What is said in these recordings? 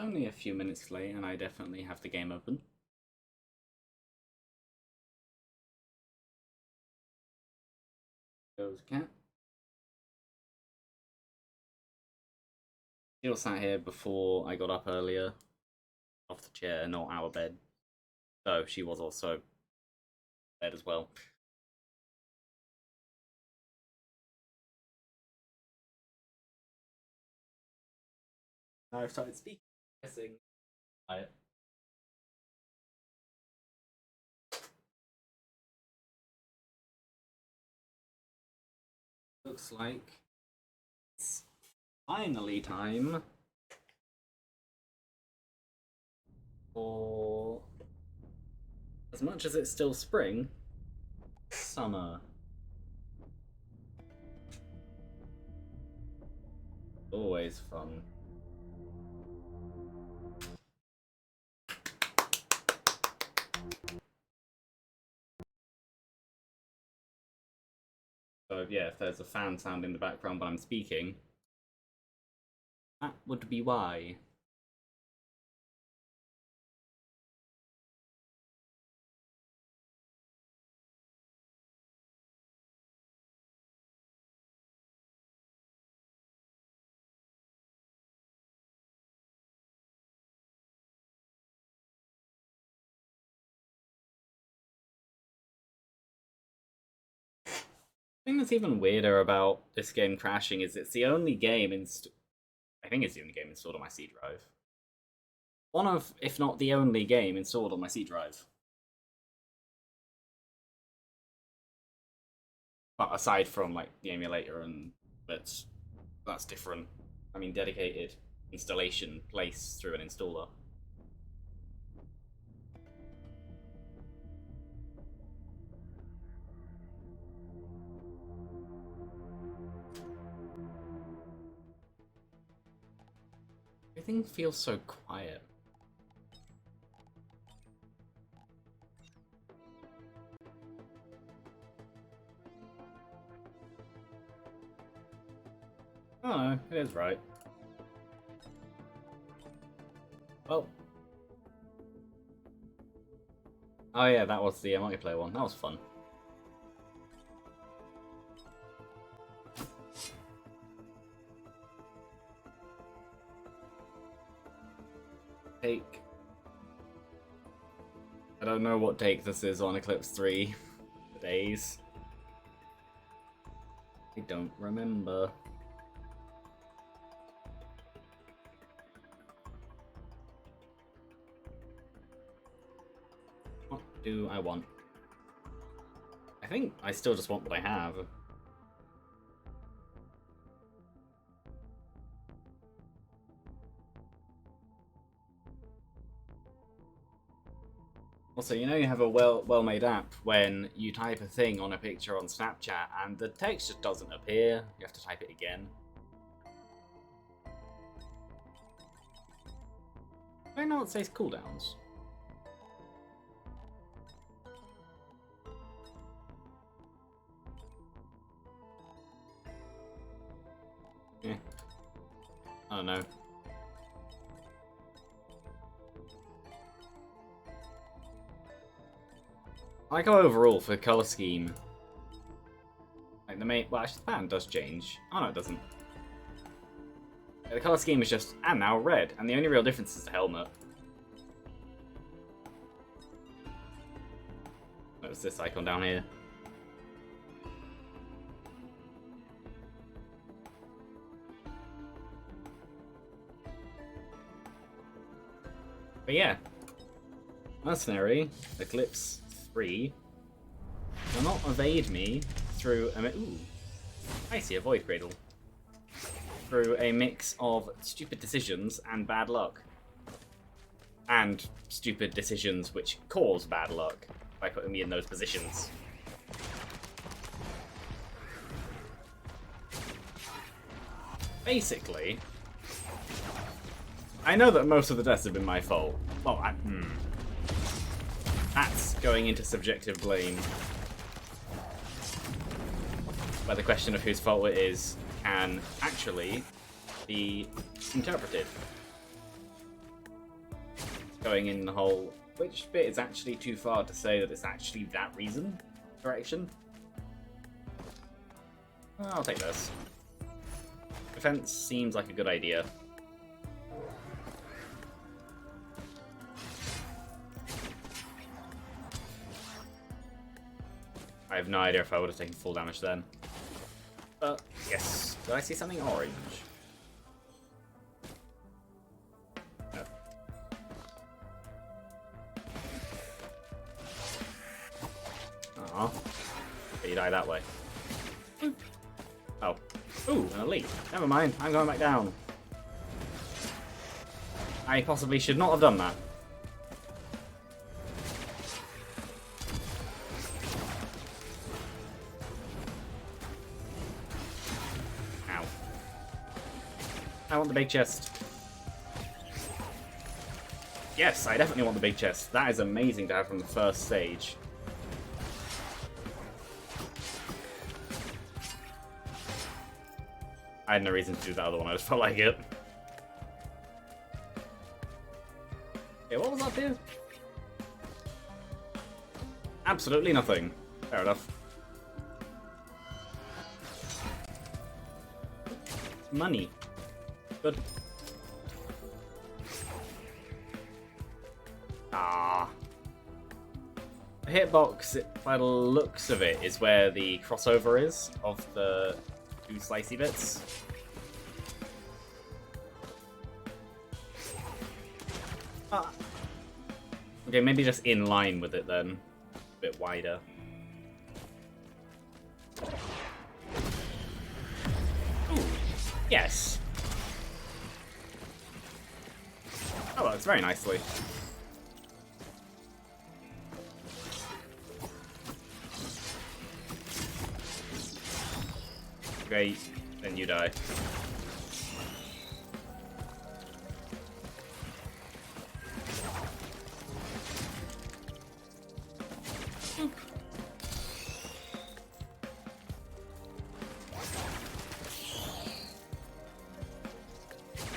Only a few minutes late, and I definitely have the game open. Goes cat. Still sat here before I got up earlier, off the chair, not our bed. So she was also bed as well. Now I've started speaking. Guessing. Looks like it's finally time for, as much as it's still spring, summer. Always fun. So yeah, if there's a fan sound in the background when I'm speaking, that would be why. The thing that's even weirder about this game crashing is it's the only game I think it's the only game installed on my C drive. One of, if not the only game installed on my C drive. But aside from like the emulator and that's different. I mean dedicated installation place through an installer. Everything feels so quiet. Oh no, it is right. Oh. Oh yeah, that was the multiplayer one. That was fun. Take. I don't know what take this is on Eclipse 3 days. I don't remember. What do I want? I think I still just want what I have. Also, you know you have a well-made app when you type a thing on a picture on Snapchat and the text just doesn't appear. You have to type it again. I know it says cooldowns. Yeah. I don't know. I like how overall for color scheme, like the main, well actually the pattern does change. Oh no, it doesn't. The color scheme is just, and now red, and the only real difference is the helmet. Notice this icon down here. But yeah, Mercenary, Eclipse 3 will not evade me through a ooh, I see a Void Cradle. Through a mix of stupid decisions and bad luck. And stupid decisions which cause bad luck by putting me in those positions. Basically, I know that most of the deaths have been my fault. Well, that's going into subjective blame. But the question of whose fault it is can actually be interpreted. going in the whole which bit is actually too far to say that it's actually that reason direction. I'll take this. Defense seems like a good idea. I have no idea if I would have taken full damage then. But, yes. Did I see something orange? No. Aw. But you die that way. Oh. Ooh, an elite. Never mind, I'm going back down. I possibly should not have done that. Ow. I want the big chest. Yes, I definitely want the big chest. That is amazing to have from the first stage. I had no reason to do that other one, I just felt like it. Okay, what was up here? Absolutely nothing. Fair enough. Money. Good. Ah. The hitbox, by the looks of it, is where the crossover is of the two slicey bits. Ah. Okay, maybe just in line with it then. A bit wider. Ooh. Yes. Oh, works very nicely. Okay, then you die.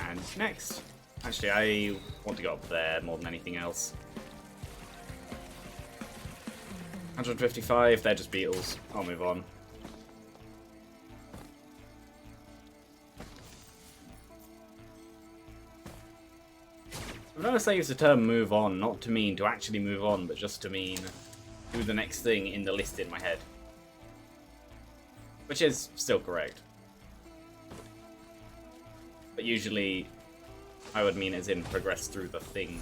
And next. Actually, I want to go up there more than anything else. 155, they're just beetles. I'll move on. I've noticed I use the term move on, not to mean to actually move on, but just to mean do the next thing in the list in my head. Which is still correct. But usually I would mean as in progress through the thing.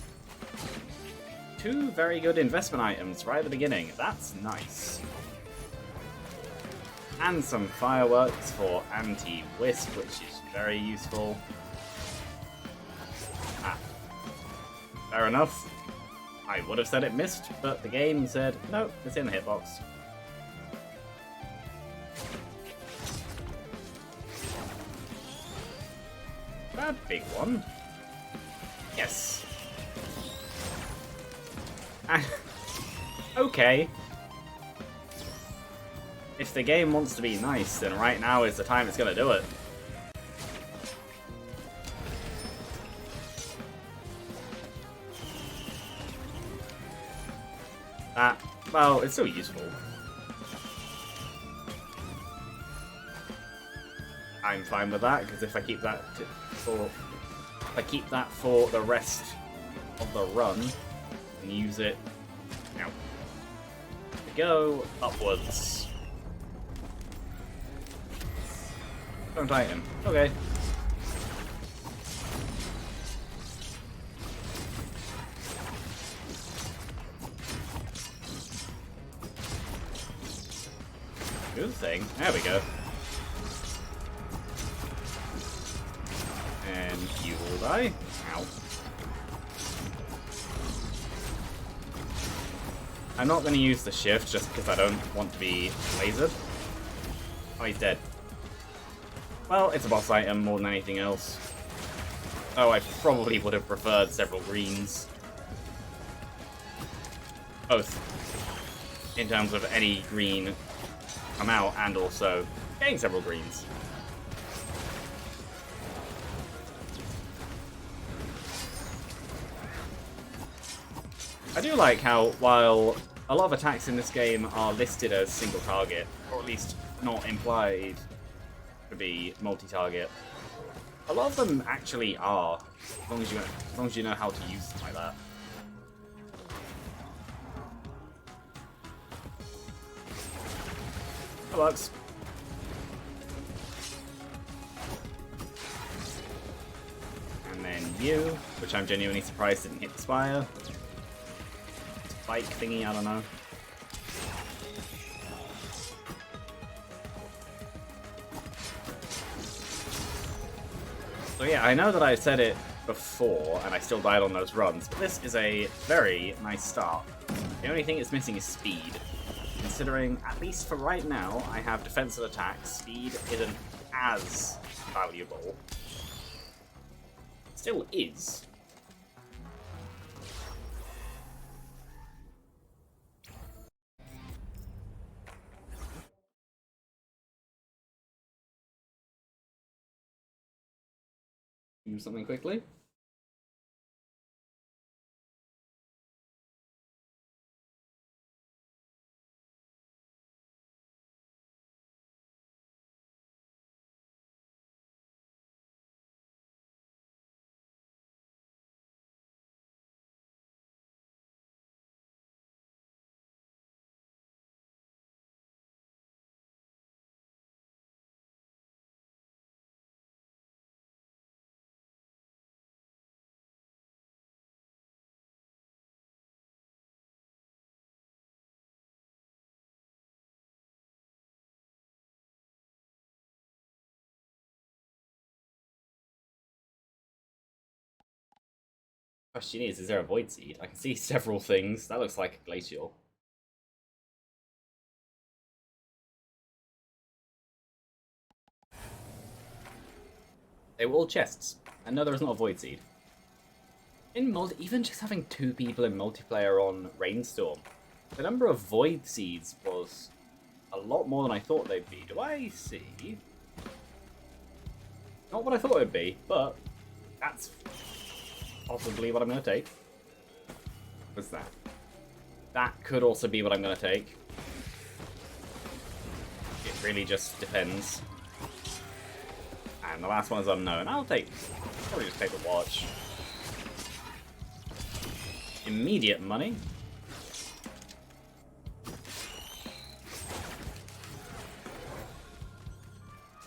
2 very good investment items right at the beginning. That's nice. And some fireworks for anti-wisp, which is very useful. Ah. Fair enough. I would have said it missed, but the game said, no, it's in the hitbox. That big one. Yes. Okay. If the game wants to be nice, then right now is the time it's gonna do it. That, well, it's still useful. I'm fine with that, because if I keep that for the rest of the run and use it now. Go upwards. Don't item. Okay. Good thing. There we go. And you will die. Ow. I'm not going to use the shift just because I don't want to be lasered. Oh, he's dead. Well, it's a boss item more than anything else. Oh, I probably would have preferred several greens. Both. In terms of any green come out and also getting several greens. I do like how, while a lot of attacks in this game are listed as single target, or at least not implied to be multi-target, a lot of them actually are, as long as you know how to use them like that. That works. And then you, which I'm genuinely surprised didn't hit the spire. Spike thingy, I don't know. So yeah, I know that I said it before, and I still died on those runs, but this is a very nice start. The only thing it's missing is speed. Considering, at least for right now, I have defense and attack, speed isn't as valuable. Still is. Do something quickly. Question is there a Void Seed? I can see several things. That looks like a Glacial. They were all chests. I know there was not a Void Seed. In even just having 2 people in multiplayer on Rainstorm, the number of Void Seeds was a lot more than I thought they'd be. Do I see? Not what I thought it'd be, but that's possibly what I'm going to take. What's that? That could also be what I'm going to take. It really just depends. And the last one is unknown. Probably just take the watch. Immediate money.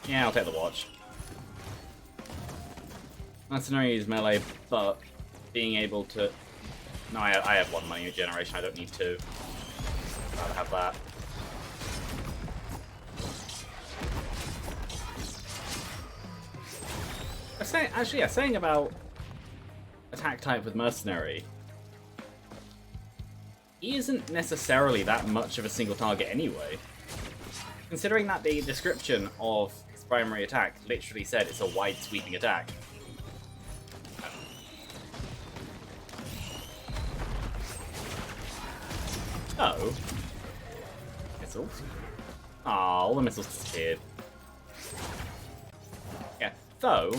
Yeah, I'll take the watch. Mercenary is melee, but being able to... No, I have 1 money generation, I don't need 2. I'd rather have that. Actually, yeah, saying about attack type with Mercenary, he isn't necessarily that much of a single target anyway. Considering that the description of his primary attack literally said it's a wide sweeping attack. Oh. Missiles? Oh, all the missiles disappeared. Yeah, though...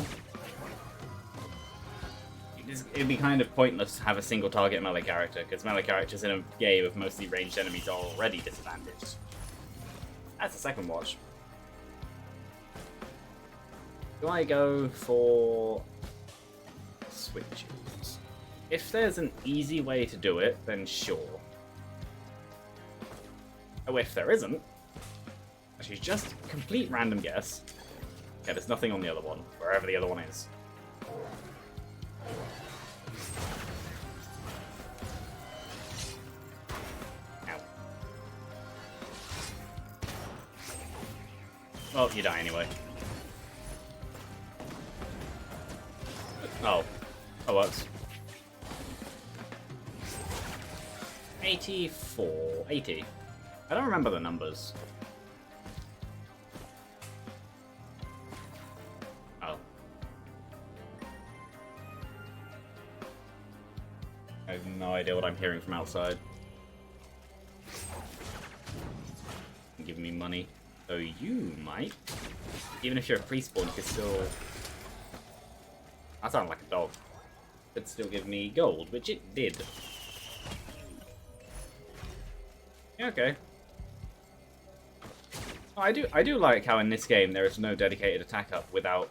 it'd be kind of pointless to have a single target melee character, because melee characters in a game of mostly ranged enemies are already disadvantaged. That's the second watch. Do I go for switches? If there's an easy way to do it, then sure. Oh, if there isn't, actually just complete random guess. Yeah, there's nothing on the other one, wherever the other one is. Well, you die anyway. Oh. Oh, works. 84. 80. I don't remember the numbers. Oh. I have no idea what I'm hearing from outside. Give me money. So you might. Even if you're a pre-spawn, you could still... That sounded like a dog. Could still give me gold, which it did. Yeah, okay. Oh, I do like how in this game there is no dedicated attack up without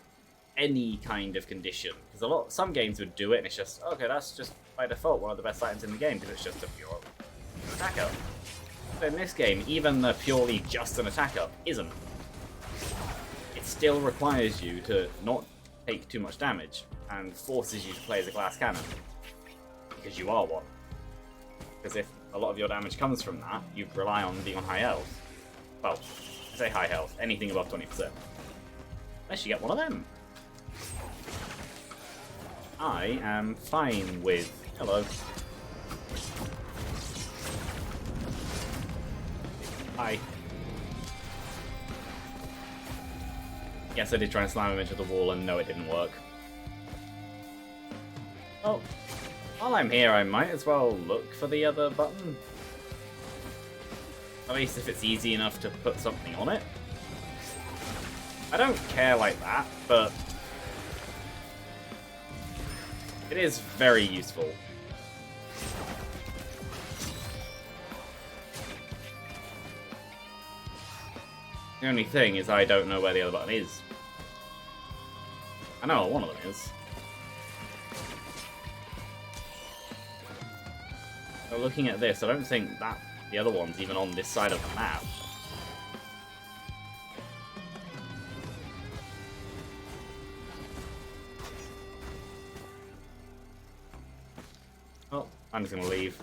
any kind of condition. Because some games would do it and it's just, okay, that's just by default one of the best items in the game because it's just a pure attack up. But in this game, even the purely just an attack up isn't. It still requires you to not take too much damage and forces you to play as a glass cannon. Because you are one. Because if a lot of your damage comes from that, you rely on being on high health. Well, I say high health, anything above 20%. Unless you get one of them. I am fine with... Hello. Hi. Yes, I did try and slam him into the wall, and no, it didn't work. Well, while I'm here, I might as well look for the other button. At least if it's easy enough to put something on it. I don't care like that, but... it is very useful. The only thing is I don't know where the other button is. I know what one of them is. So looking at this, I don't think that the other one's even on this side of the map. Oh, I'm just gonna leave.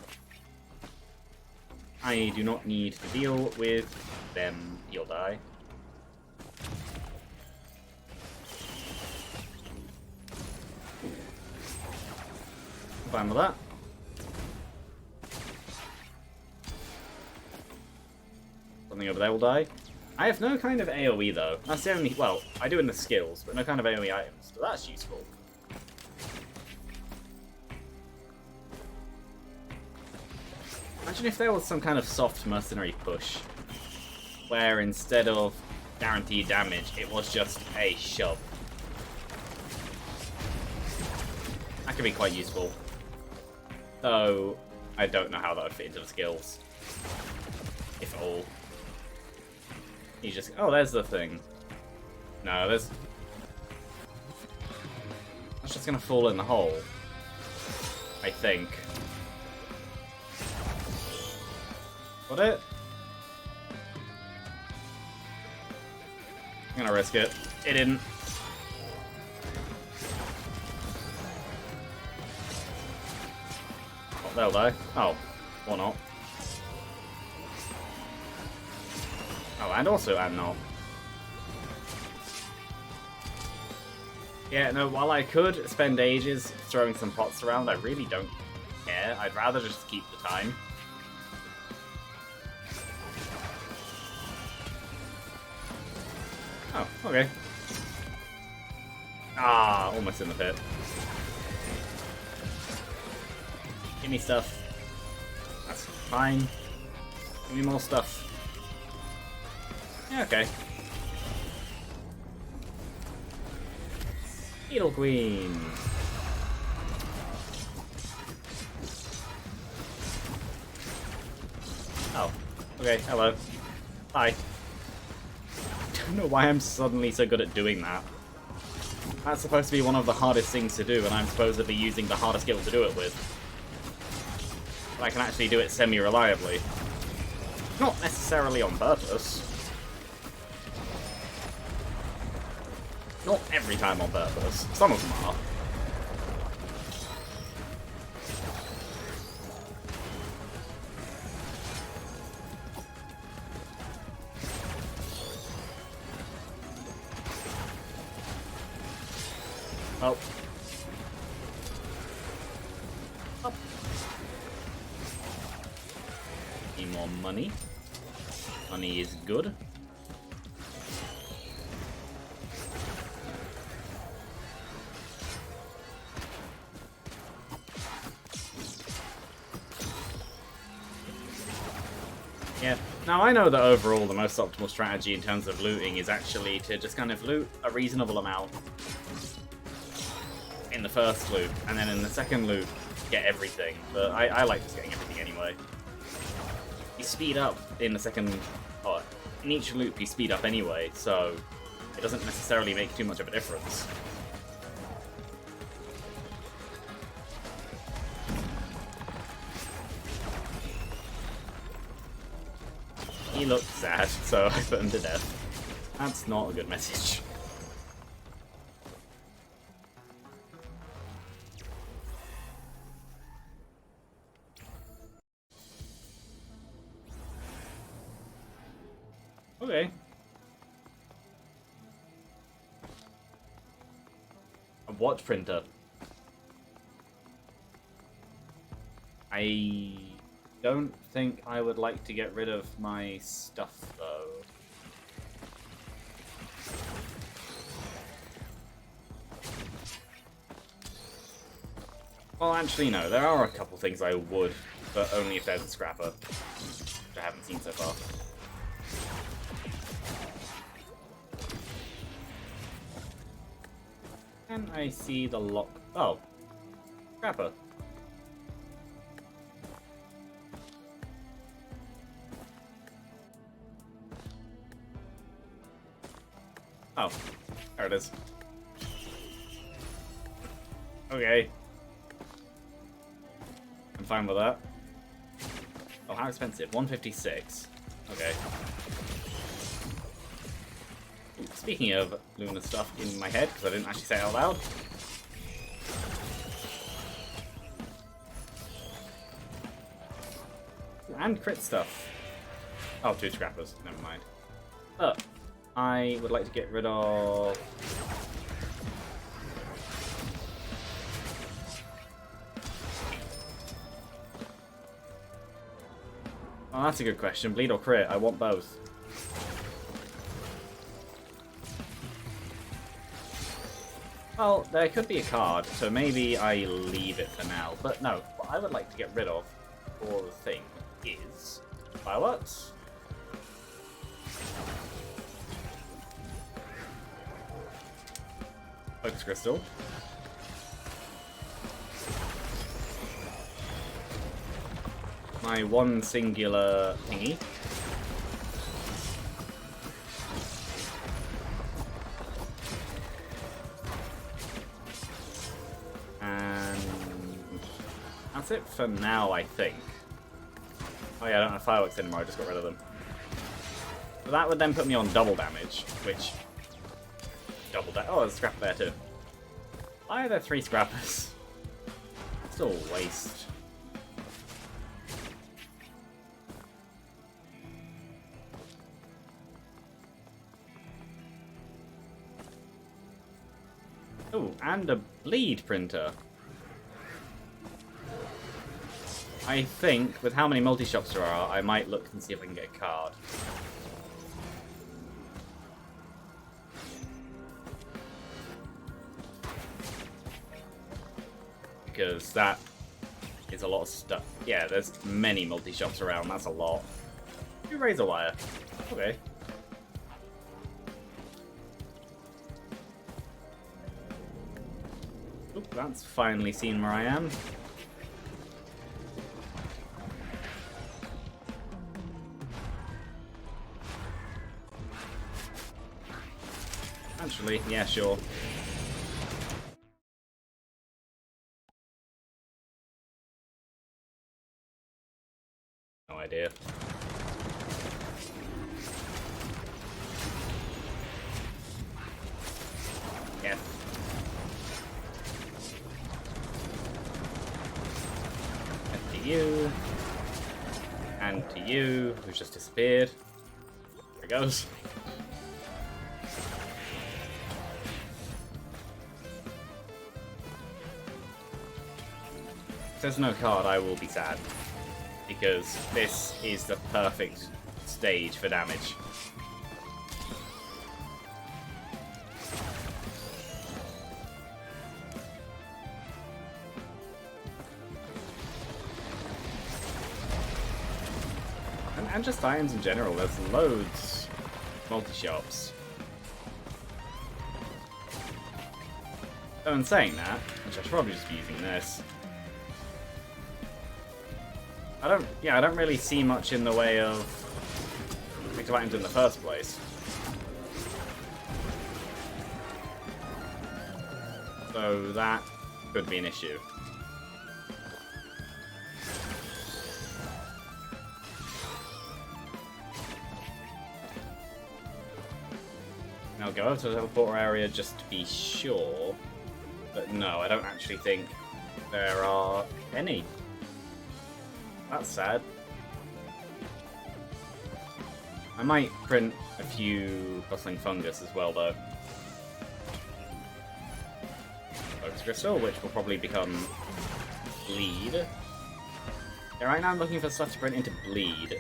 I do not need to deal with them. You'll die. I'm fine with that. Something over there will die. I have no kind of AoE though. That's the only... well, I do in the skills, but no kind of AoE items. So that's useful. Imagine if there was some kind of soft mercenary push, where instead of guaranteed damage, it was just a shove. That could be quite useful. Though, I don't know how that would fit into the skills. If at all. You just... oh, there's the thing. No, there's... that's just gonna fall in the hole. I think. Got it? I'm gonna risk it. It didn't. Oh, they'll die. Oh, or not. Oh, and also and not. Yeah, no, while I could spend ages throwing some pots around, I really don't care. I'd rather just keep the time. Oh, okay. Ah, almost in the pit. Give me stuff. That's fine. Give me more stuff. Yeah, okay. Beetle Queen. Oh, okay, hello. Hi. I don't know why I'm suddenly so good at doing that. That's supposed to be one of the hardest things to do, and I'm supposedly using the hardest skill to do it with. But I can actually do it semi-reliably. Not necessarily on purpose. Not every time on purpose. Some of them are. Oh. Up. Need more money. Money is good. Yeah. Now I know that overall the most optimal strategy in terms of looting is actually to just kind of loot a reasonable amount in the first loot, and then in the second loot, get everything. But I like just getting everything anyway. you speed up in the second... Oh, in each loop you speed up anyway, so it doesn't necessarily make too much of a difference. He looked sad, so I put him to death. That's not a good message. Okay. A watch printer. I don't think I would like to get rid of my stuff, though. Well, actually, no. There are a couple things I would, but only if there's a scrapper, which I haven't seen so far. And I see the lock. Oh, scrapper. Oh, there it is. Okay. I'm fine with that. Oh, how expensive? 156. Okay. Speaking of Luna stuff in my head, because I didn't actually say it out loud. And crit stuff. Oh, 2 scrappers. Never mind. I would like to get rid of... Oh, that's a good question. Bleed or crit? I want both. Well, there could be a card, so maybe I leave it for now. But no, what I would like to get rid of for the thing is fireworks. Focus crystal. My one singular thingy. And that's it for now, I think. Oh yeah, I don't have fireworks anymore, I just got rid of them. But that would then put me on double damage, which... Double damage. Oh, there's a scrapper there too. Why are there 3 scrappers? Still a waste. Oh, and a bleed printer. I think, with how many multi-shops there are, I might look and see if I can get a card. Because that is a lot of stuff. Yeah, there's many multi-shops around, that's a lot. 2 razor wire. Okay. Oop, that's finally seen where I am. Actually, yeah, sure. No idea. Yeah. And to you. And to you, who's just disappeared. There it goes. If there's no card, I will be sad. Because this is the perfect stage for damage. And just items in general, there's loads of multi-shops. So in saying that, which I should probably just be using this. I don't really see much in the way of effective items in the first place. So that could be an issue. I'll go over to the teleporter area just to be sure. But no, I don't actually think there are any. That's sad. I might print a few Bustling Fungus as well, though. Focus Crystal, which will probably become Bleed. Yeah, right now I'm looking for stuff to print into Bleed,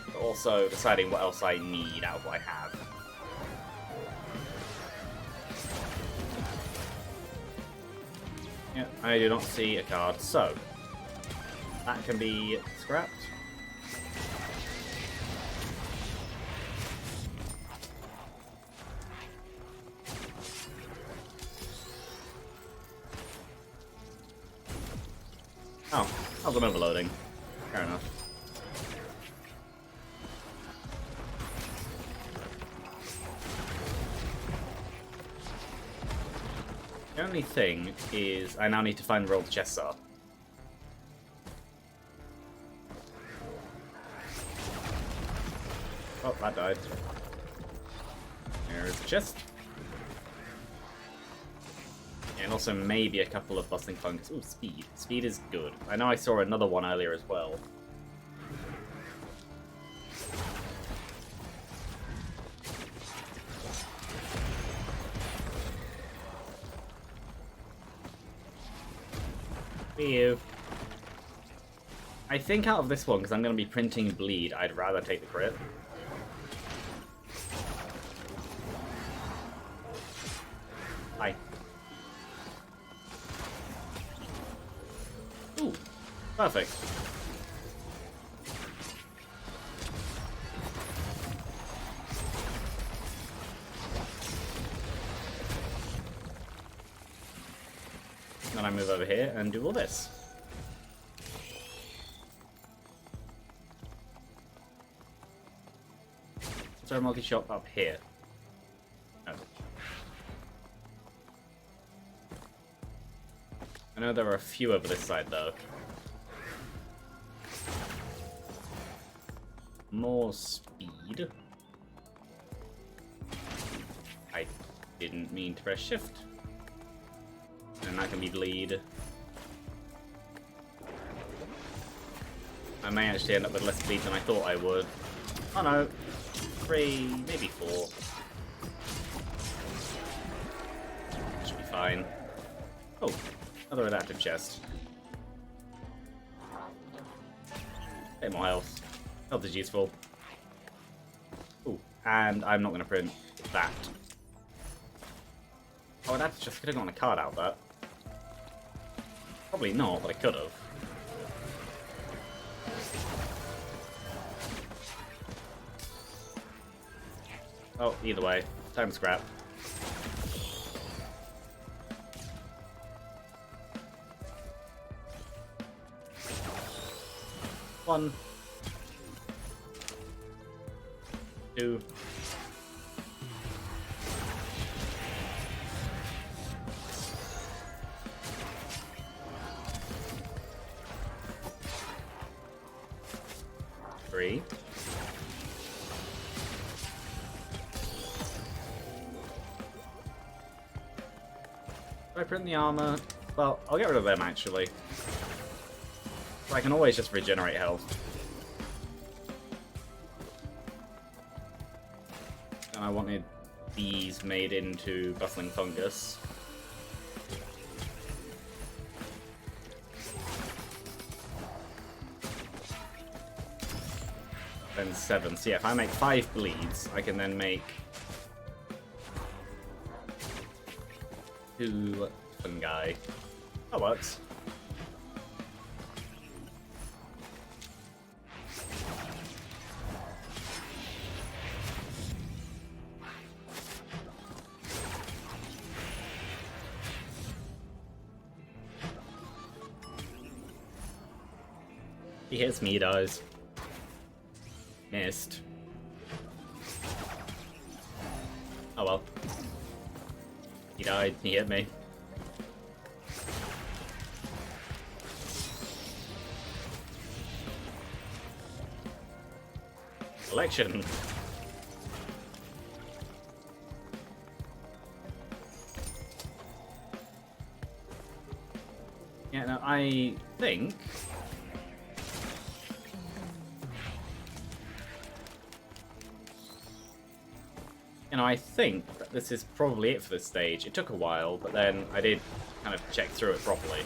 but also deciding what else I need out of what I have. Yeah, I do not see a card, so that can be scrapped. Oh, that was an overloading. Fair enough. The only thing is I now need to find where all the chests are. Oh, that died. There's the chest. And also maybe a couple of Bustling Fungus. Ooh, speed. Speed is good. I know I saw another one earlier as well. Ew. I think out of this one, because I'm going to be printing Bleed, I'd rather take the crit. Hi. Ooh, perfect. Then I move over here and do all this. Is there a multi-shop up here? No. I know there are a few over this side, though. More speed. I didn't mean to press shift. And that can be Bleed. I may actually end up with less Bleed than I thought I would. Oh no. 3, maybe 4. Should be fine. Oh, another adaptive chest. Bit more health. Health is useful. Ooh, and I'm not going to print that. Oh, that's just could have gotten a card out of that. Probably not, but I could have. Oh, either way, time scrap. One. 2. 3. Do I print the armor? Well, I'll get rid of them actually. So I can always just regenerate health. And I wanted these made into Bustling Fungus. Then 7. So yeah, if I make 5 bleeds, I can then make 2 fungi. That works. He hits me, he dies. Missed. Oh well. He died, he hit me. Election. Yeah, no, I think... You know, I think that this is probably it for this stage. It took a while, but then I did kind of check through it properly.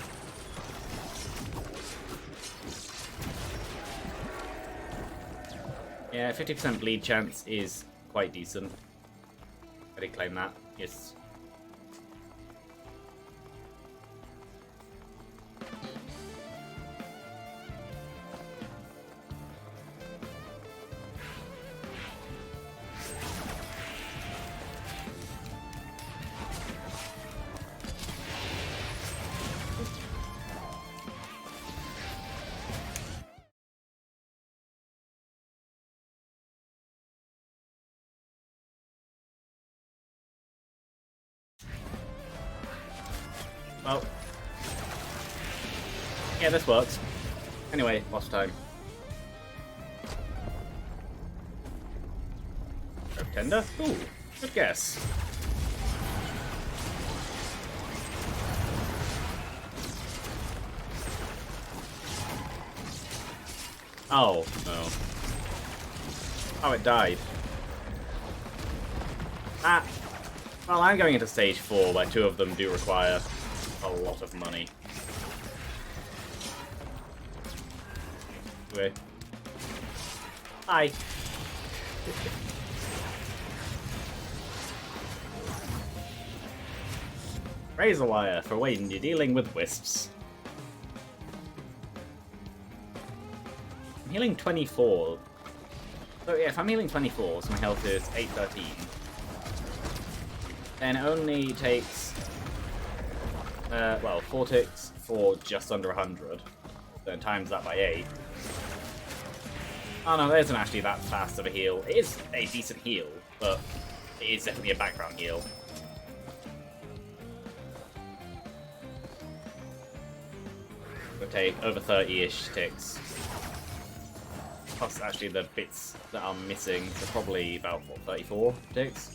Yeah, 50% bleed chance is quite decent. I did claim that, yes. Well, yeah, this works. Anyway, lost time. Tender? Ooh, good guess. Oh, no. Oh, it died. Ah. Well, I'm going into stage 4, where 2 of them do require a lot of money. Okay. Hi. Razor wire for when you're dealing with wisps. I'm healing 24. So yeah, if I'm healing 24, so my health is 813. Then it only takes, well, 4 ticks for just under 100. Then times that by 8. Oh no, that isn't actually that fast of a heal. It is a decent heal, but it is definitely a background heal. It'll take over 30-ish ticks. Plus, actually, the bits that are missing are probably about, what, 34 ticks?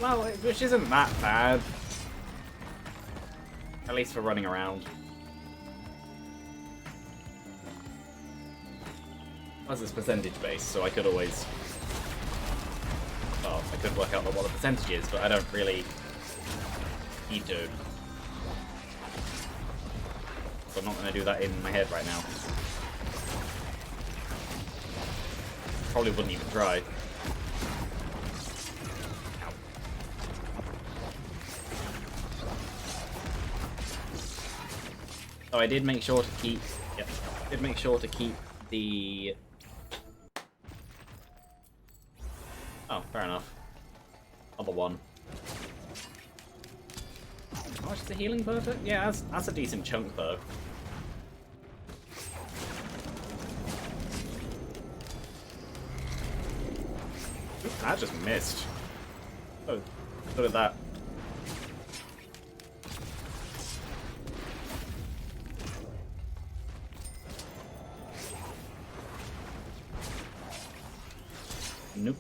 Well, which isn't that bad. At least for running around. Plus it's percentage based, so I could always... Well, I could work out what the percentage is, but I don't really need to. So I'm not going to do that in my head right now. Probably wouldn't even try. So I did make sure to keep... Yep. Did make sure to keep the... Oh, fair enough. Other one. How much is the healing perfect? Yeah, that's a decent chunk though. Oops, that just missed. Oh, look at that. Nope.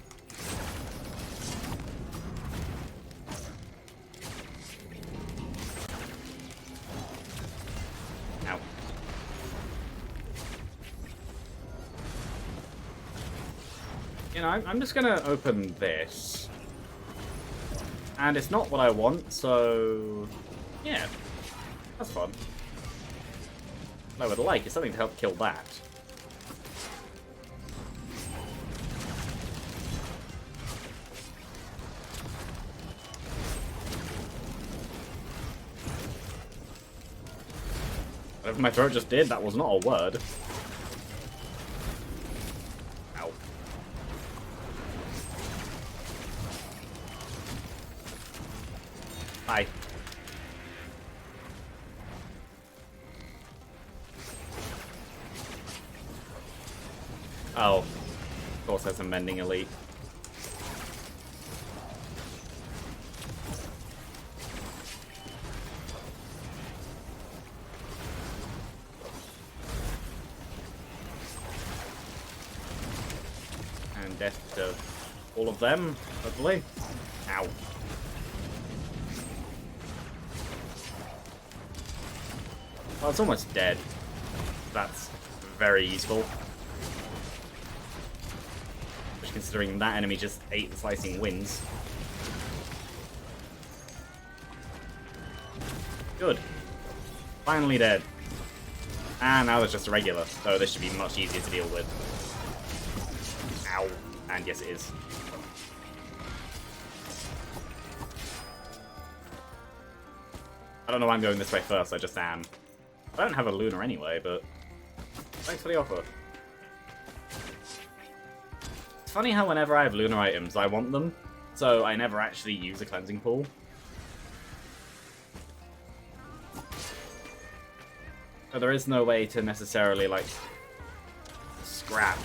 Ow. You know, I'm just gonna open this. And it's not what I want, so... Yeah. That's fun. What I would like is something to help kill that. Whatever my throat just did, that was not a word. Ow. Hi. Oh, of course there's a Mending Elite. And death to all of them, hopefully. Ow. Oh, it's almost dead. That's very useful. Just considering that enemy just ate the Slicing Winds. Good. Finally dead. And now there's just a regular, so this should be much easier to deal with. Ow. And yes, it is. I don't know why I'm going this way first, I just am. I don't have a Luna anyway, but thanks for the offer. It's funny how whenever I have Luna items, I want them, so I never actually use a cleansing pool. So there is no way to necessarily, like, scrap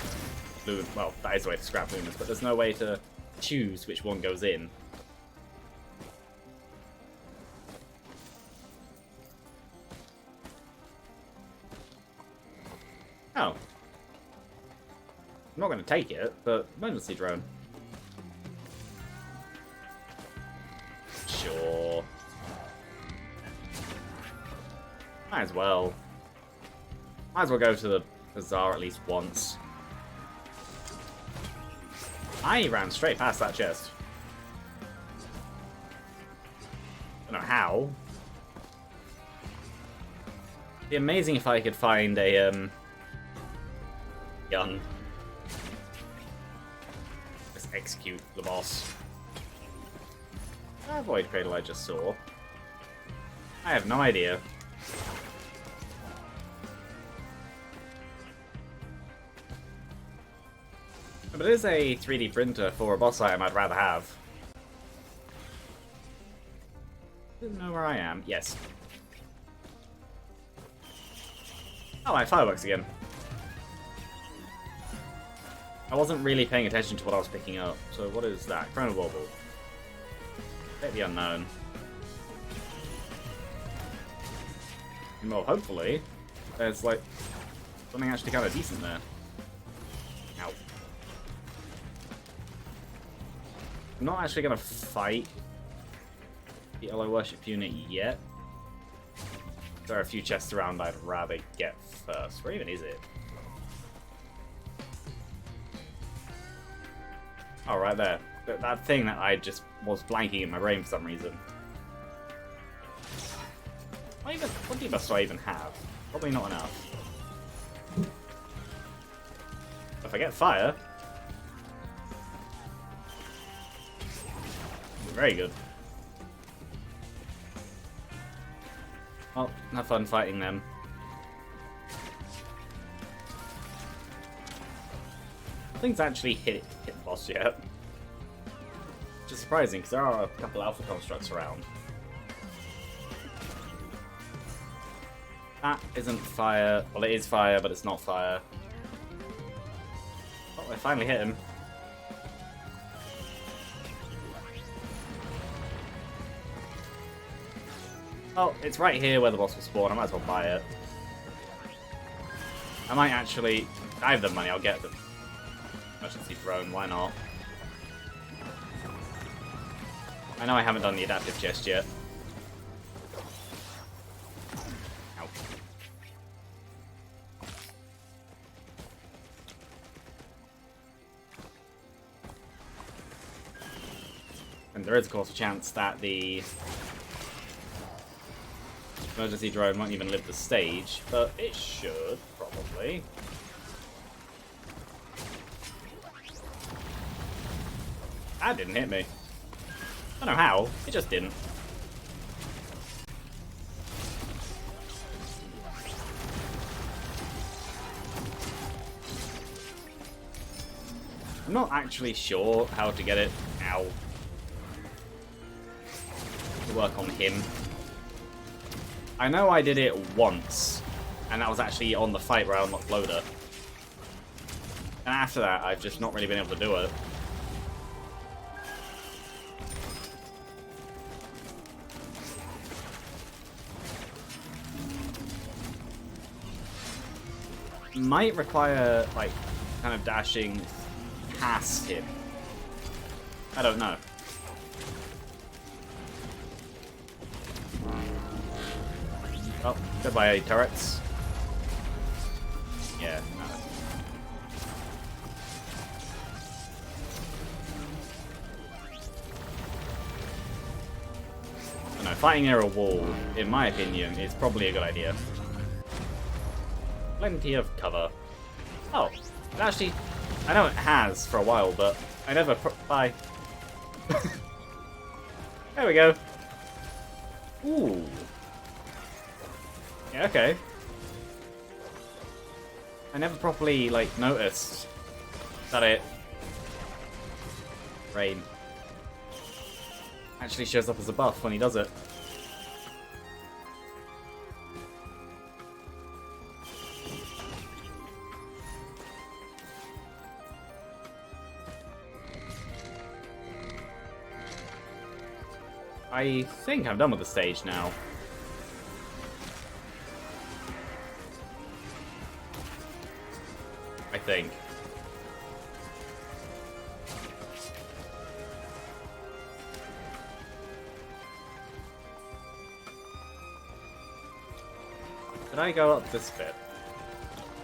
Luna. Well, that is the way to scrap Lunas, but there's no way to choose which one goes in. Oh. I'm not going to take it, but emergency drone. Sure. Might as well. Might as well go to the bazaar at least once. I ran straight past that chest. I don't know how. It'd be amazing if I could find a, gun. Just execute the boss. Void Cradle I just saw. I have no idea. But it is a 3D printer for a boss item I'd rather have. Didn't know where I am. Yes. Oh, I have fireworks again. I wasn't really paying attention to what I was picking up. So what is that? Chrono Bauble. Fate the Unknown. Well, hopefully, there's like something actually kind of decent there. Ow. I'm not actually going to fight the Elo Worship unit yet. There are a few chests around I'd rather get first. Where even is it? Oh, right there. That thing that I just was blanking in my brain for some reason. What debuffs do I even have? Probably not enough. If I get fire... Very good. Well, have fun fighting them. Nothing's actually hit the boss yet. Which is surprising, because there are a couple alpha constructs around. That isn't fire. Well, it is fire, but it's not fire. Oh, I finally hit him. Oh, it's right here where the boss will spawn. I might as well buy it. I might actually... I have the money, I'll get the emergency drone, why not? I know I haven't done the adaptive chest yet. Ow. And there is, of course, a chance that the emergency drone won't even live the stage, but it should, probably. That didn't hit me. I don't know how, it just didn't. I'm not actually sure how to get it, ow, to work on him. I know I did it once, and that was actually on the fight where I unlocked Loader. And And after that, I've just not really been able to do it. Might require, like, kind of dashing past him. I don't know. Oh, goodbye, turrets. Yeah, no. I don't know, fighting near a wall, in my opinion, is probably a good idea. Plenty of cover. Oh, it actually, I know it has for a while, but I never bye. There we go. Ooh. Yeah, okay. I never properly, like, noticed that it... Rain. Actually shows up as a buff when he does it. I think I'm done with the stage now. I think. Did I go up this bit?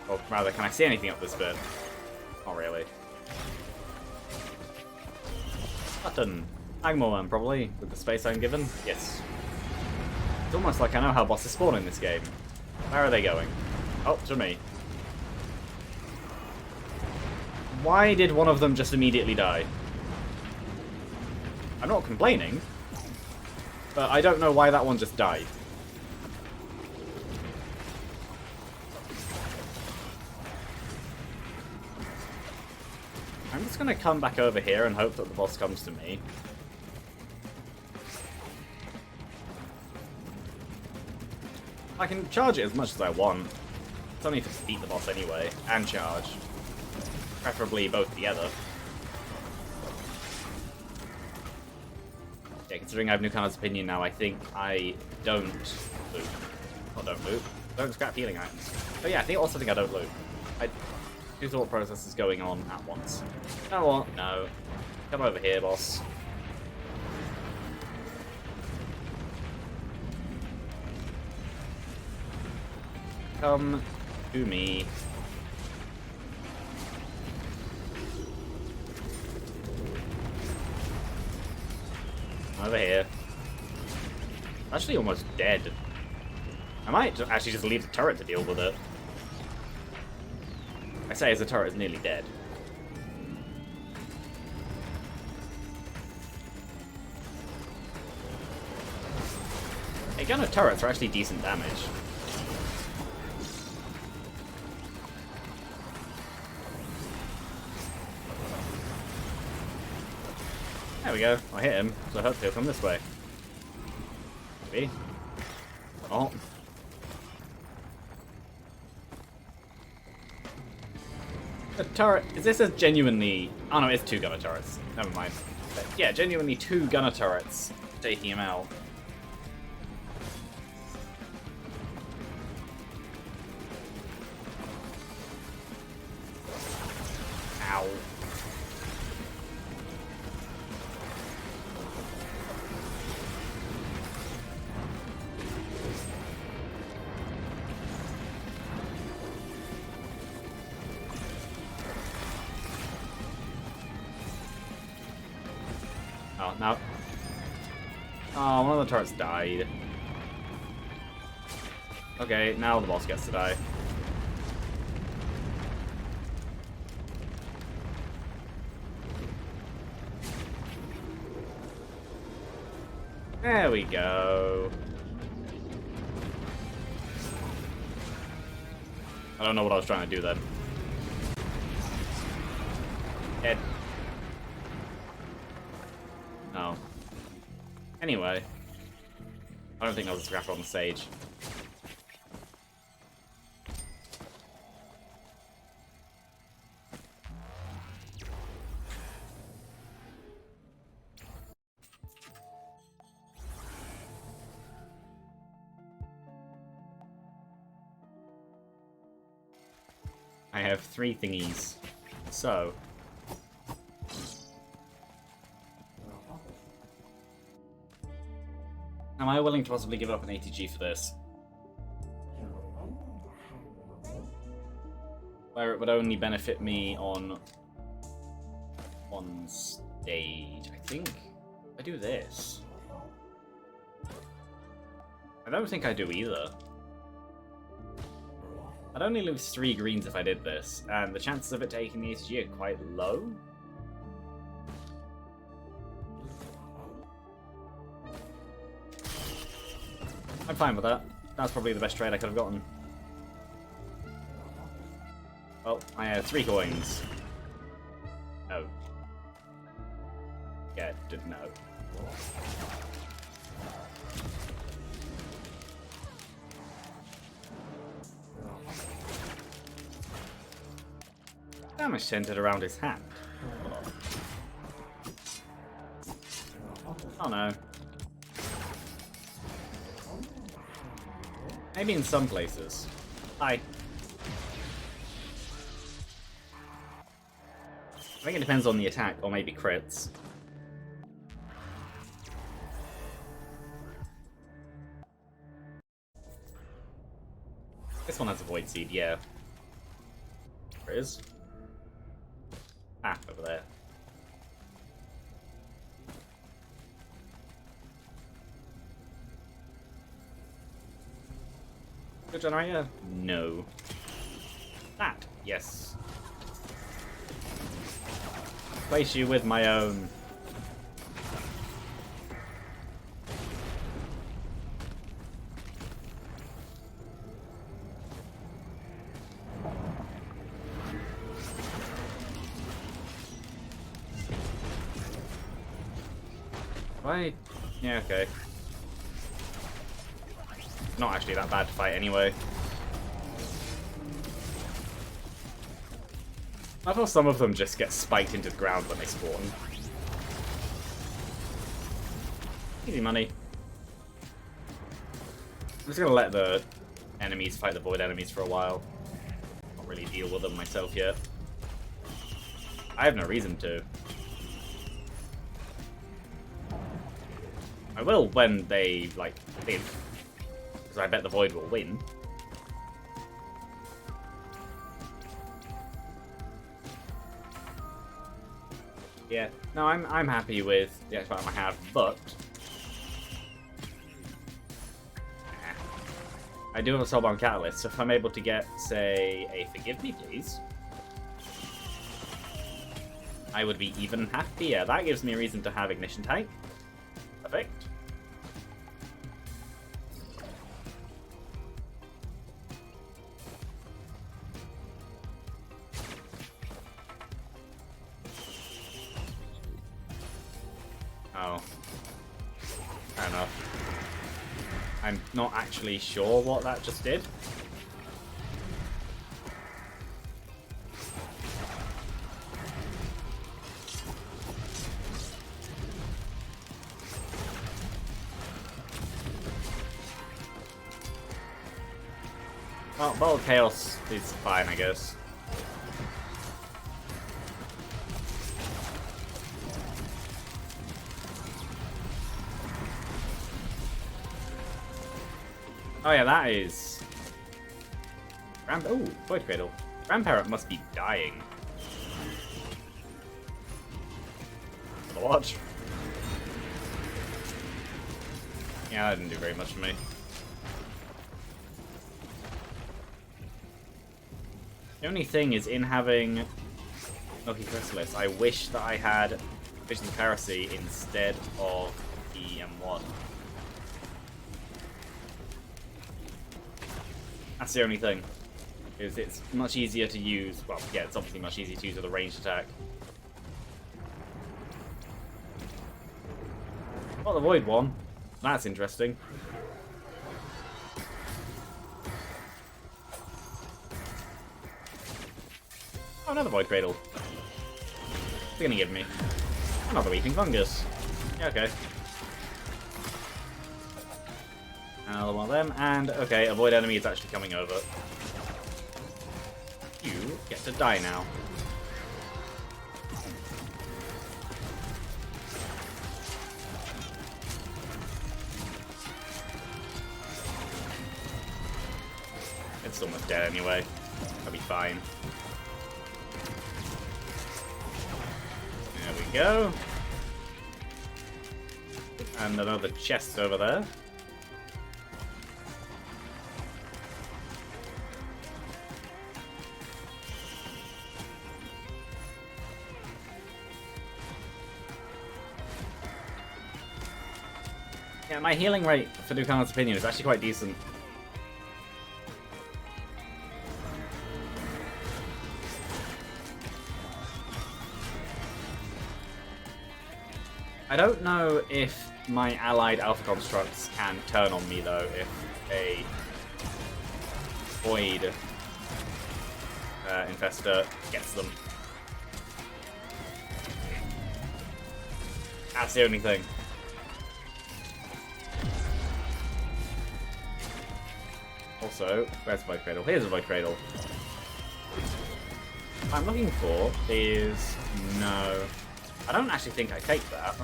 Or rather, can I see anything up this bit? Not really. Button. Agmorworm, probably, with the space I'm given. Yes. It's almost like I know how bosses spawn in this game. Where are they going? Oh, to me. Why did one of them just immediately die? I'm not complaining, but I don't know why that one just died. I'm just gonna come back over here and hope that the boss comes to me. I can charge it as much as I want. It's only to beat the boss anyway, and charge. Preferably both together. Yeah, considering I have Nukana's opinion now, I think I don't loot. Not don't loot. Don't scrap healing items. But yeah, I also think I don't loot. I do thought processes going on at once. You know what? No. Come over here, boss. Come to me. Over here. Actually almost dead. I might actually just leave the turret to deal with it. I say as the turret is nearly dead. Hey, gunner turrets are actually decent damage. There we go. I hit him, so hopefully he'll come this way. Maybe. Oh. The turret. Is this a genuinely... Oh no, it's 2 gunner turrets. Never mind. But yeah, genuinely 2 gunner turrets taking him out. Ow. Oh, no. Oh, one of the turrets died. Okay, now the boss gets to die. There we go. I don't know what I was trying to do then. Dead. Oh. Anyway. I don't think I was a scrapper on the stage. I have 3 thingies. So... am I willing to possibly give up an ATG for this? Where it would only benefit me on one stage, I think. I do this. I don't think I do either. I'd only lose 3 greens if I did this, and the chances of it taking the ATG are quite low. I'm fine with that. That's probably the best trade I could have gotten. Well, I have 3 coins. No. Yeah, didn't know. Damage centered around his hand. Oh no. Maybe in some places. Hi. I think it depends on the attack, or maybe crits. This one has a Void Seed, yeah. There it is. Ah, over there. Good generator? No. That, yes. Place you with my own. Why? Yeah, okay. Not actually that bad to fight anyway. I thought some of them just get spiked into the ground when they spawn. Easy money. I'm just gonna let the enemies fight the void enemies for a while. Not really deal with them myself yet. I have no reason to. I will when they, like, live. Because I bet the void will win. Yeah, no, I'm happy with the X item I have, but I do have a Soulbound Catalyst, so if I'm able to get, say, a Forgive Me Please, I would be even happier. That gives me a reason to have Ignition Tank. Perfect. Oh. Fair enough. I'm not actually sure what that just did. Well, Ball of Chaos is fine, I guess. Oh yeah, that is... Oh, Void Cradle. Grandparent must be dying. For the watch. Yeah, that didn't do very much for me. The only thing is, in having Milky Chrysalis, I wish that I had Vision of Heresy instead of the M1. That's the only thing. Is it's much easier to use. Well, yeah, it's obviously much easier to use with a ranged attack. Well, the Void one. That's interesting. Oh, another Void Cradle. What's it gonna give me? Another Weeping Fungus. Yeah, okay. Another one of them, and okay, a void enemy is actually coming over. You get to die now. It's almost dead anyway. I'll be fine. There we go. And another chest over there. Yeah, my healing rate for Dukan's Opinion is actually quite decent. I don't know if my allied Alpha Constructs can turn on me though if a Void Infestor gets them. That's the only thing. Also, where's Void Cradle? Here's a Void Cradle. What I'm looking for is... no. I don't actually think I take that.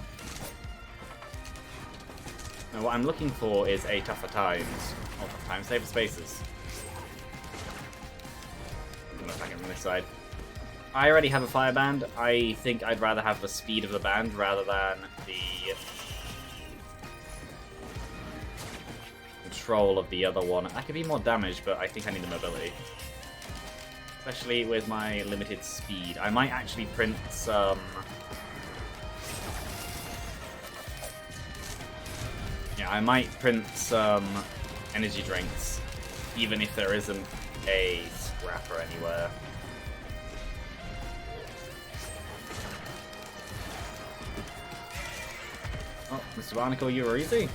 No, what I'm looking for is a Tougher Times. Oh, Tougher Times, Safer Spaces. I'm gonna attack him from this side. I already have a Fire Band. I think I'd rather have the speed of the band rather than the control of the other one. I could be more damage, but I think I need the mobility. Especially with my limited speed. I might actually print some... yeah, I might print some energy drinks, even if there isn't a scrapper anywhere. Oh, Mr. Barnacle, you were easy.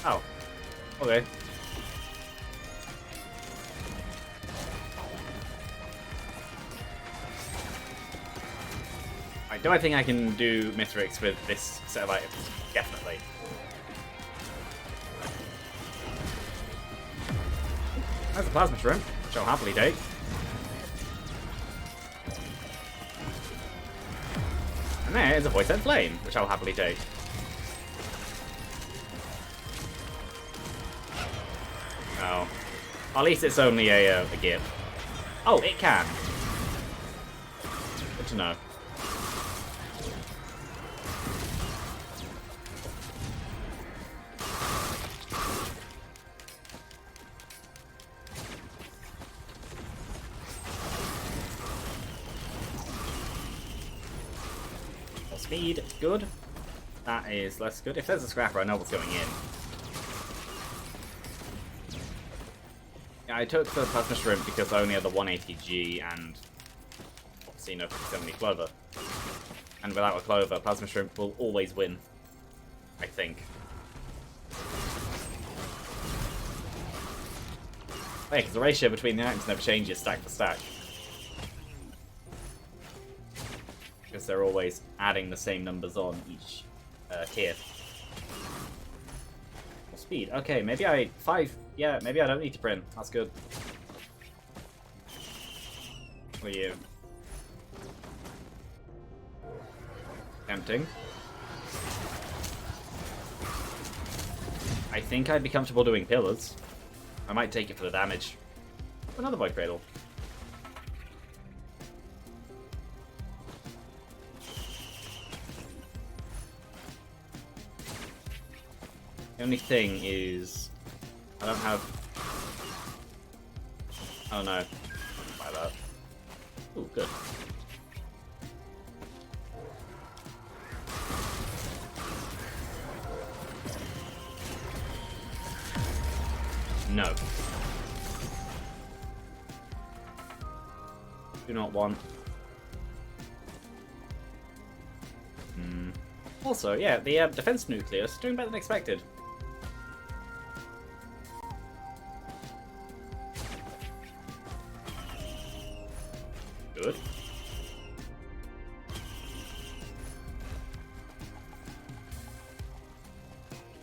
Oh, okay. Right, do I think I can do Mithrix with this set of items? Definitely. There's a Plasma Shrimp, which I'll happily take. And there is a Void Sent Flame, which I'll happily take. Oh. At least it's only a gift. Oh, it can. Good to know. More speed, good. That is less good. If there's a scrapper, I know what's going in. I took the Plasma Shrimp because I only had the 180G and obviously no 70 Clover. And without a Clover, Plasma Shrimp will always win. I think. Yeah, because the ratio between the items never changes stack for stack. Because they're always adding the same numbers on each tier. Speed. Okay, maybe I... 5. Yeah, maybe I don't need to print. That's good. What are you? Tempting. I think I'd be comfortable doing pillars. I might take it for the damage. Another Void Cradle. The only thing is, I don't have... oh no. Buy that. Ooh, good. No. Do not want. Also, yeah, the defense nucleus doing better than expected. Good.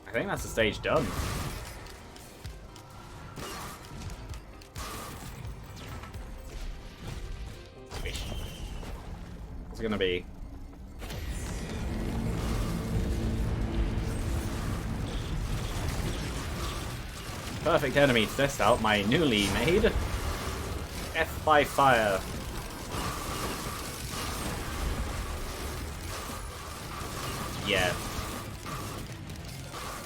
I think that's the stage done. What's it gonna be? Perfect enemy to test out my newly made F by Fire. Yeah.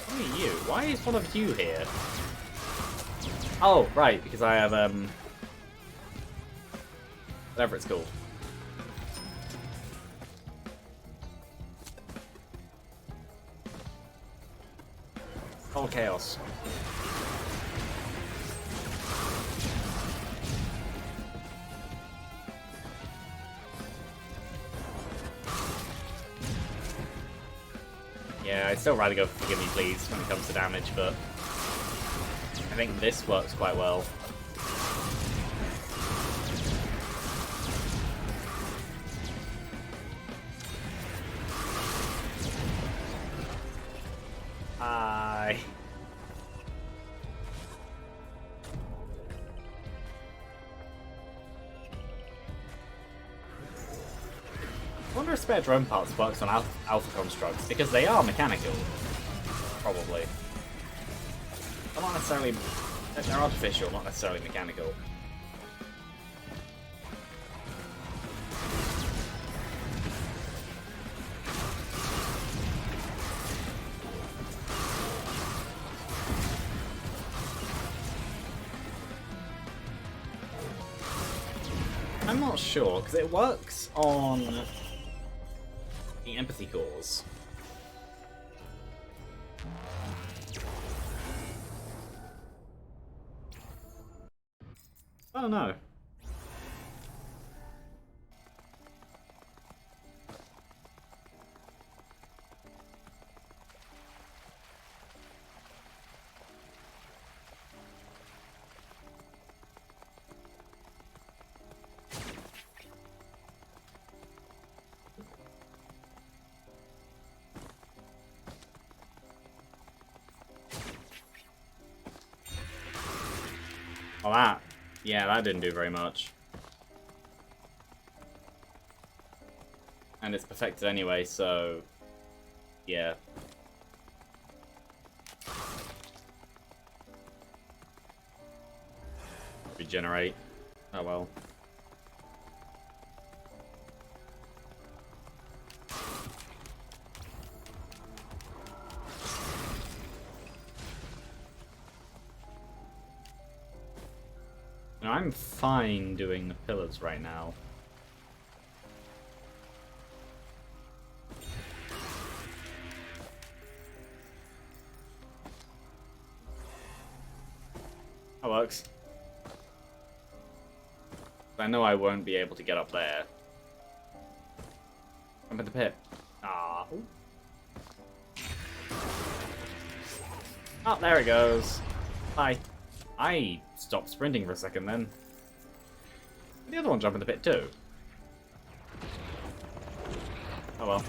Who are you? Why is one of you here? Oh, right, because I have, whatever it's called. All chaos. Yeah, I'd still rather go for Forgive Me Please when it comes to damage, but I think this works quite well. Hi. I wonder if spare drone parts works on alpha constructs, because they are mechanical. Probably. They're not necessarily... They're artificial, not necessarily mechanical. I'm not sure, because it works on the empathy cores. Oh no. Oh, that. Yeah, that didn't do very much. And it's perfected anyway, so... Yeah. Regenerate. Oh well. No, I'm fine doing the pillars right now. That works. I know I won't be able to get up there. I'm at the pit. Ah. Oh, there it goes. Bye. I stopped sprinting for a second then. Did the other one jump in the pit too? Oh well.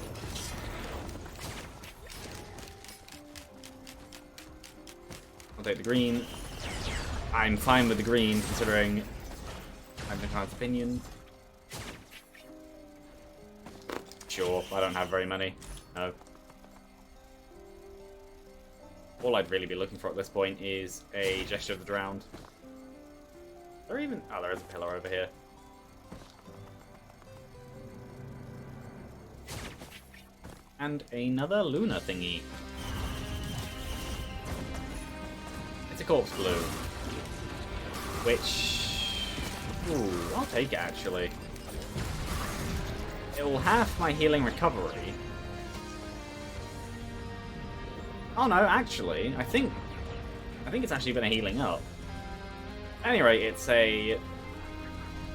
I'll take the green. I'm fine with the green considering I'm the client's opinion. Sure, I don't have very many. No. All I'd really be looking for at this point is a Gesture of the Drowned. Is there even... Oh, there is a pillar over here. And another Luna thingy. It's a Corpse Blue. Which... Ooh, I'll take it actually. It will half my healing recovery. Oh no, actually, I think it's actually been a healing up. At any rate, it's a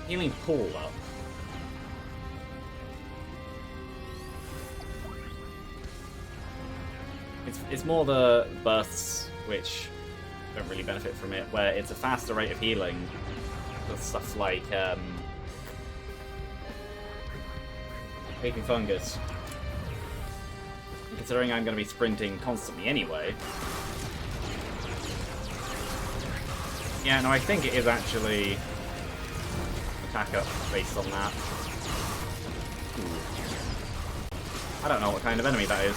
healing pool up. It's more the bursts which don't really benefit from it, where it's a faster rate of healing with stuff like Leaping Fungus. Considering I'm going to be sprinting constantly anyway. Yeah, no, I think it is actually attack up based on that. I don't know what kind of enemy that is.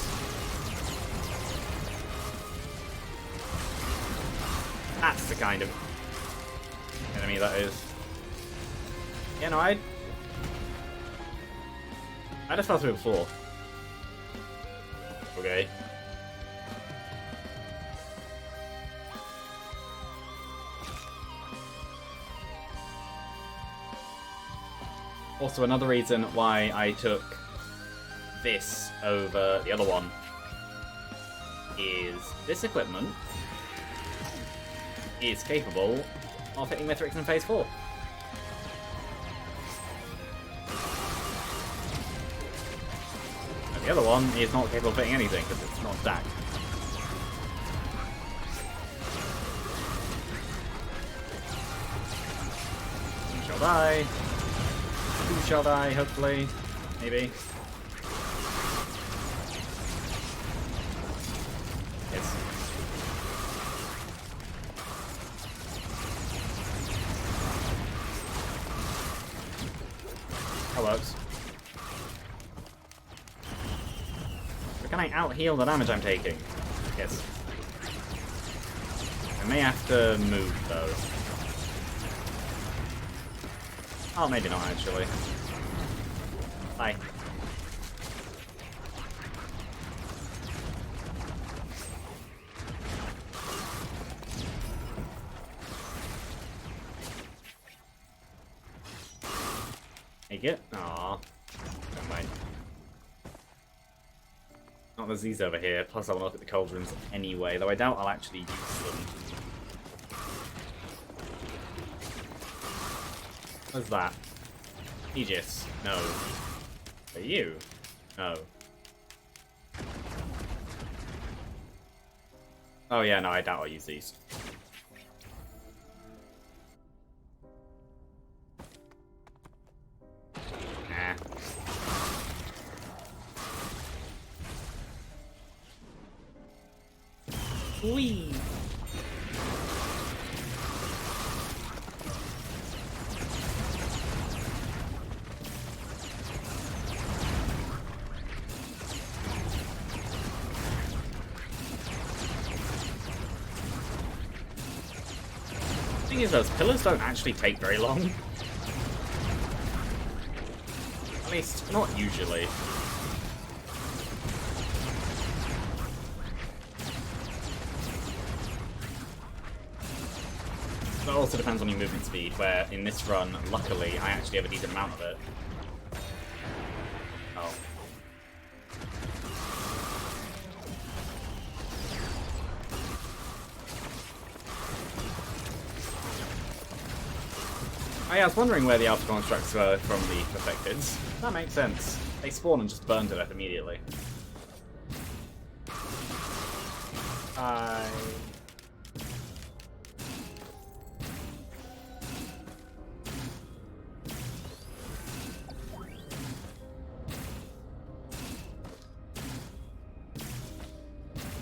That's the kind of enemy that is. Yeah, no, I just fell through it before. Okay. Also, another reason why I took this over the other one is this equipment is capable of hitting Mithrix in Phase 4. And the other one is not capable of hitting anything because it's not stacked. You shall die. Who shall die, hopefully. Maybe. Yes. That works. But can I out-heal the damage I'm taking? Yes. I may have to move, though. Oh, maybe not, actually. Bye. Take it? Aww. Never mind. Oh, there's these over here. Plus, I want to look at the cauldrons anyway, though I doubt I'll actually use them. What's that? Aegis. No. Are you? No. Oh yeah, no, I doubt I'll use these. Nah. Whee! The thing is, those pillars don't actually take very long. At least, not usually. That also depends on your movement speed, where in this run, luckily, I actually have a decent amount of it. Oh. Oh yeah, I was wondering where the Alpha Constructs were from the Perfecteds. That makes sense. They spawn and just burn to death immediately.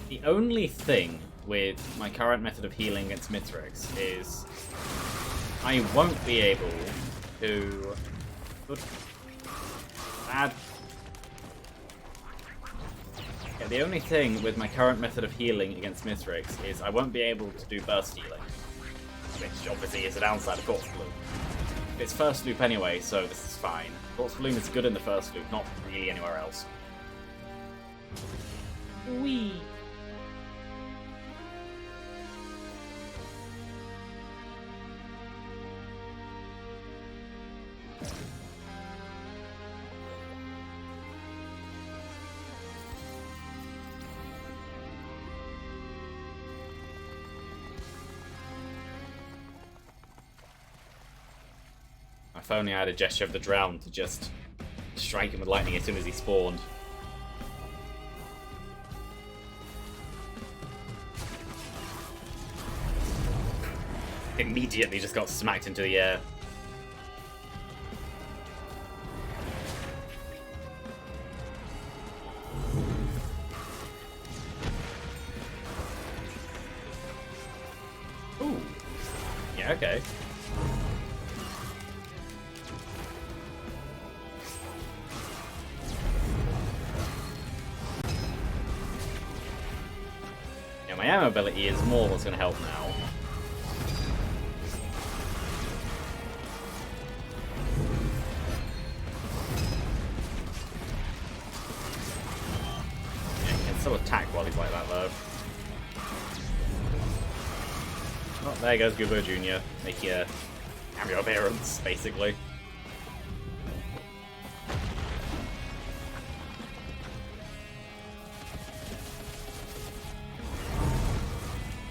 The only thing with my current method of healing against Mithrix is I won't be able to... Bad. Yeah, the only thing with my current method of healing against Mithrix is I won't be able to do burst healing, which obviously is a downside of Corpse Bloom. It's first loop anyway, so this is fine. Corpse Bloom is good in the first loop, not really anywhere else. Whee! If only I had a Gesture of the Drowned to just strike him with lightning as soon as he spawned. Immediately just got smacked into the air. Ooh. Yeah, okay. my air mobility is more what's going to help now. Yeah, he can still attack while he's like that, though. Oh, there goes Goobo Jr. making a cameo appearance, basically.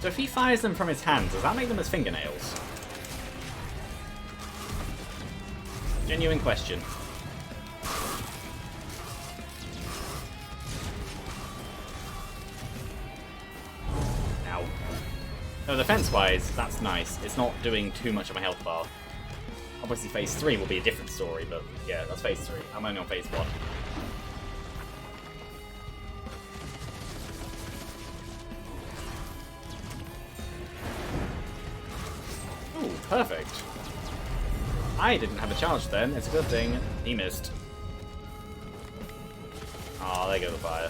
So if he fires them from his hands, does that make them his fingernails? Genuine question. Ow. No, defense-wise, that's nice. It's not doing too much of my health bar. Obviously phase 3 will be a different story, but yeah, that's phase 3. I'm only on phase 1. Perfect. I didn't have a charge then. It's a good thing he missed. Oh, there goes the fire.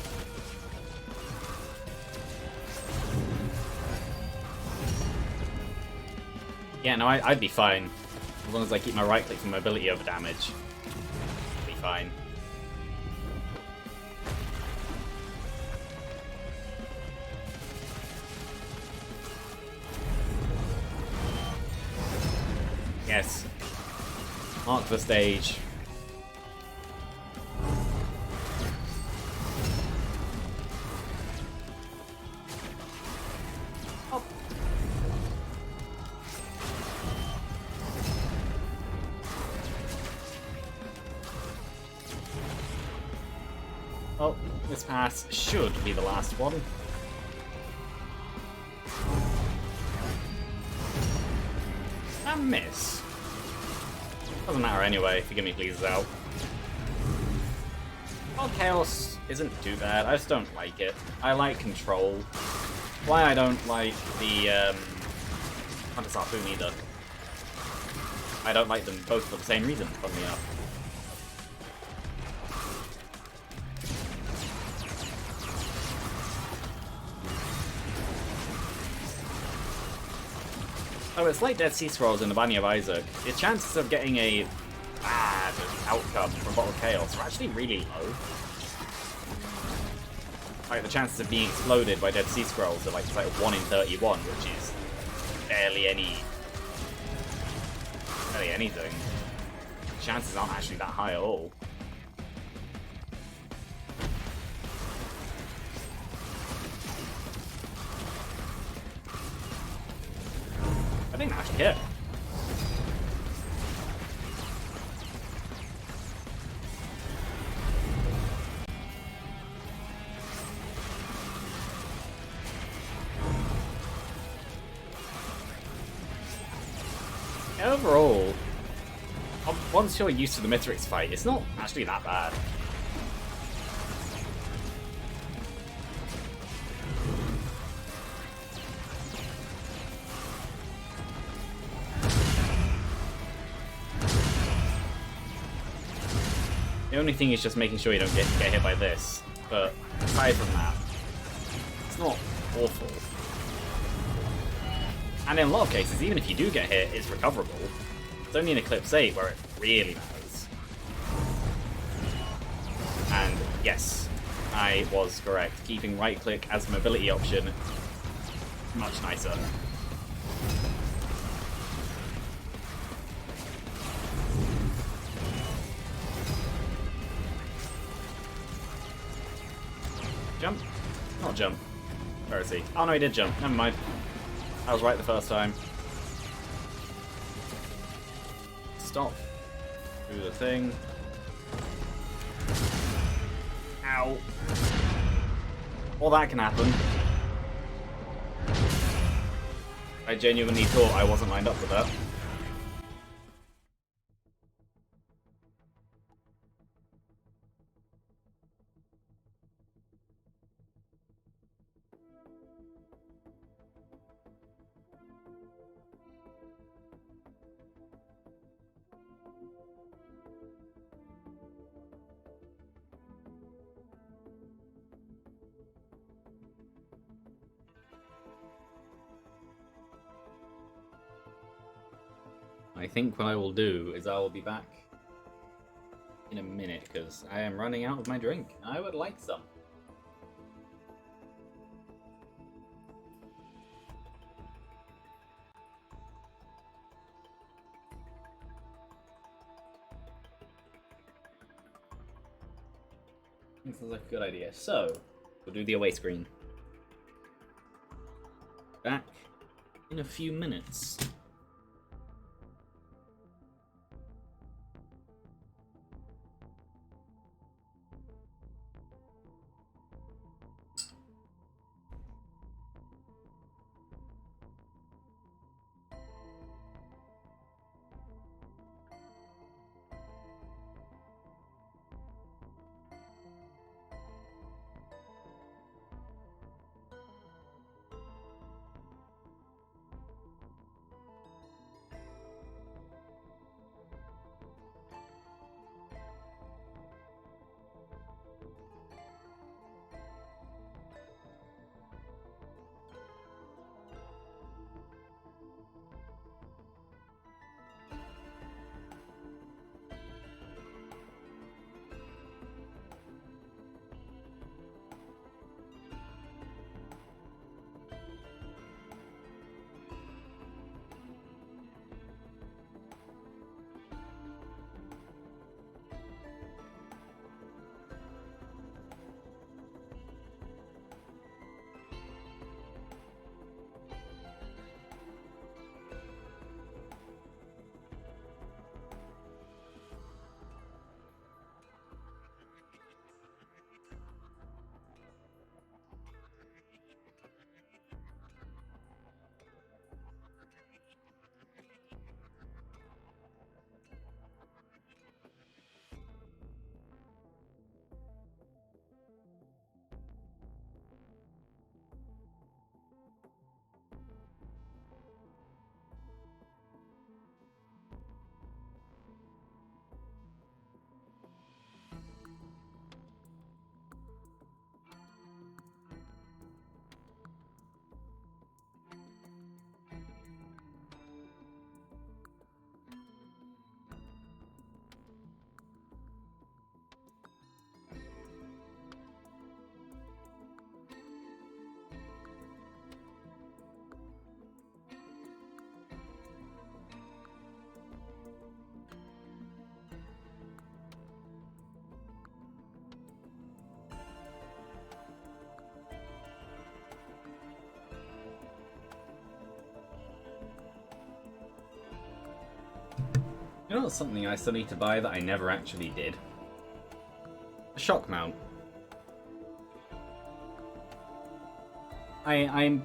Yeah, no, I'd be fine. As long as I keep my right click for mobility over damage. I'd be fine. Yes. Mark the stage. Oh. Oh, this pass should be the last one. And miss. Doesn't matter anyway, if you give me pleases out. Well, Chaos isn't too bad, I just don't like it. I like Control. Why I don't like the Hunter's Harpoon either. I don't like them both for the same reason, funnily enough. Oh, it's like Dead Sea Scrolls in the Binding of Isaac. Your chances of getting a bad outcome from Bottle of Chaos are actually really low. Like, the chances of being exploded by Dead Sea Scrolls are like, it's like 1 in 31, which is barely anything. Chances aren't actually that high at all. I think that actually hit. Overall, once you're used to the Mithrix fight, it's not actually that bad. The only thing is just making sure you don't get hit by this, but aside from that, it's not awful. And in a lot of cases, even if you do get hit, it's recoverable. It's only in Eclipse 8 where it really matters. And yes, I was correct. Keeping right click as a mobility option, much nicer. Jump? Not jump. Where is he? Oh no, he did jump. Never mind. I was right the first time. Stop. Do the thing. Ow. All that can happen. I genuinely thought I wasn't lined up for that. I think what I will do is I will be back in a minute because I am running out of my drink. I would like some. This is like a good idea. So, we'll do the away screen. Back in a few minutes. You know what's something I still need to buy that I never actually did? A shock mount. I'm...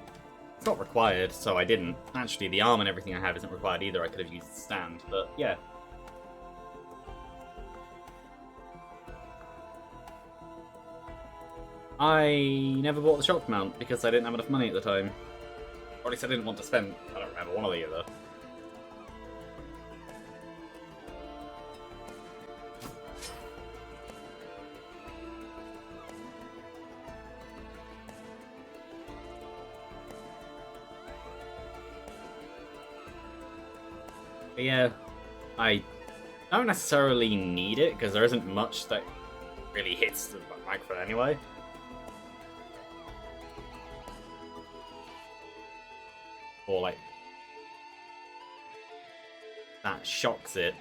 It's not required, so I didn't. Actually, the arm and everything I have isn't required either. I could have used the stand, but yeah. I never bought the shock mount because I didn't have enough money at the time. Or at least I didn't want to spend... I don't remember, one or the other. But yeah, I don't necessarily need it, because there isn't much that really hits the microphone anyway. Or, like, that shocks it,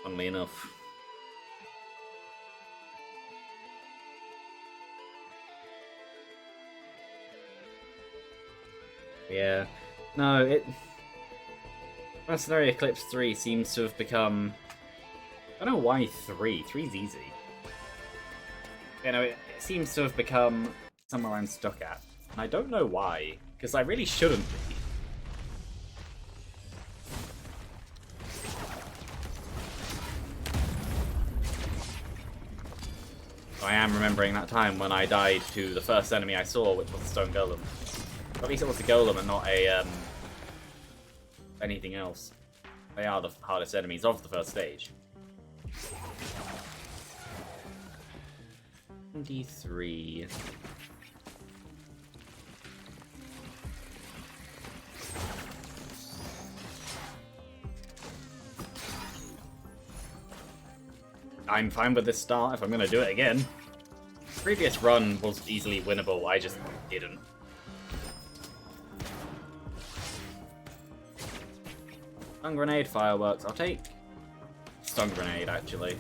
funnily enough. Yeah. No, it... Mercenary Eclipse 3 seems to have become... I don't know why 3. 3's easy. You know, it seems to have become somewhere I'm stuck at. And I don't know why, because I really shouldn't be. I am remembering that time when I died to the first enemy I saw, which was the Stone Golem. Or at least it was a Golem and not a, anything else. They are the hardest enemies of the first stage. 23. I'm fine with this start if I'm gonna do it again. Previous run was easily winnable, I just didn't. Stun grenade, fireworks. I'll take stun grenade, actually.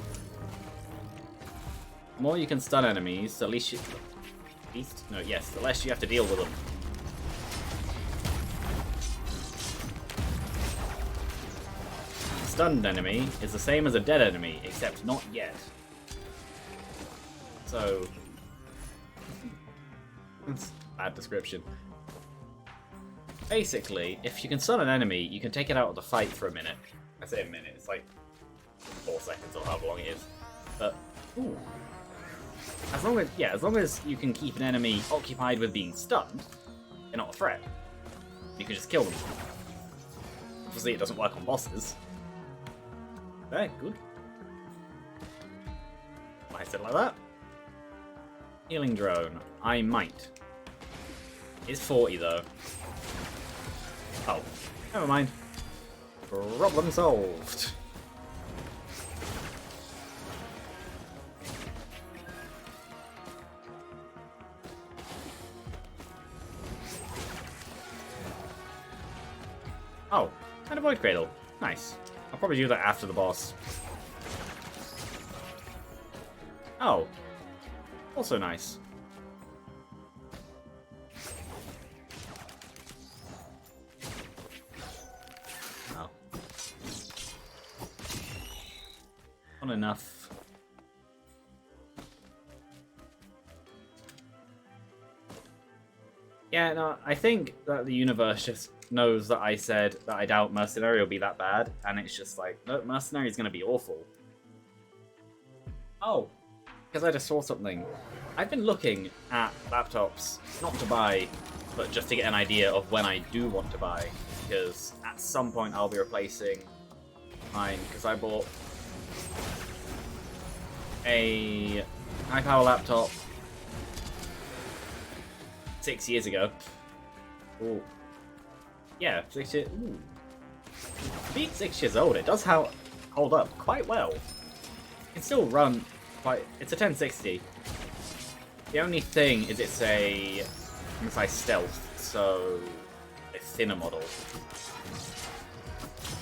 The more you can stun enemies, the least you... the less you have to deal with them. A stunned enemy is the same as a dead enemy, except not yet. So... that's a bad description. Basically, if you can stun an enemy, you can take it out of the fight for a minute. I say a minute, it's like 4 seconds or however long it is. But, ooh. As long as you can keep an enemy occupied with being stunned, they're not a threat. You can just kill them. Obviously, it doesn't work on bosses. There, good. I said like that. Healing drone. I might. It's 40 though. Oh, never mind. Problem solved. Oh, and a void cradle. Nice. I'll probably do that after the boss. Oh, also nice. Oh. Not enough. Yeah, no, I think that the universe just knows that I said that I doubt Mercenary will be that bad, and it's just like, no, Mercenary is going to be awful. Oh, because I just saw something. I've been looking at laptops, not to buy, but just to get an idea of when I do want to buy, because at some point I'll be replacing mine, because I bought a high-power laptop 6 years ago. Ooh. Yeah, 6 years. Ooh. Being 6 years old, it does hold up quite well. It can still run quite. It's a 1060. The only thing is it's a MSI Stealth, so a thinner model.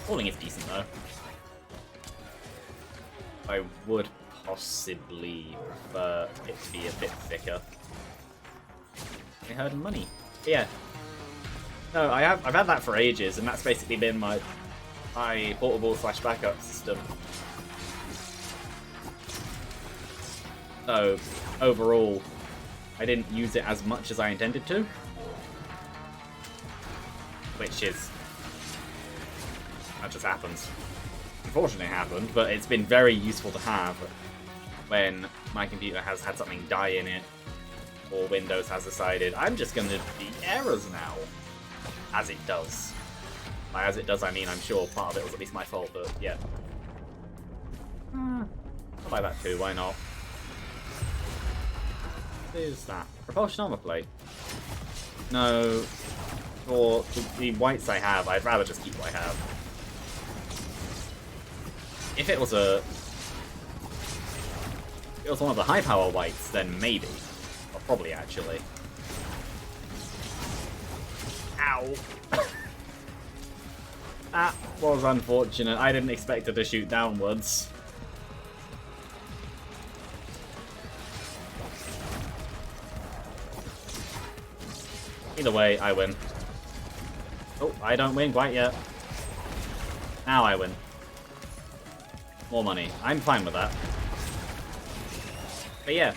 Falling is decent though. I would possibly prefer it to be a bit thicker. I heard money. But yeah. No, I've had that for ages, and that's basically been my portable / backup system. So overall, I didn't use it as much as I intended to, which is that just happens. Unfortunately, it happened, but it's been very useful to have when my computer has had something die in it, or Windows has decided I'm just going to be errors now. As it does. By as it does, I mean I'm sure part of it was at least my fault, but yeah. I'll buy that too, why not? What is that? Propulsion armor plate. No. For the whites I have, I'd rather just keep what I have. If it was one of the high power whites, then maybe. Or probably actually. Ow! That was unfortunate. I didn't expect it to shoot downwards. Either way, I win. Oh, I don't win quite yet. Now I win. More money. I'm fine with that. But yeah.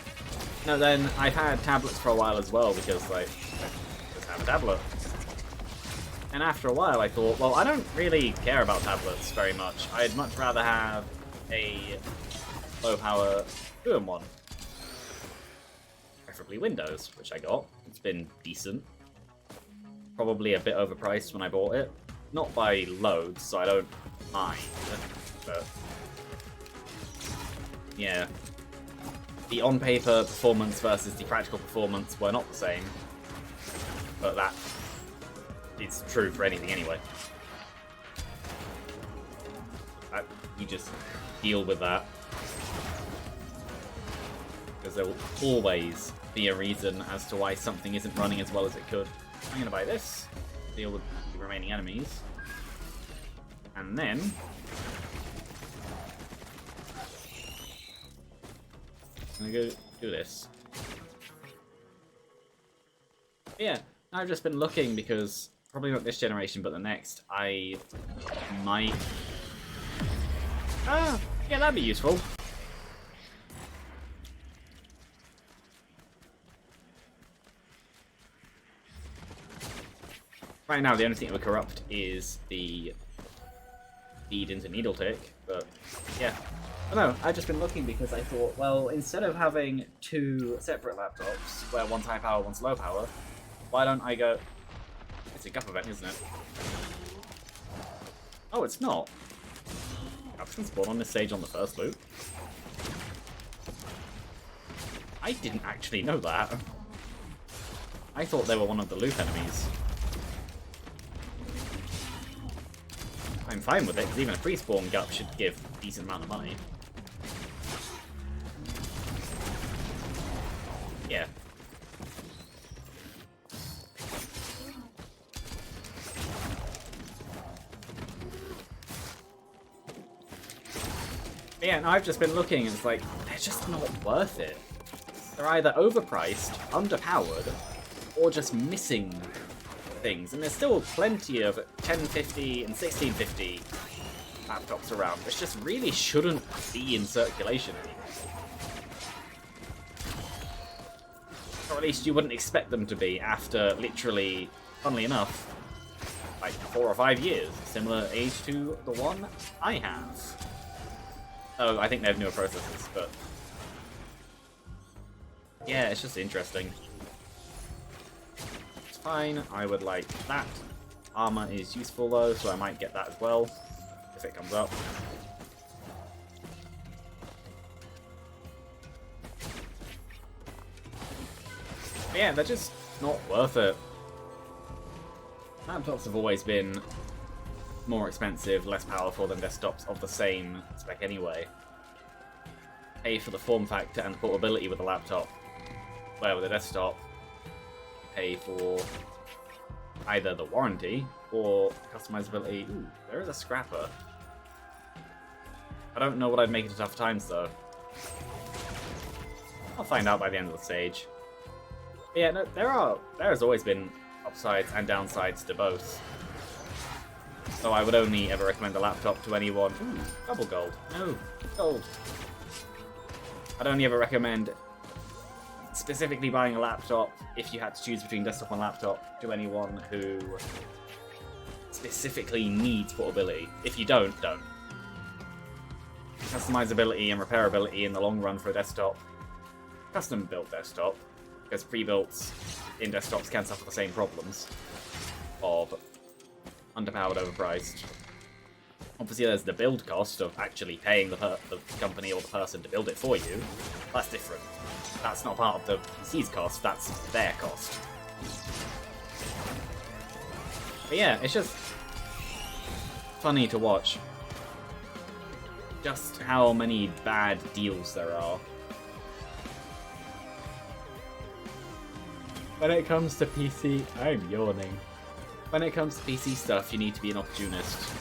No, then I've had tablets for a while as well because, like, I just have a tablet. And after a while I thought, well, I don't really care about tablets very much. I'd much rather have a low-power 2-in-1. Preferably Windows, which I got. It's been decent. Probably a bit overpriced when I bought it. Not by loads, so I don't mind. But yeah. The on-paper performance versus the practical performance were not the same. But that... it's true for anything anyway. You just deal with that. because there will always be a reason as to why something isn't running as well as it could. I'm going to buy this, deal with the remaining enemies, and then I'm going to go do this. But yeah, I've just been looking because probably not this generation, but the next, I might... Ah, yeah, that'd be useful. Right now, the only thing that would corrupt is the feed into Needletick, but yeah. I don't know, I've just been looking because I thought, well, instead of having two separate laptops, where one's high power, one's low power, why don't I go... It's a Gup event, isn't it? Oh, it's not. Gups can spawn on this stage on the first loop. I didn't actually know that. I thought they were one of the loop enemies. I'm fine with it, because even a pre-spawn Gup should give a decent amount of money. Yeah. But yeah, no, I've just been looking, and it's like, they're just not worth it. They're either overpriced, underpowered, or just missing things. And there's still plenty of 1050 and 1650 laptops around, which just really shouldn't be in circulation anymore. Or at least you wouldn't expect them to be after literally, funnily enough, like 4 or 5 years. Similar age to the one I have. Oh, I think they have newer processors, but... yeah, it's just interesting. It's fine, I would like that. Armor is useful though, so I might get that as well, if it comes up. But yeah, they're just not worth it. Laptops have always been more expensive, less powerful than desktops of the same spec anyway. Pay for the form factor and portability with a laptop, where with a desktop, you pay for either the warranty or customizability. Ooh, there is a scrapper. I don't know what I'd make it to tough times though. I'll find out by the end of the stage. But yeah, no, there has always been upsides and downsides to both. So I would only ever recommend a laptop to anyone. Ooh, double gold. No, gold. I'd only ever recommend specifically buying a laptop if you had to choose between desktop and laptop to anyone who specifically needs portability. If you don't. Customizability and repairability in the long run for a desktop. Custom built desktop, because pre-builts in desktops can suffer the same problems of underpowered, overpriced. Obviously there's the build cost of actually paying the company or the person to build it for you. That's different. That's not part of the PC's cost, that's their cost. But yeah, it's just funny to watch just how many bad deals there are. When it comes to PC, I'm yawning. When it comes to PC stuff, you need to be an opportunist.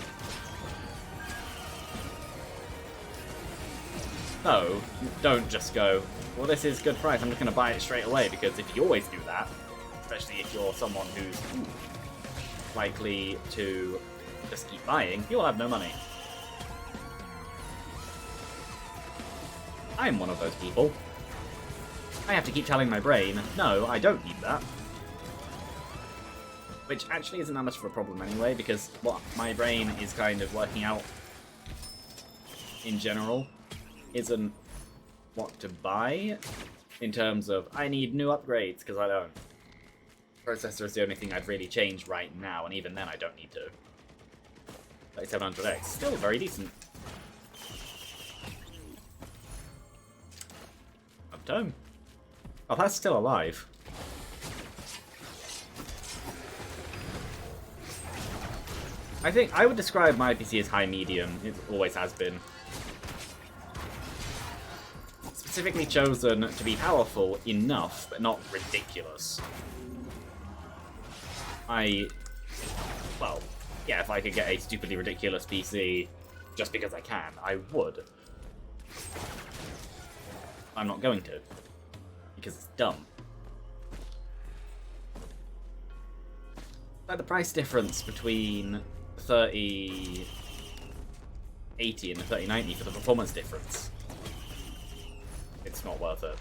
No, don't just go, well, this is good price, I'm just going to buy it straight away, because if you always do that, especially if you're someone who's likely to just keep buying, you'll have no money. I'm one of those people. I have to keep telling my brain, no, I don't need that. Which actually isn't that much of a problem anyway, because what my brain is kind of working out in general isn't what to buy in terms of I need new upgrades, because I don't. Processor is the only thing I'd really change right now, and even then I don't need to. 3700X, still very decent. Uptime. Oh, that's still alive. I think I would describe my PC as high-medium. It always has been. specifically chosen to be powerful enough, but not ridiculous. Well, yeah, if I could get a stupidly ridiculous PC just because I can, I would. I'm not going to, because it's dumb. Like the price difference between 3080 and the 3090 for the performance difference. It's not worth it.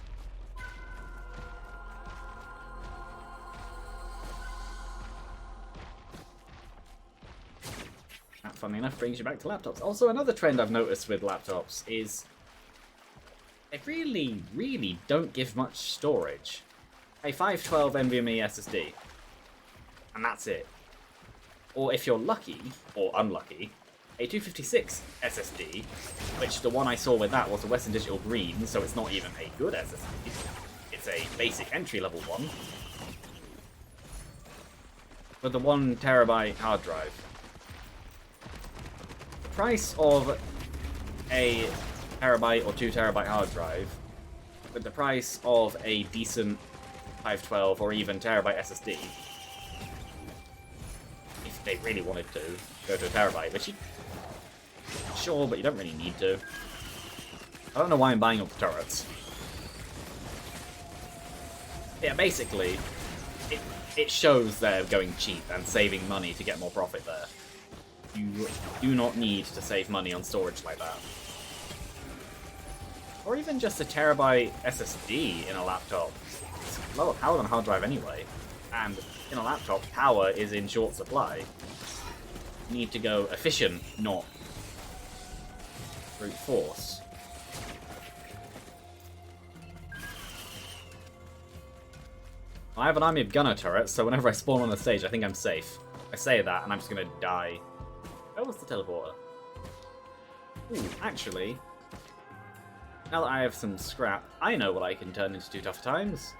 That, funnily enough, brings you back to laptops. Also, another trend I've noticed with laptops is they really, really don't give much storage. A 512 NVMe SSD, and that's it. Or if you're lucky, or unlucky, a 256 SSD, which the one I saw with that was a Western Digital Green, so it's not even a good SSD. It's a basic entry-level one. With the 1 terabyte hard drive. The price of a terabyte or 2 terabyte hard drive, with the price of a decent 512 or even terabyte SSD, if they really wanted to go to a terabyte, which you sure, but you don't really need to. I don't know why I'm buying all the turrets. Yeah, basically, it shows they're going cheap and saving money to get more profit there. You do not need to save money on storage like that. Or even just a terabyte SSD in a laptop. It's lower power than a hard drive anyway. And in a laptop, power is in short supply. You need to go efficient, not brute force. I have an army of gunner turrets, so whenever I spawn on the stage, I think I'm safe. I say that, and I'm just gonna die. Where was the teleporter? Ooh, actually, now that I have some scrap, I know what I can turn into 2 tough times.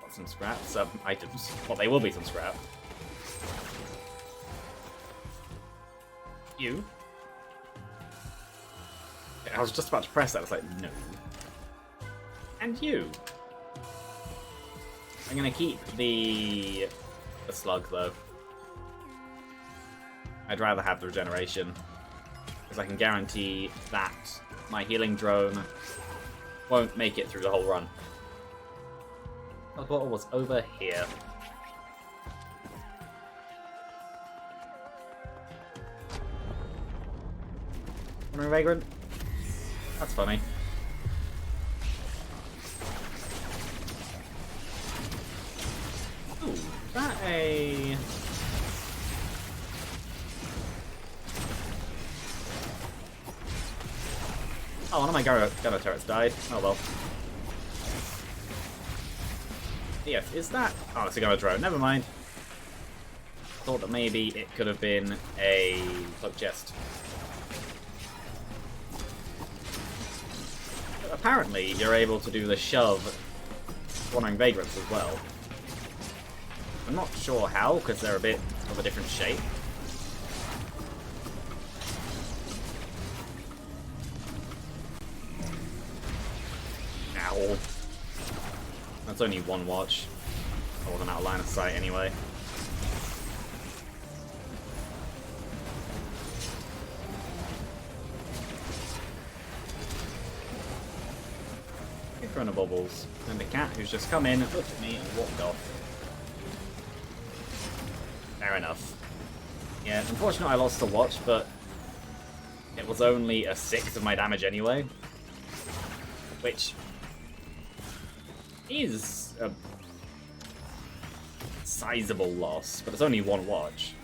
Got some scrap, some items. Well, they will be some scrap. You? I was just about to press that, I was like, no. And you? I'm gonna keep the slug, though. I'd rather have the regeneration, because I can guarantee that my healing drone won't make it through the whole run. The bottle was over here. Wandering Vagrant? That's funny. Ooh, is that a... Oh, one of my gunner turrets died. Oh well. Yes, is that... Oh, it's a gunner drone. Never mind. Thought that maybe it could have been a cloak chest. But apparently, you're able to do the shove Wandering Vagrants as well. I'm not sure how, because they're a bit of a different shape. Ow. That's only one watch. I wasn't out of line of sight anyway. Throwing the bubbles. And the cat who's just come in, looked at me, and walked off. Fair enough. Yeah, unfortunately I lost the watch, but it was only a 1/6 of my damage anyway. Which is a sizable loss, but it's only one watch.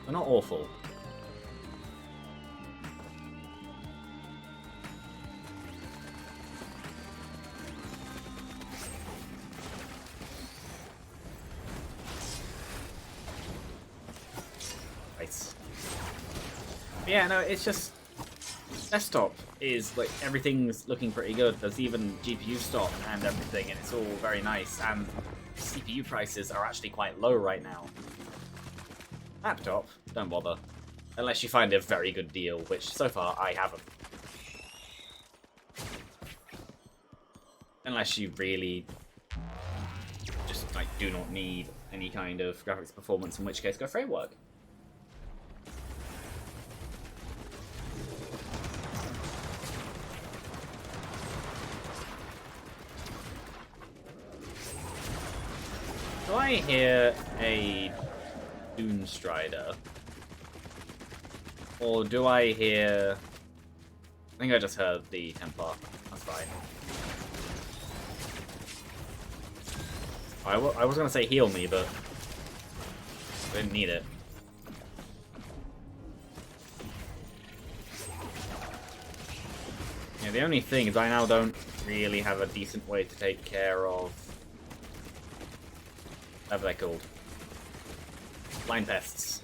They're not awful. Nice. Yeah, no, it's just... Desktop is, like, everything's looking pretty good. There's even GPU stock and everything, and it's all very nice. And CPU prices are actually quite low right now. Laptop, don't bother. Unless you find a very good deal, which so far I haven't. Unless you really just like do not need any kind of graphics performance, in which case go framework. Do I hear a Dune Strider? Or do I hear... I think I just heard the Templar. That's fine. I was going to say heal me, but I didn't need it. Yeah, the only thing is I now don't really have a decent way to take care of... whatever they're called. Blind pests.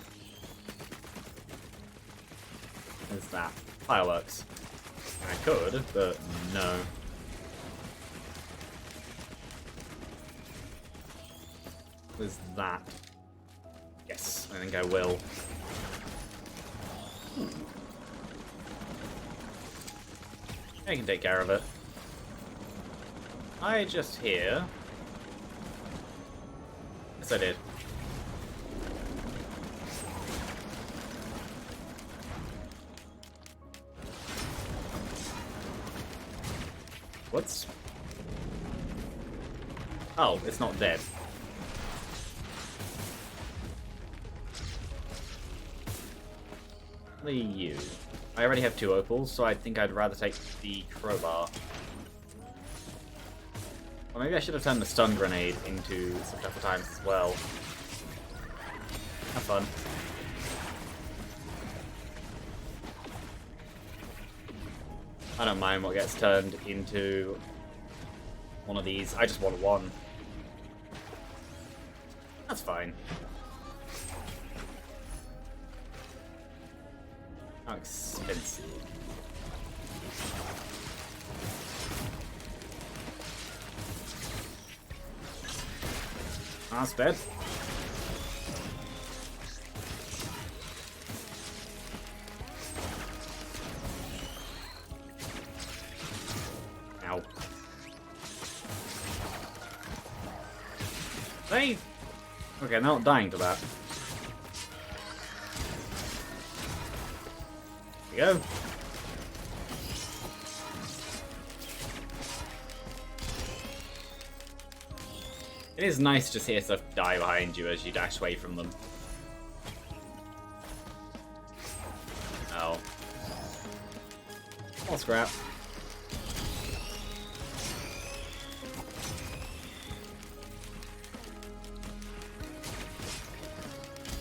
What is that? Fireworks. I could, but no. What is that? Yes, I think I will. I can take care of it. I just hear... Yes, I did. What's... Oh, it's not dead. You. I already have 2 opals, so I think I'd rather take the crowbar. Or maybe I should have turned the stun grenade into some tougher times as well. Have fun. I don't mind what gets turned into one of these. I just want one. That's fine. How expensive. That's bad. Ow. They... Okay, they're not dying to that. There you go. It is nice to see stuff die behind you as you dash away from them. Oh. More scrap.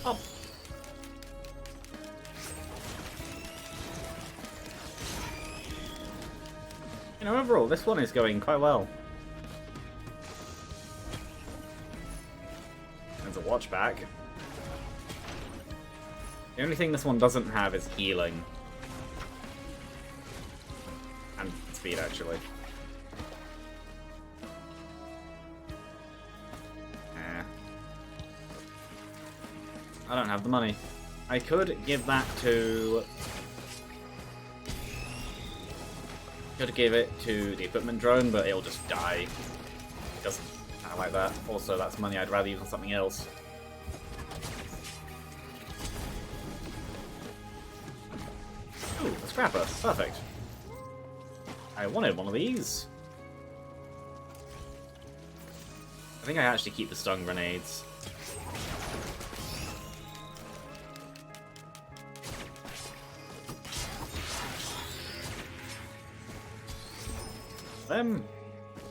Oh. You know, overall, this one is going quite well. There's a watch back. The only thing this one doesn't have is healing. And speed, actually. I don't have the money. I could give that to... Could give it to the equipment drone, but it'll just die. It doesn't I like that. Also, that's money I'd rather use on something else. Ooh, a scrapper. Perfect. I wanted one of these. I think I actually keep the stun grenades.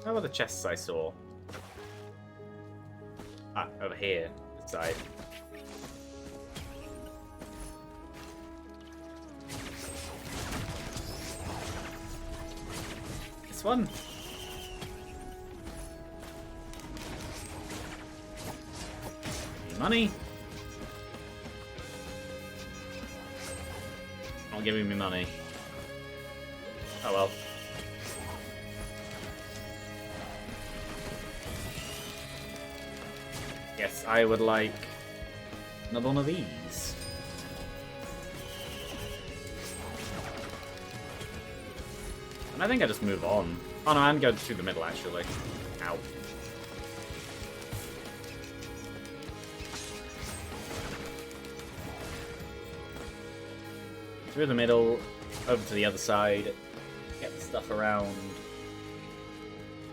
Where were the chests I saw? Ah, over here, this side. This one? Money? Not giving me money. Oh well. Yes, I would like another one of these. I think I just move on. Oh no, I'm going through the middle actually. Ow. Through the middle, over to the other side, get the stuff around.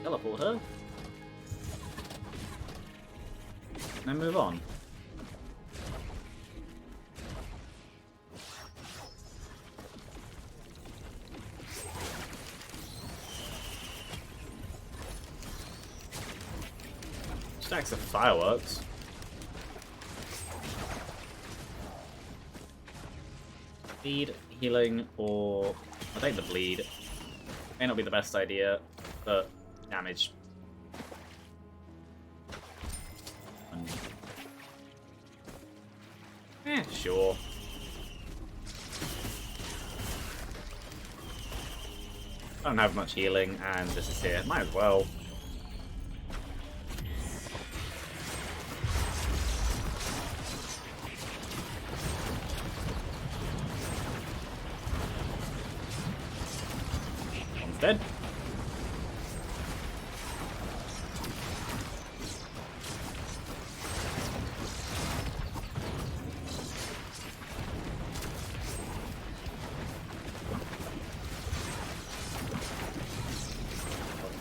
Teleporter. And then move on. Stacks of fireworks. Bleed, healing, or I'll take the bleed. May not be the best idea, but damage. Sure. I don't have much healing, and this is here. Might as well. One's dead.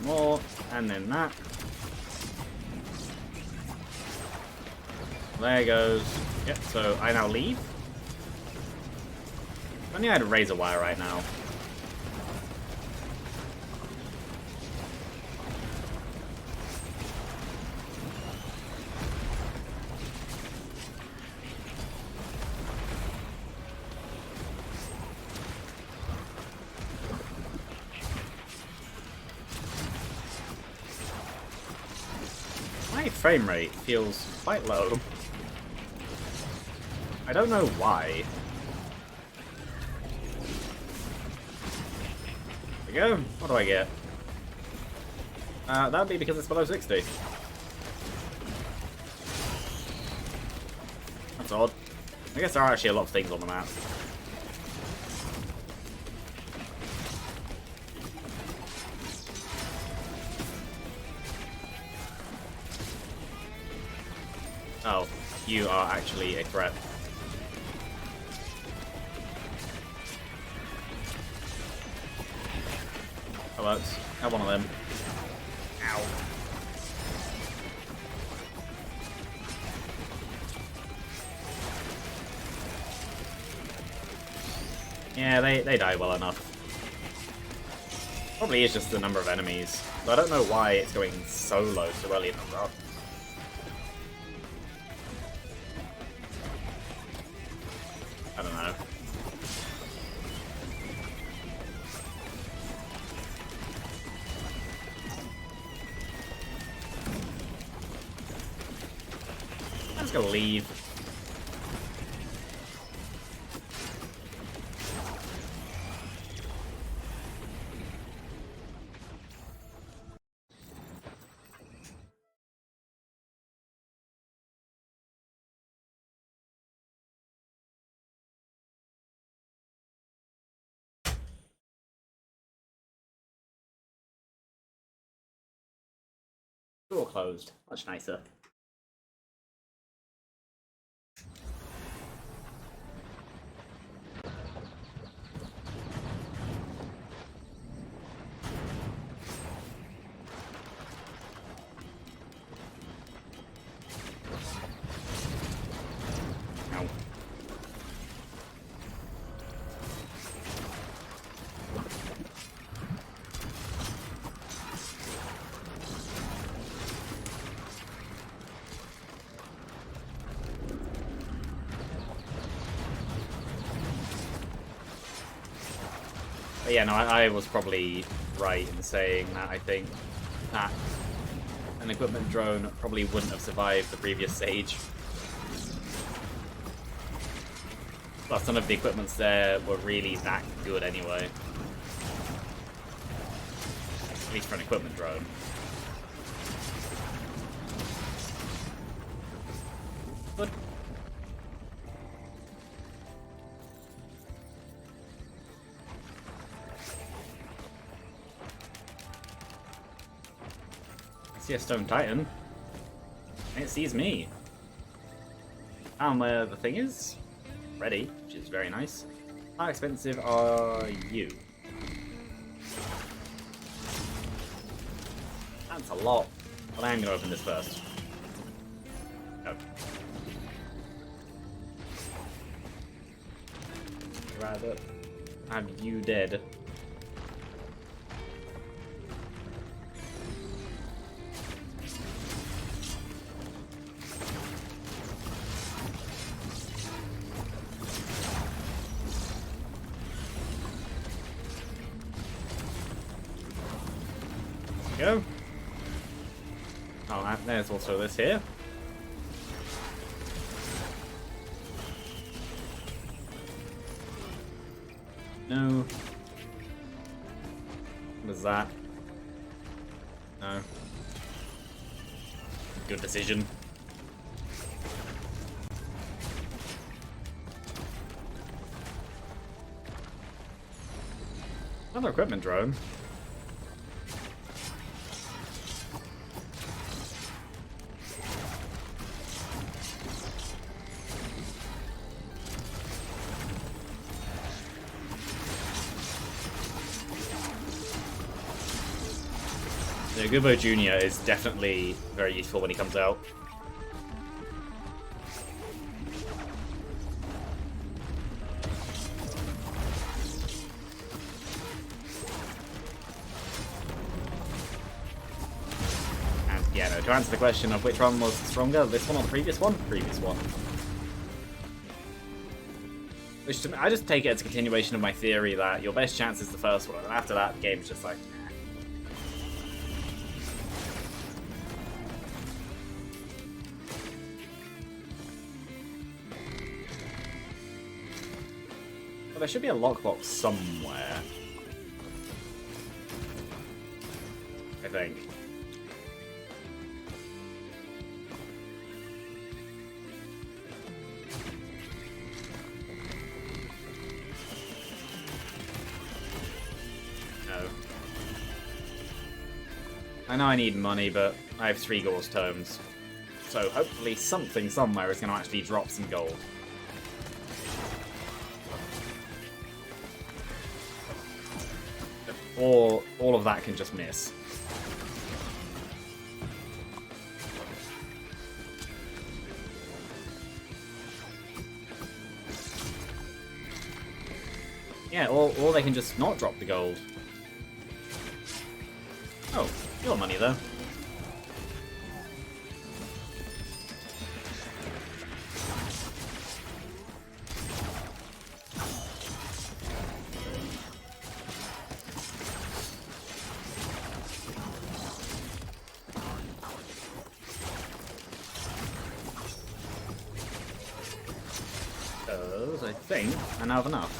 More, and then that. There goes. Yep, so I now leave. If only I had a razor wire right now. My frame rate feels quite low. I don't know why. There we go. What do I get? That would be because it's below 60. That's odd. I guess there are actually a lot of things on the map. Oh, you are actually a threat. That works. Have one of them. Ow. Yeah, they die well enough. Probably is just the number of enemies. But I don't know why it's going so low so early in the run. I don't know. I'm just gonna leave. Door closed. Much nicer. Ow. But yeah, no, I was probably right in saying that I think that an equipment drone probably wouldn't have survived the previous stage. Plus, none of the equipments there were really that good anyway. At least for an equipment drone. Good. see a Stone Titan. And it sees me. Found where the thing is. Ready, which is very nice. How expensive are you? That's a lot. But I am going to open this first. No. Rather have you dead. Go. Oh, there's also this here. No. What is that? No. Good decision. Another equipment drone. Yeah, Goobo Jr. is definitely very useful when he comes out. And yeah, no, to answer the question of which one was stronger, this one or the previous one? Previous one. Which to me, I just take it as a continuation of my theory that your best chance is the first one, and after that, the game's just like, well, there should be a lockbox somewhere. I think. No. I know I need money, but I have 3 Gorz tomes. So hopefully something somewhere is going to actually drop some gold. Or all of that can just miss. Yeah, or they can just not drop the gold. Oh, your money though. I think I now have enough.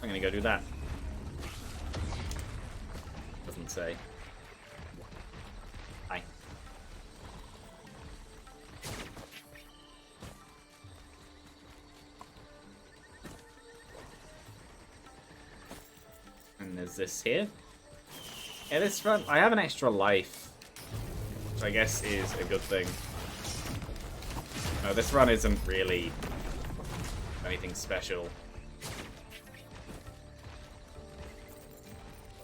I'm gonna go do that. Doesn't say. Hi. And there's this here. Yeah, this run, I have an extra life, which I guess is a good thing. No, this run isn't really anything special.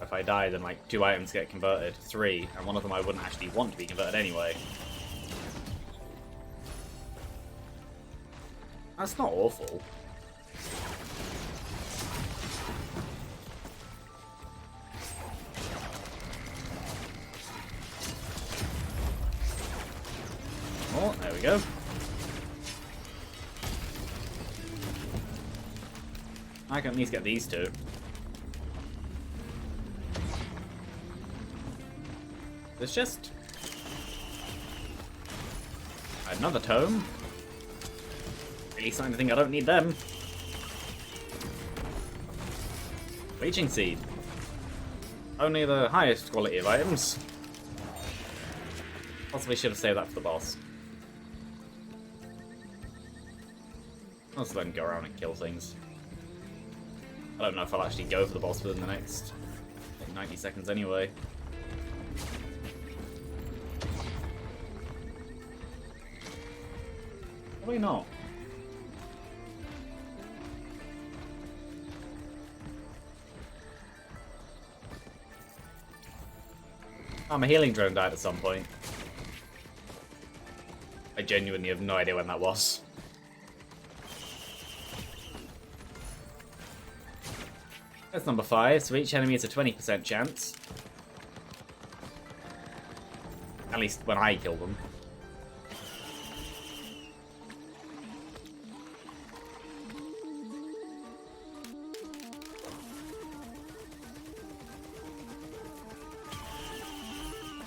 If I die, then like 2 items get converted, 3, and one of them I wouldn't actually want to be converted anyway. That's not awful. Oh, there we go. I can at least get these 2. There's just another tome. Really starting to think I don't need them. Raging Seed. Only the highest quality of items. Possibly should have saved that for the boss. I'll just let him go around and kill things. I don't know if I'll actually go for the boss within the next like, 90 seconds anyway. Probably not. Oh, my healing drone died at some point. I genuinely have no idea when that was. That's number 5, so each enemy is a 20% chance. At least when I kill them.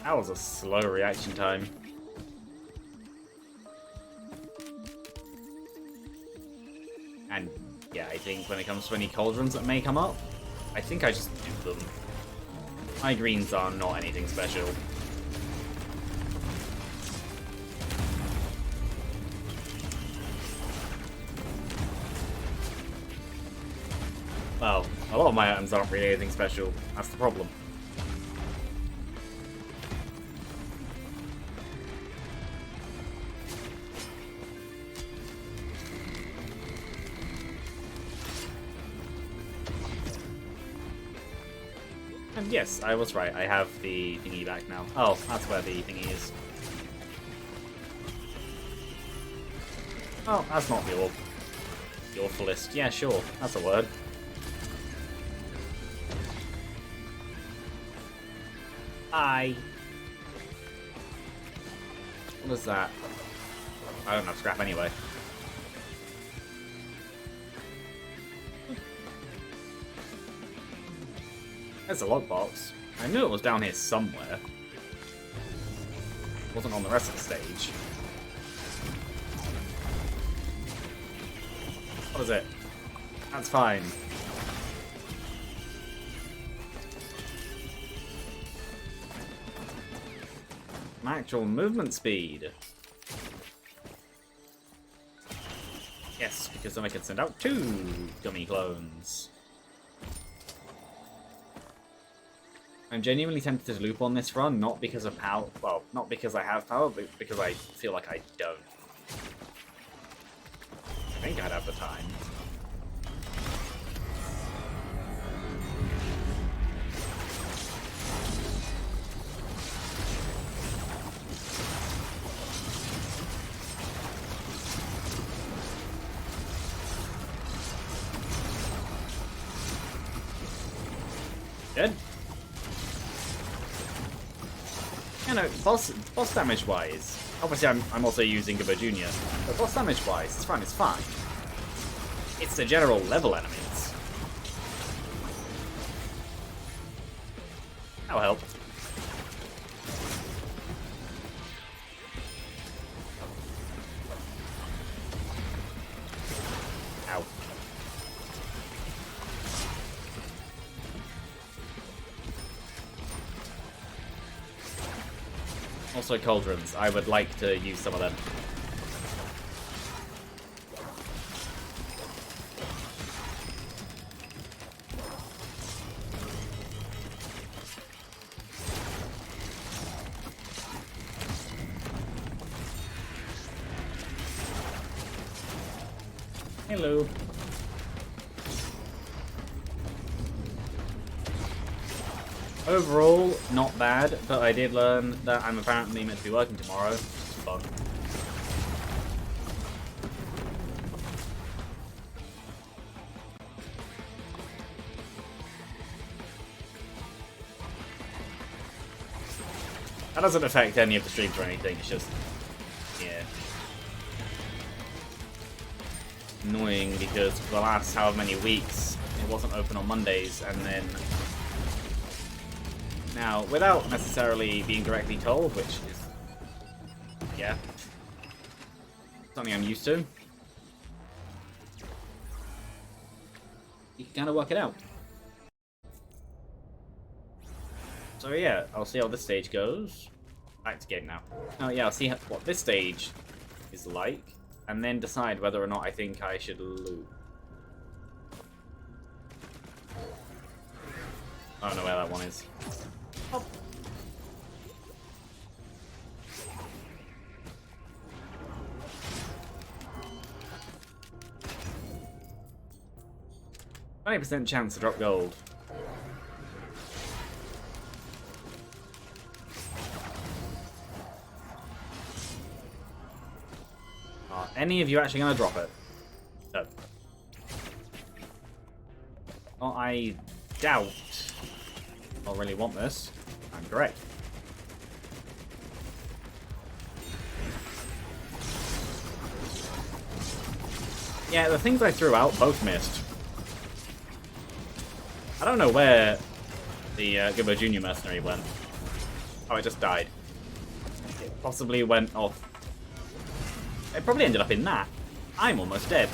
That was a slow reaction time. And yeah, I think when it comes to any cauldrons that may come up, I think I just do them. My greens are not anything special. Well, a lot of my items aren't really anything special. That's the problem. And yes, I was right. I have the thingy back now. Oh, that's where the thingy is. Oh, that's not the awfulest. Yeah, sure. That's a word. What is that? I don't have scrap anyway. There's a lockbox. I knew it was down here somewhere. It wasn't on the rest of the stage. What is it? That's fine. My actual movement speed. Yes, because then I can send out 2 dummy clones. I'm genuinely tempted to loop on this run, not because of power, well, not because I have power, but because I feel like I don't. I think I'd have the time. Good. You know, boss damage wise, obviously I'm also using Gibbo Jr., but boss damage wise, it's fine, it's fine. It's the general level enemies. That'll help. Ow. Also cauldrons. I would like to use some of them. Hello. Overall, not bad, but I did learn that I'm apparently meant to be working tomorrow. Which is fun. That doesn't affect any of the streams or anything, it's just, yeah. Annoying because for the last however many weeks, it wasn't open on Mondays, and then now, without necessarily being directly told, which is, yeah, something I'm used to, you can kind of work it out. So yeah, I'll see how this stage goes. Back to game now. Oh yeah, I'll see what this stage is like, and then decide whether or not I think I should loop. I don't know where that one is. Oh. %20 chance to drop gold. Are any of you actually going to drop it? No. Well, I doubt I'll really want this. I'm correct. Yeah, the things I threw out both missed. I don't know where the Gibbo Jr. mercenary went. Oh, it just died. It possibly went off. It probably ended up in that. I'm almost dead.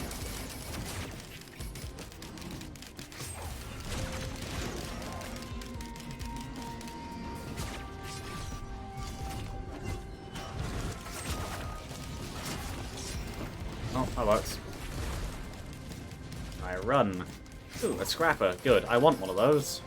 Oh, that works. I run. Ooh, a scrapper. Good. I want one of those.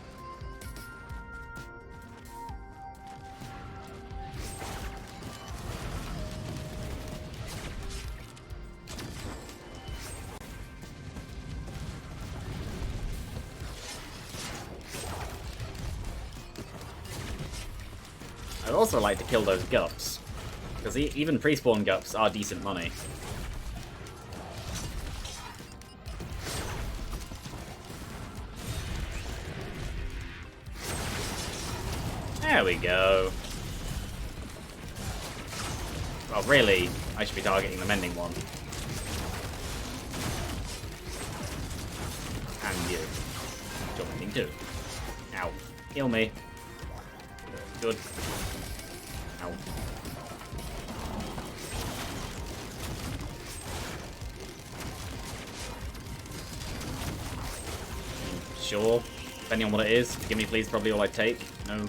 I'd also like to kill those gups, because even pre-spawn gups are decent money. There we go. Well, really, I should be targeting the mending one. And you. Jumping too. Ow. Heal me. Good. Ow. Sure. Depending on what it is. Give me please, probably all I take. No.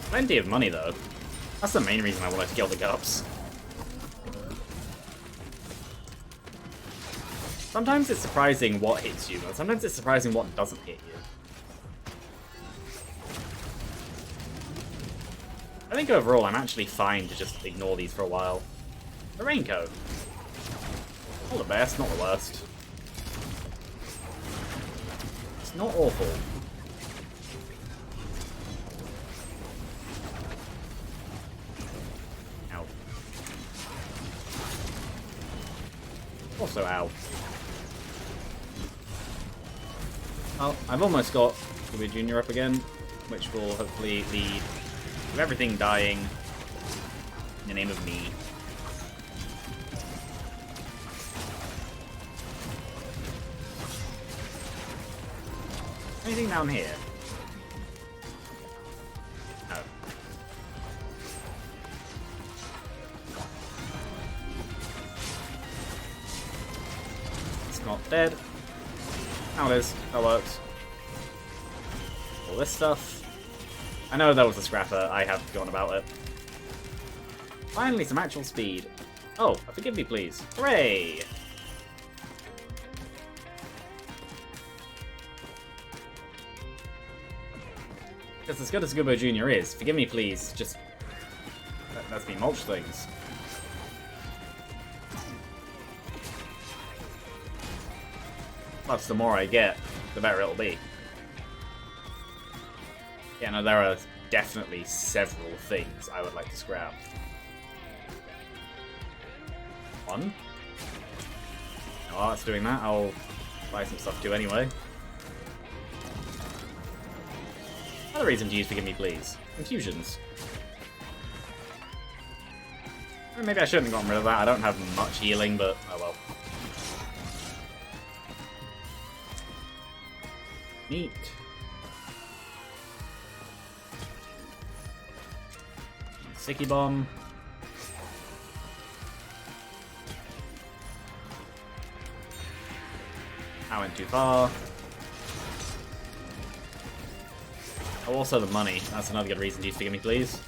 Plenty of money, though. That's the main reason I wanted to kill the gups. Sometimes it's surprising what hits you, but sometimes it's surprising what doesn't hit you. I think overall I'm actually fine to just ignore these for a while. The raincoat. Not the best, not the worst. It's not awful. Ow. Also ow. Well, I've almost got Gibbo Jr. up again, which will hopefully lead to everything dying in the name of me. Anything down here? No. It's not dead. Now it is. That works. All this stuff. I know that was a scrapper. I have forgotten about it. Finally, some actual speed. Oh, forgive me, please. Hooray! Because as good as Gibbo Jr. is, forgive me, please. Just lets me mulch things. Plus, the more I get, the better it'll be. Yeah, no, there are definitely several things I would like to scrap. One. While it's doing that, I'll buy some stuff too anyway. Another reason to use Forgive Me Please. Infusions. Maybe I shouldn't have gotten rid of that. I don't have much healing, but oh well. Neat. Sticky Bomb. I went too far. Oh, also the money. That's another good reason to use Forgive Me Please.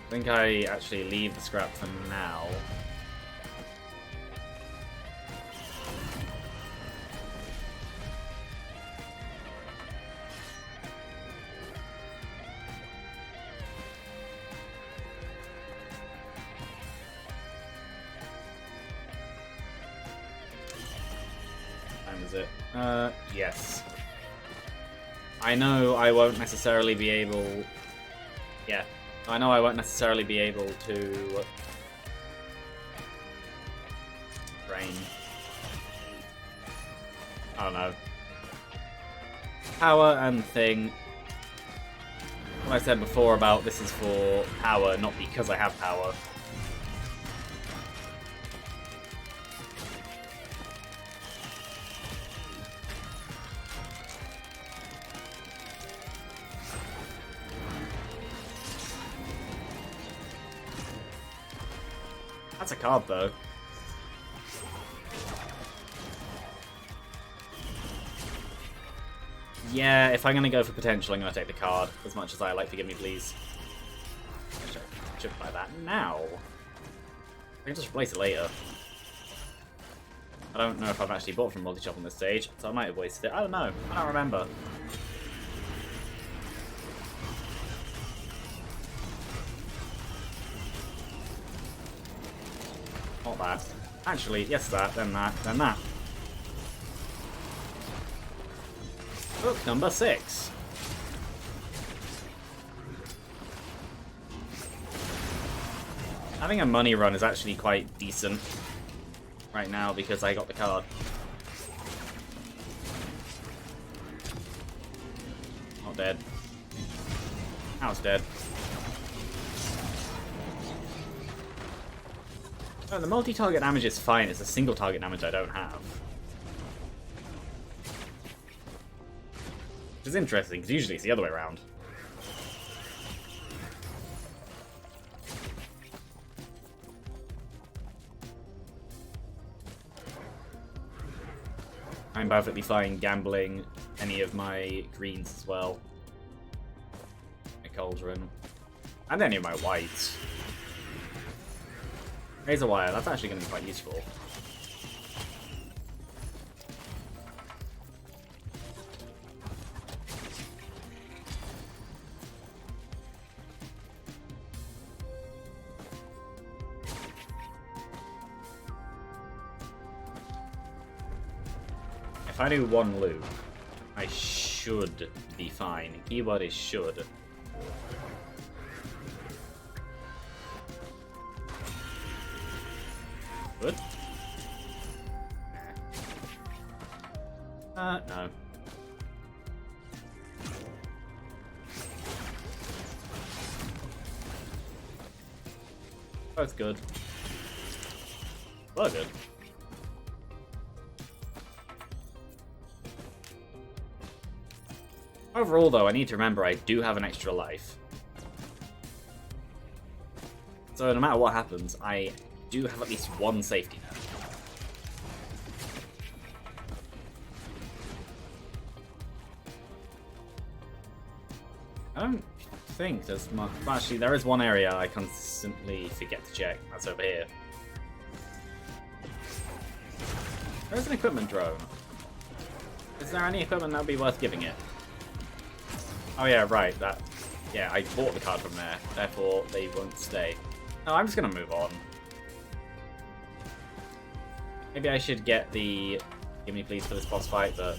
I think I actually leave the scrap for now. Time is it? Yes. I know I won't necessarily be able... Yeah. I know I won't necessarily be able to... Train. I don't know. Power and thing. What I said before about this is for power, not because I have power. That's a card, though. Yeah, if I'm going to go for potential, I'm going to take the card, as much as I like Forgive Me Please. I should buy that now. I can just replace it later. I don't know if I've actually bought from Multi-Shop on this stage, so I might have wasted it. I don't know. I don't remember. Not that. Actually, yes that, then that, then that. Book number 6. Having a money run is actually quite decent right now because I got the card. Not dead. Now it's dead. Oh, the multi-target damage is fine, it's the single target damage I don't have. Which is interesting, because usually it's the other way around. I'm perfectly fine gambling any of my greens as well. My Cauldron. And any of my whites. Razor Wire, that's actually going to be quite useful. If I do one loop, I should be fine. Keyword is should. Good. No. Both good. Well, good. Overall, though, I need to remember I do have an extra life. So no matter what happens, I do have at least one safety net. I don't think there's much. Well, actually, there is one area I constantly forget to check. That's over here. There's an equipment drone. Is there any equipment that would be worth giving it? Oh yeah, right, that... Yeah, I bought the card from there, therefore they won't stay. No, I'm just gonna move on. Maybe I should get the Give Me Please for this boss fight, but...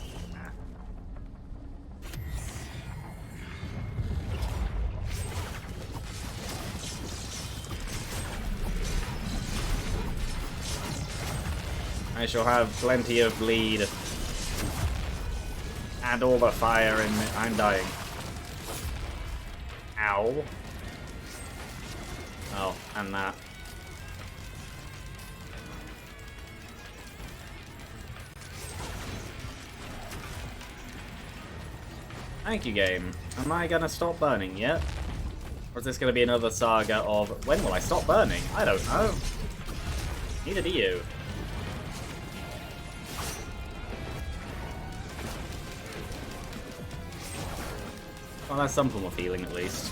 I shall have plenty of bleed. And all the fire in it. I'm dying. Ow. Oh, and that. Thank you, game. Am I gonna stop burning yet? Or is this gonna be another saga of when will I stop burning? I don't know. Neither do you. Well, that's some form of healing at least.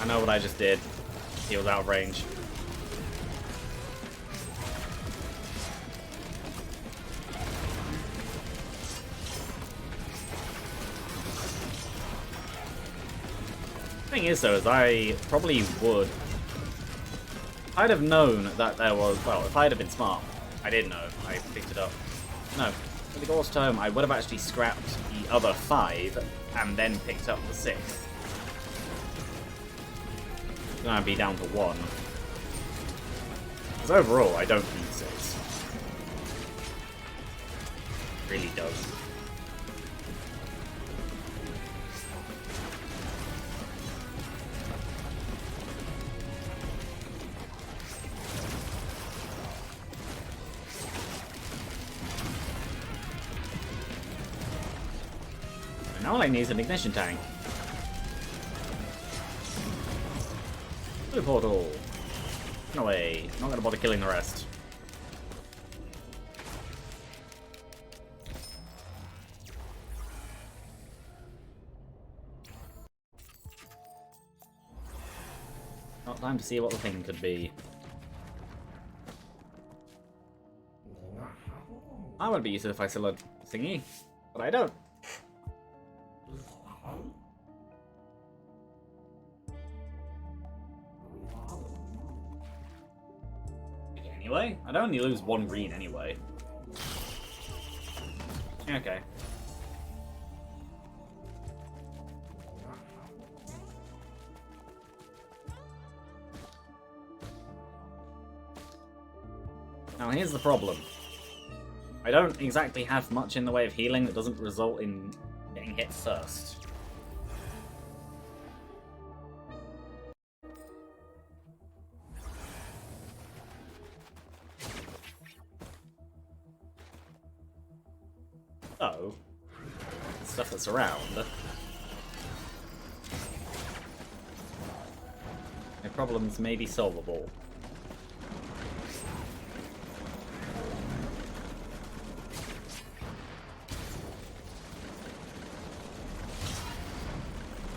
I know what I just did. He was out of range. Thing is though, is I probably would. I'd have known that there was, well, if I'd have been smart, I didn't know, I picked it up. No, with the Ghost Tome, I would have actually scrapped the other 5 and then picked up the 6th. Then I'd be down to 1. Because overall, I don't need 6. Really don't. Now all I need is an ignition tank. Blue portal. No way. Not gonna bother killing the rest. Not time to see what the thing could be. I would be used if I still had thingy, but I don't. Anyway, I'd only lose 1 green anyway. Okay. Now here's the problem. I don't exactly have much in the way of healing that doesn't result in getting hit first. So, the stuff that's around. My problems may be solvable.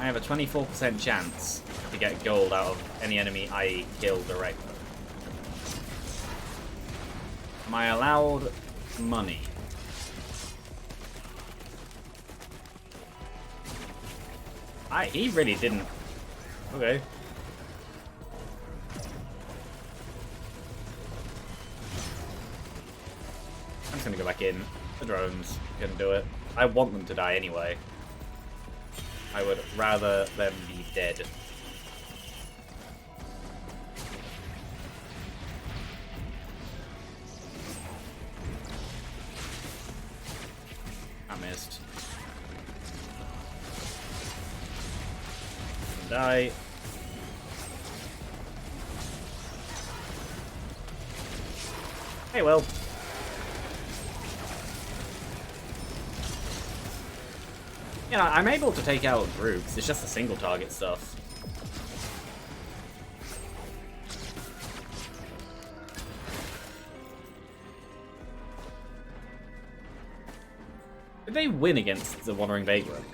I have a 24% chance to get gold out of any enemy I kill directly. Am I allowed money? He really didn't. Okay. I'm just gonna go back in. The drones couldn't do it. I want them to die anyway. I would rather them be dead. I missed. Die. Hey, well. You know, I'm able to take out groups. It's just the single target stuff. Did they win against the Wandering Vagrant?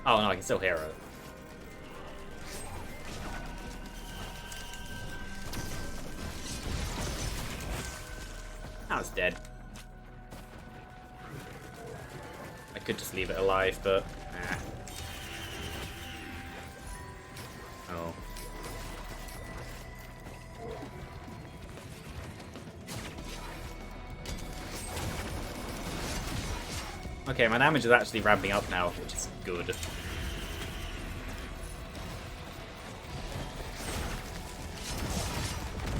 Oh no, I can still hear it. Now it's dead. I could just leave it alive, but nah. Oh. Okay, my damage is actually ramping up now, which is good.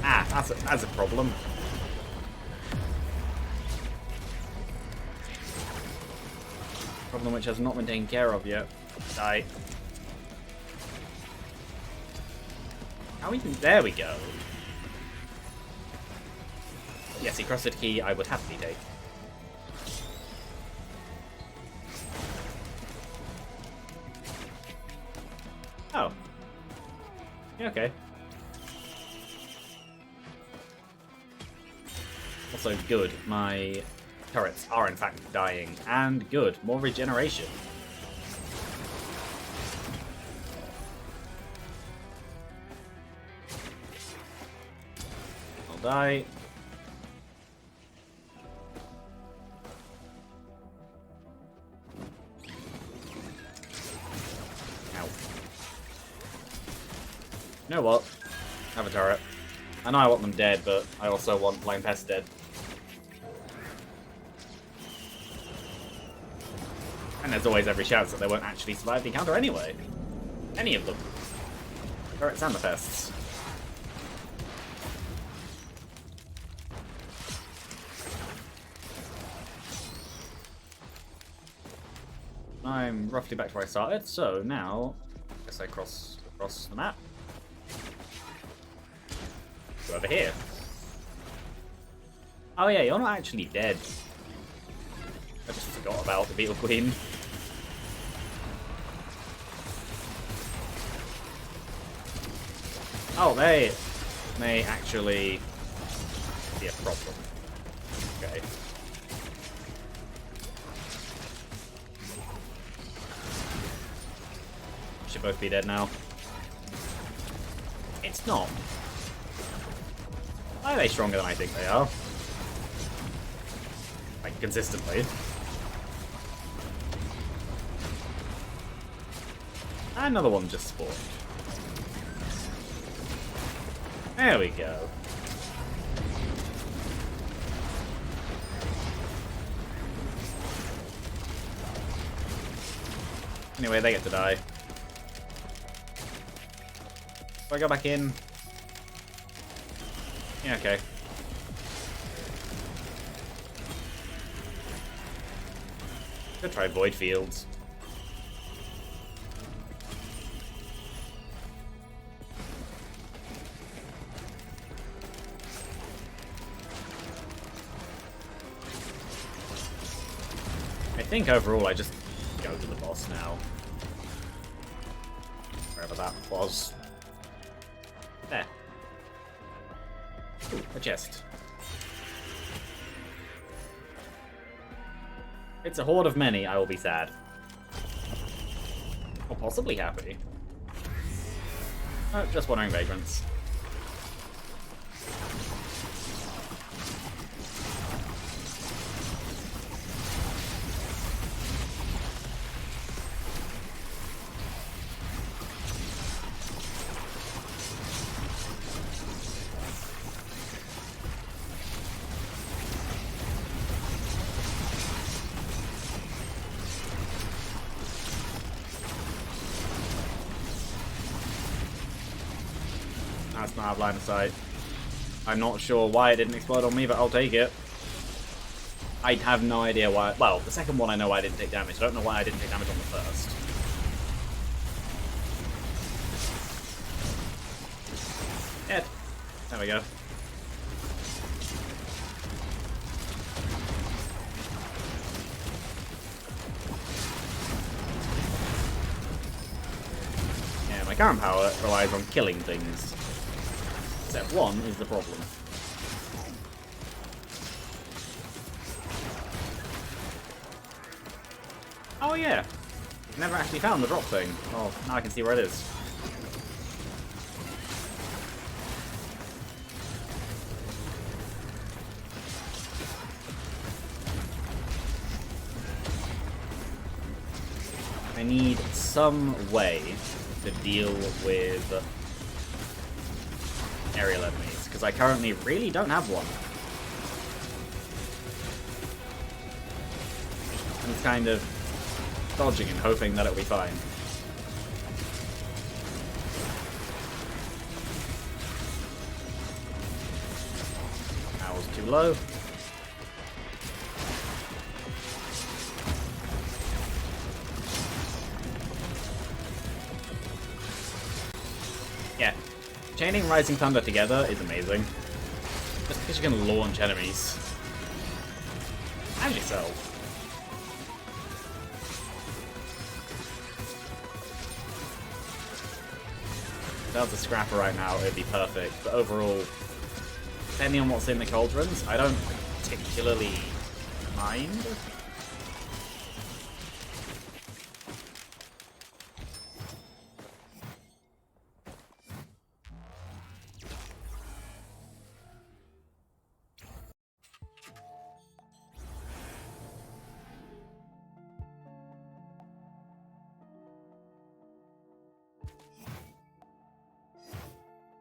Ah, that's a problem. Problem which has not been taken care of yet. Die. How we can... There we go. Yes, the Crusted Key I would happily take. Oh. Yeah, okay. Also good, my turrets are in fact dying. And good, more regeneration. I'll die. Ow. You know what? Have a turret. I know I want them dead, but I also want Blind Pest dead. And there's always every chance that they won't actually survive the encounter anyway. Any of them. Turrets and the pests. I'm roughly back to where I started, so now I guess I cross across the map. Go over here. Oh yeah, you're not actually dead. I just forgot about the Beetle Queen. Oh, they may actually be a problem. Okay. Should both be dead now. It's not. Why are they stronger than I think they are? Like, consistently. Another one just spawned. There we go. Anyway, they get to die. Do I go back in? Yeah, okay. Could try Void Fields. I think overall I just go to the boss now. Wherever that was. There. Ooh, a chest. It's a horde of many, I will be sad. Or possibly happy. Oh, just wandering vagrants. That's not out of line of sight. I'm not sure why it didn't explode on me, but I'll take it. I have no idea why. Well, the second one I know why I didn't take damage. I don't know why I didn't take damage on the first. Dead. There we go. Yeah, my current power relies on killing things. Except one is the problem. Oh yeah! Never actually found the drop thing. Oh, now I can see where it is. I need some way to deal with aerial enemies, because I currently really don't have one. I'm just kind of dodging and hoping that it'll be fine. That was too low. Yeah. Chaining Rising Thunder together is amazing. Just because you can launch enemies. And yourself. If that was a scrapper right now, it would be perfect. But overall, depending on what's in the cauldrons, I don't particularly Kind?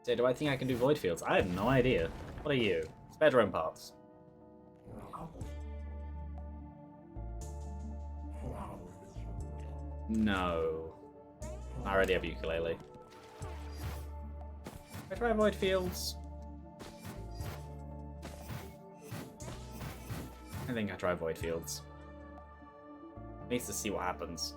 So do I think I can do void fields? I have no idea. What are you? Spare drone parts. No. I already have ukulele. I try void fields. I think I try void fields. Needs to see what happens.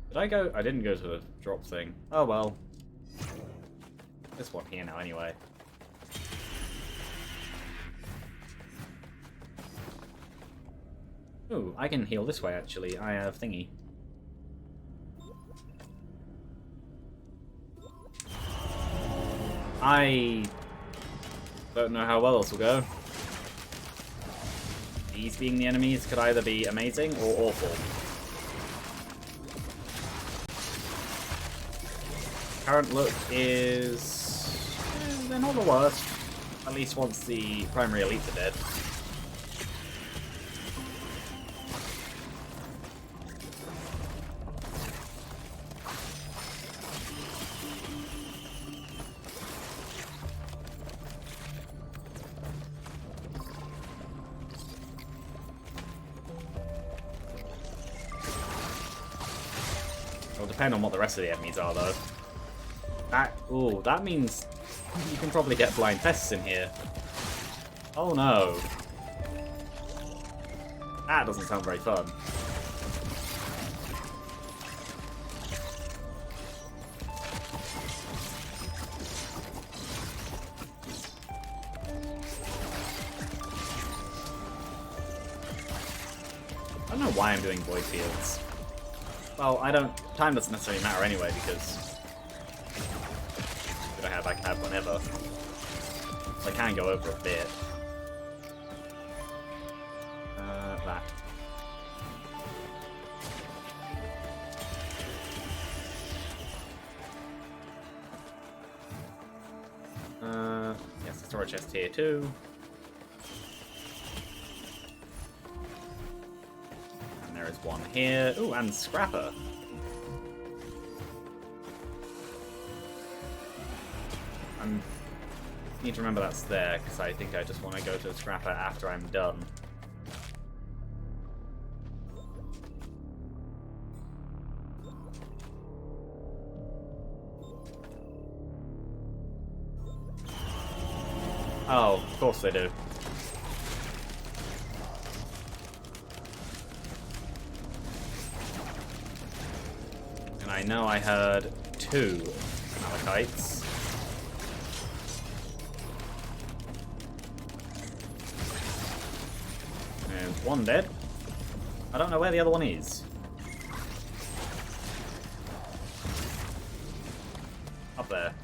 Did I go? I didn't go to the drop thing. Oh well. This one here now anyway. Ooh, I can heal this way actually. I have thingy. I don't know how well this will go. These being the enemies could either be amazing or awful. Current look is... they're not the worst. At least once the primary elites are dead. It'll depend on what the rest of the enemies are though. Ooh, that means you can probably get blind pests in here. Oh no. That doesn't sound very fun. I don't know why I'm doing void fields. Well, time doesn't necessarily matter anyway because I can have whenever. I can go over a bit. That. Yes, the storage chest here too. And there is one here. Ooh, and Scrapper. I need to remember that's there, because I think I just want to go to the Scrapper after I'm done. Oh, of course they do. And I know I heard 2 Malachites. One dead. I don't know where the other one is. Up there.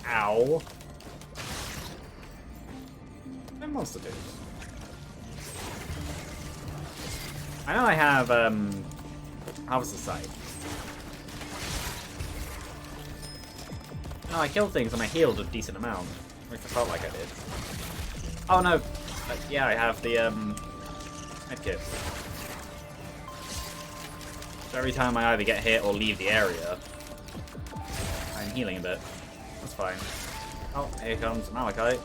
Ow. They're monster dudes. I know I have Harvester Sight. No, I killed things and I healed a decent amount. At least I felt like I did. Oh no! Yeah, I have the medkit. So every time I either get hit or leave the area, I'm healing a bit. That's fine. Oh, here comes Malachite.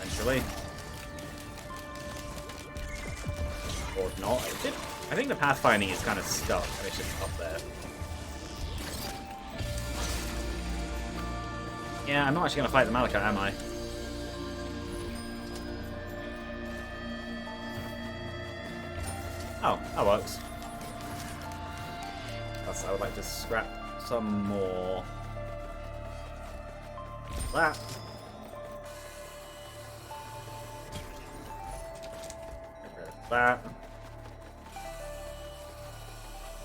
Eventually. Or not. I think the pathfinding is kind of stuck, and it's just up there. Yeah, I'm not actually going to fight the Malachite, am I? Oh, that works. Plus, I would like to scrap some more. That. That.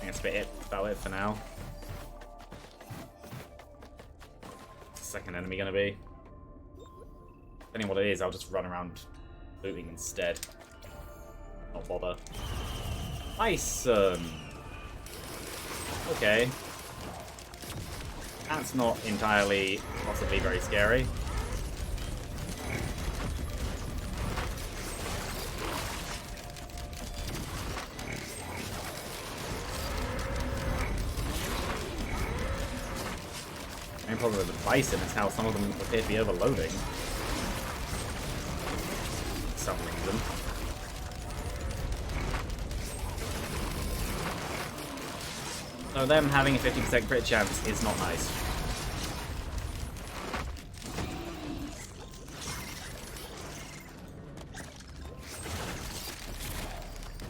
I think that's about it for now. What's the second enemy gonna be? Depending on what it is, I'll just run around looting instead. Not bother. Bison! Okay. That's not entirely, possibly very scary. The main problem with the bison is how some of them appear to be overloading. For some reason. So them having a 50% crit chance is not nice.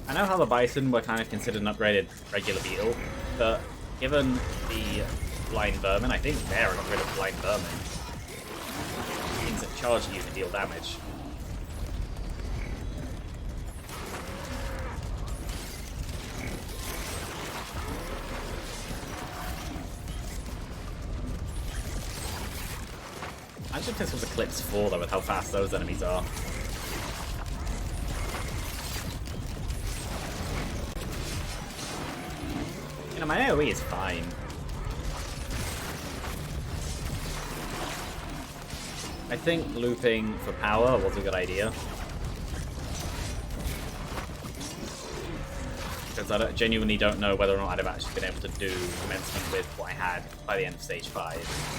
I know how the bison were kind of considered an upgraded regular beetle, but given the blind vermin, I think they're an upgraded blind vermin. Things that charge you to deal damage. I should test with Eclipse 4 though, with how fast those enemies are. You know, my AoE is fine. I think looping for power was a good idea. Because I genuinely don't know whether or not I'd have actually been able to do commencement with what I had by the end of stage 5.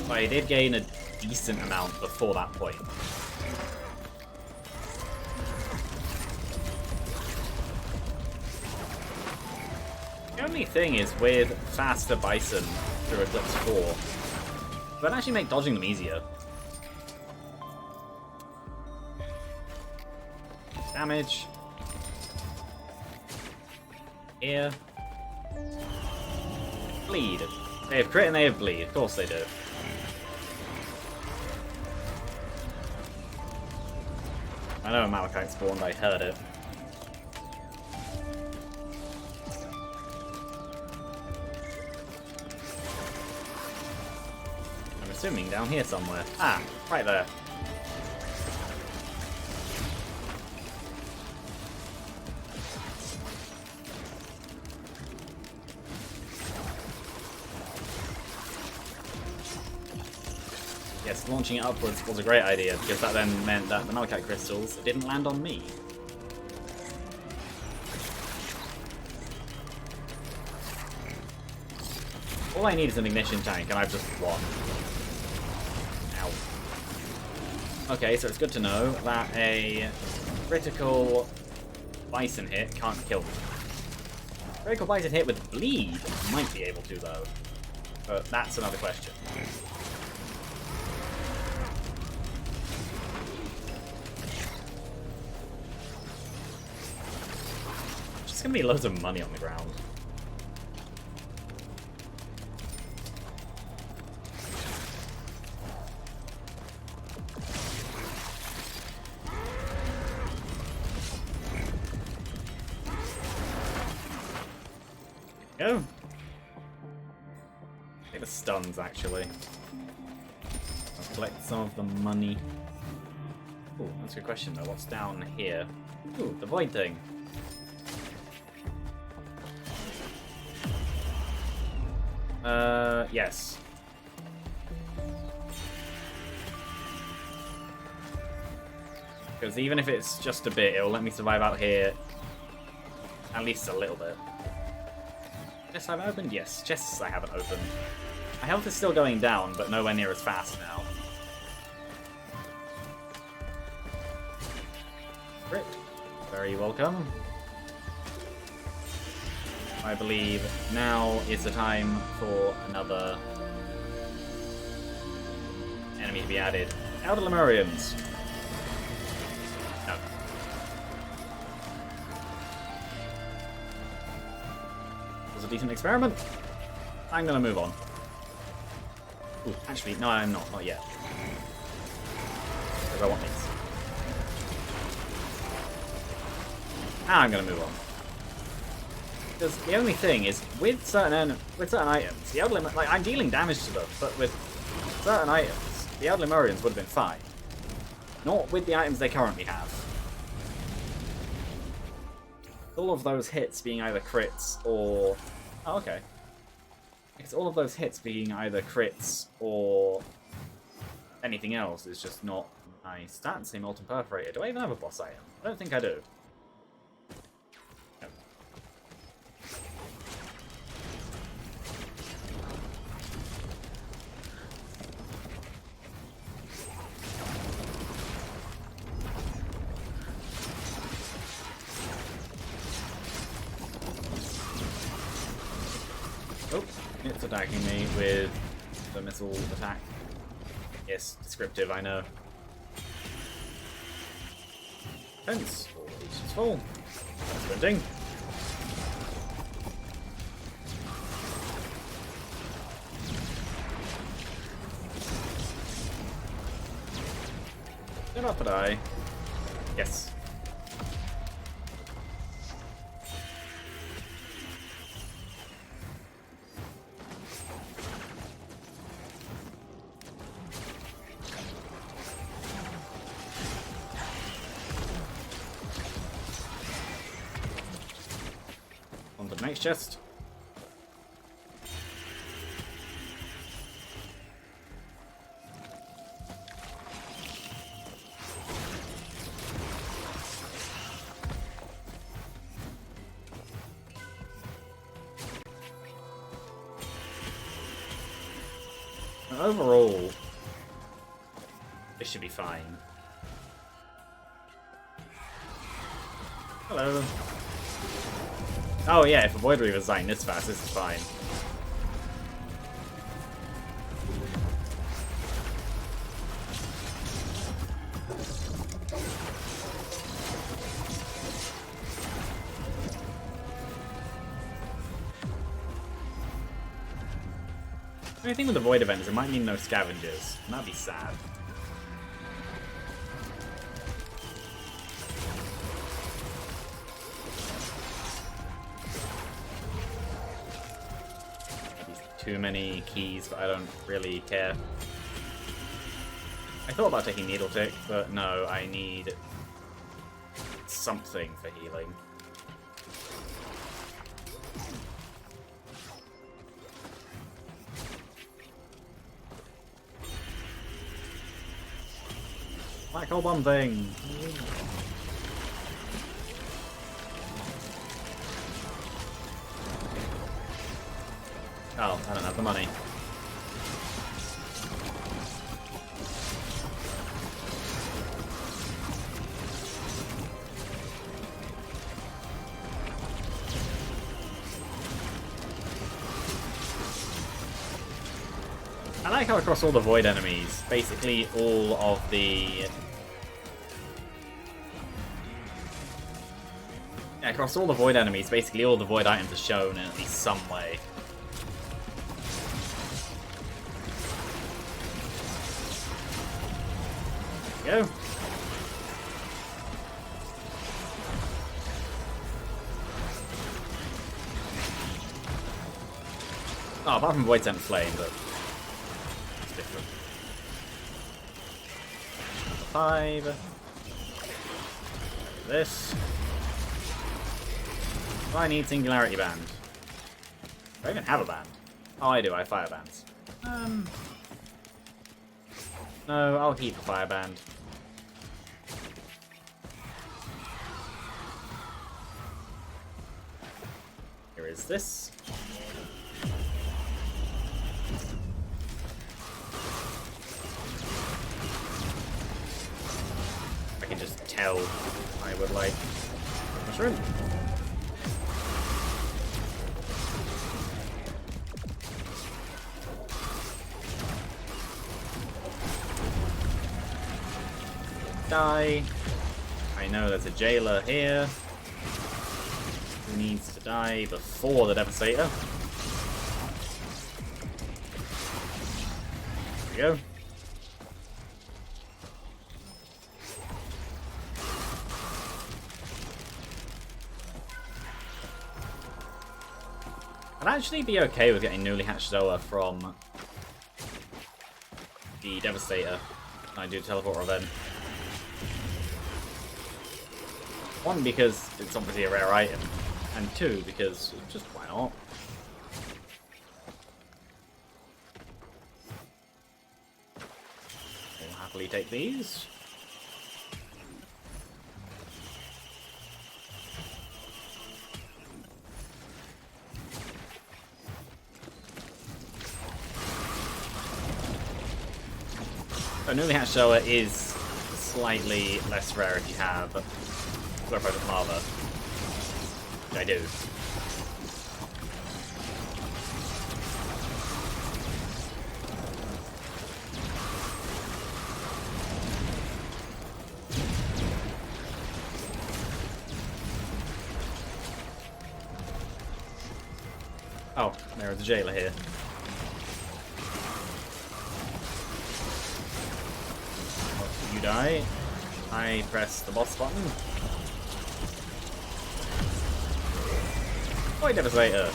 But I did gain a decent amount before that point. The only thing is, with faster bison through Eclipse 4, that actually make dodging them easier. Damage. Here. Bleed. They have crit and they have bleed. Of course they do. I know a Malachite spawned, I heard it. I'm assuming down here somewhere. Ah, right there. Yes, launching it upwards was a great idea, because that then meant that the Malachite crystals didn't land on me. All I need is an ignition tank, and I've just won. Ow. Okay, so it's good to know that a critical bison hit can't kill me. Critical bison hit with bleed might be able to, though. But that's another question. There's gonna be loads of money on the ground. Go. Take the stuns, actually. I'll collect some of the money. Ooh, that's a good question, though. What's down here? Ooh, the void thing. Yes. Because even if it's just a bit, it'll let me survive out here at least a little bit. Chests I haven't opened? Yes, chests I haven't opened. My health is still going down, but nowhere near as fast now. Crit. Very welcome. I believe now is the time for another enemy to be added. Elder Lemurians. No. a decent experiment. I'm gonna move on. Ooh, actually, no, I'm not. Not yet. Because I want these. Now I'm gonna move on. Because the only thing is, with certain items, the Eldlim, like, I'm dealing damage to them, but with certain items, the Eldlimurians would have been fine. Not with the items they currently have. All of those hits being either crits or... Oh, okay. Because all of those hits being either crits or anything else is just not my stats in Molten Perforator. Do I even have a boss item? I don't think I do. Oh, it's attacking me with the missile attack. Yes, descriptive, I know. Fence. Oh, it's full. Sprinting. Did not die. Yes. On to the next chest. Overall, this should be fine. Hello. Oh yeah, if a Void Reaver's dying this fast, this is fine. The only thing with the Void event is it might mean no scavengers, and that'd be sad. Too many keys, but I don't really care. I thought about taking Needle Tick, but no, I need something for healing. Black hole bomb thing! Oh, I don't have the money. I like how across all the Void enemies, basically all of the... Yeah, across all the Void enemies, basically all the Void items are shown in at least some way. Go. Oh, apart from Void Temp Flame, but it's different. 5. This. Oh, I need Singularity Band. Do I even have a band? Oh, I do. I have Fire Bands. No, I'll keep the Fire Band. Here is this. I can just tell I would like mushroom. Die. I know there's a jailer here. Who needs to die before the Devastator? There we go. I'd actually be okay with getting newly hatched Zoa from the Devastator when I do Teleporter event. One, because it's obviously a rare item, and two, because just why not? I'll happily take these. So newly hatched Zoa is slightly less rare if you have Glorified Lava. Which I do. Oh, there's the jailer here. You die. I press the boss button. Void Devastator.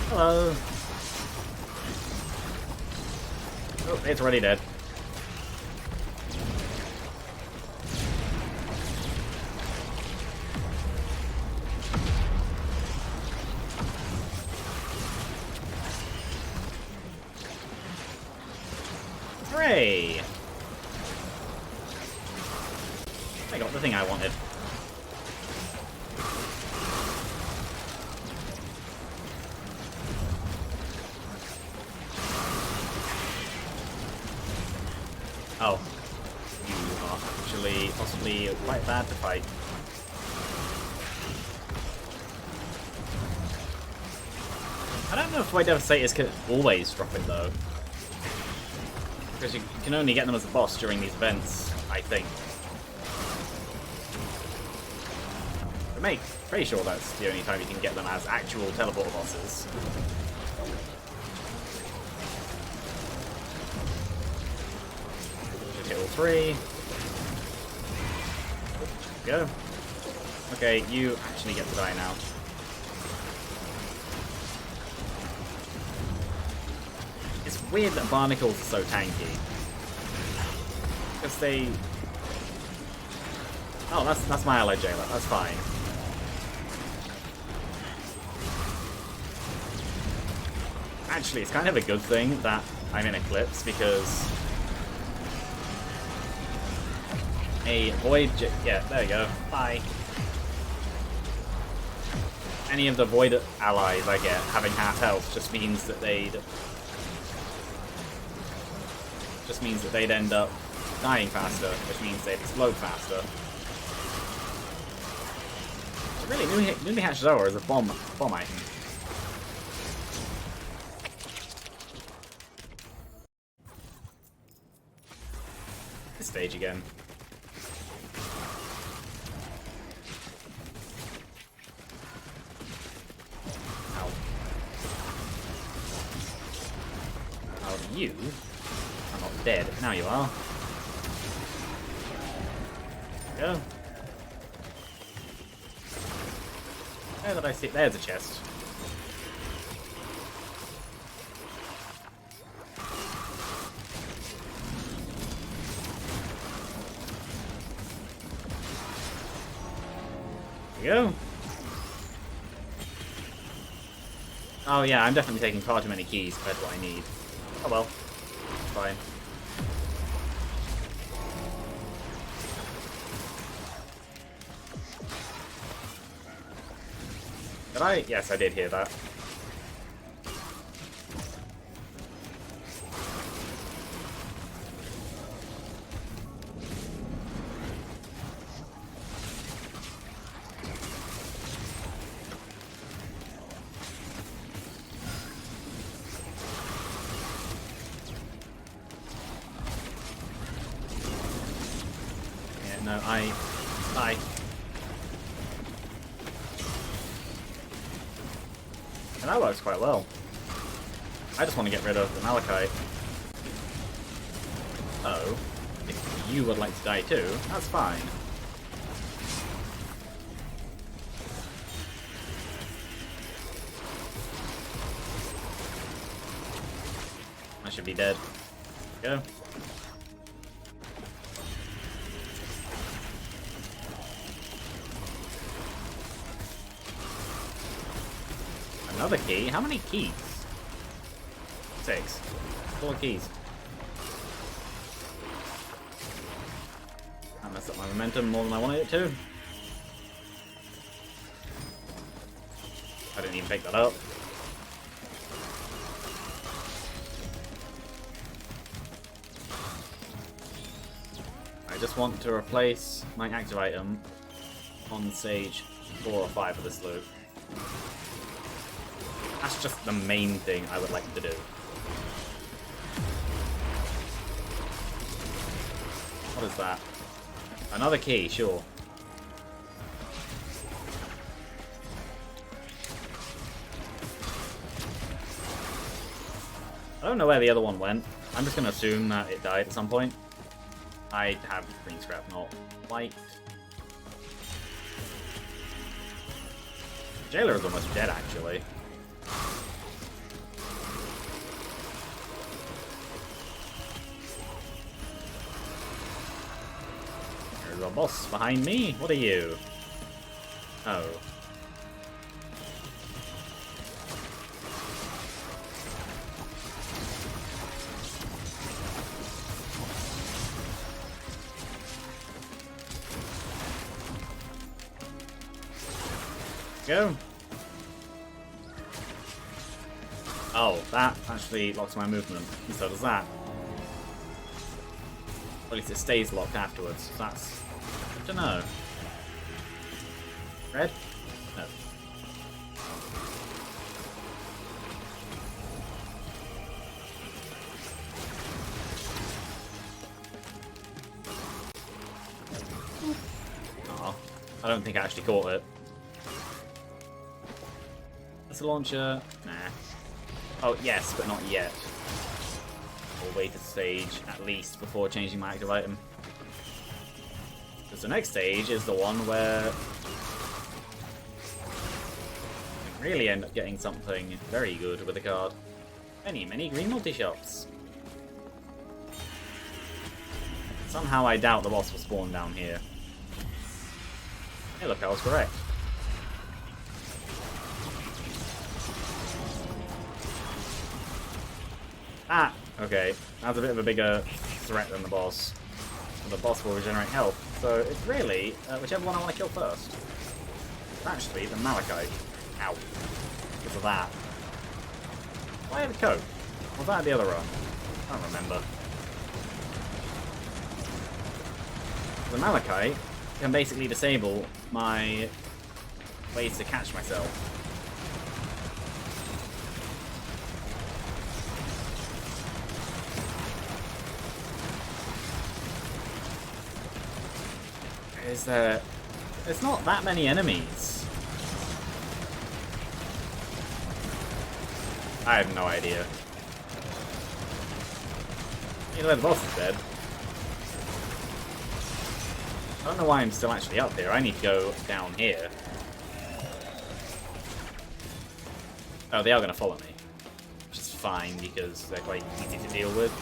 Hello. Oh, it's already dead. Hooray! I got the thing I wanted. Oh. You are actually possibly quite bad to fight. I don't know if Void Devastators can always drop it though. Because you can only get them as a boss during these events, I think. I'm pretty sure that's the only time you can get them as actual teleporter bosses. Should hit all three. Go. Okay, you actually get to die now. It's weird that Barnacles are so tanky. Because they... Oh, that's my allied jailer. That's fine. Actually, it's kind of a good thing that I'm in Eclipse, because a Void... Yeah, there we go. Bye. Any of the Void allies I get having half health just means that they'd end up dying faster, which means they'd explode faster. So really, newly hatched Zoa is a bomb item. This stage again. Ow. Oh, you are not dead. Now you are. Go. Where did I see? There's a chest. There we go. Oh yeah, I'm definitely taking far too many keys compared to what I need. Oh well. It's fine. Did I? Yes, I did hear that. Yeah, no, I... that works quite well. I just want to get rid of the Malachite. Oh, if you would like to die too, that's fine. I should be dead. Go. Another key? How many keys? 6. 4 keys. That messed up my momentum more than I wanted it to. I didn't even pick that up. I just want to replace my active item on stage 4 or 5 of this loop. That's just the main thing I would like to do. What is that? Another key, sure. I don't know where the other one went. I'm just going to assume that it died at some point. I have green scrap, not white. Jailer is almost dead, actually. There's a boss behind me. What are you? Oh. Go. Oh, that actually locks my movement, and so does that. Or at least it stays locked afterwards. So that's good to know. Red? No. Aw, I don't think I actually caught it. That's a launcher. Nah. Oh, yes, but not yet. I'll wait a stage, at least, before changing my active item. Because the next stage is the one where I really end up getting something very good with the card. Many green multi-shops. Somehow I doubt the boss will spawn down here. Hey, look, I was correct. Ah! Okay, that's a bit of a bigger threat than the boss. And the boss will regenerate health, so it's really whichever one I want to kill first. It's actually the Malachite. Ow. Because of that. Why the coat? Was that the other run? I don't remember. The Malachite can basically disable my ways to catch myself. There's not that many enemies. I have no idea. Either way, the boss is dead. I don't know why I'm still actually up here. I need to go down here. Oh, they are going to follow me. Which is fine because they're quite easy to deal with.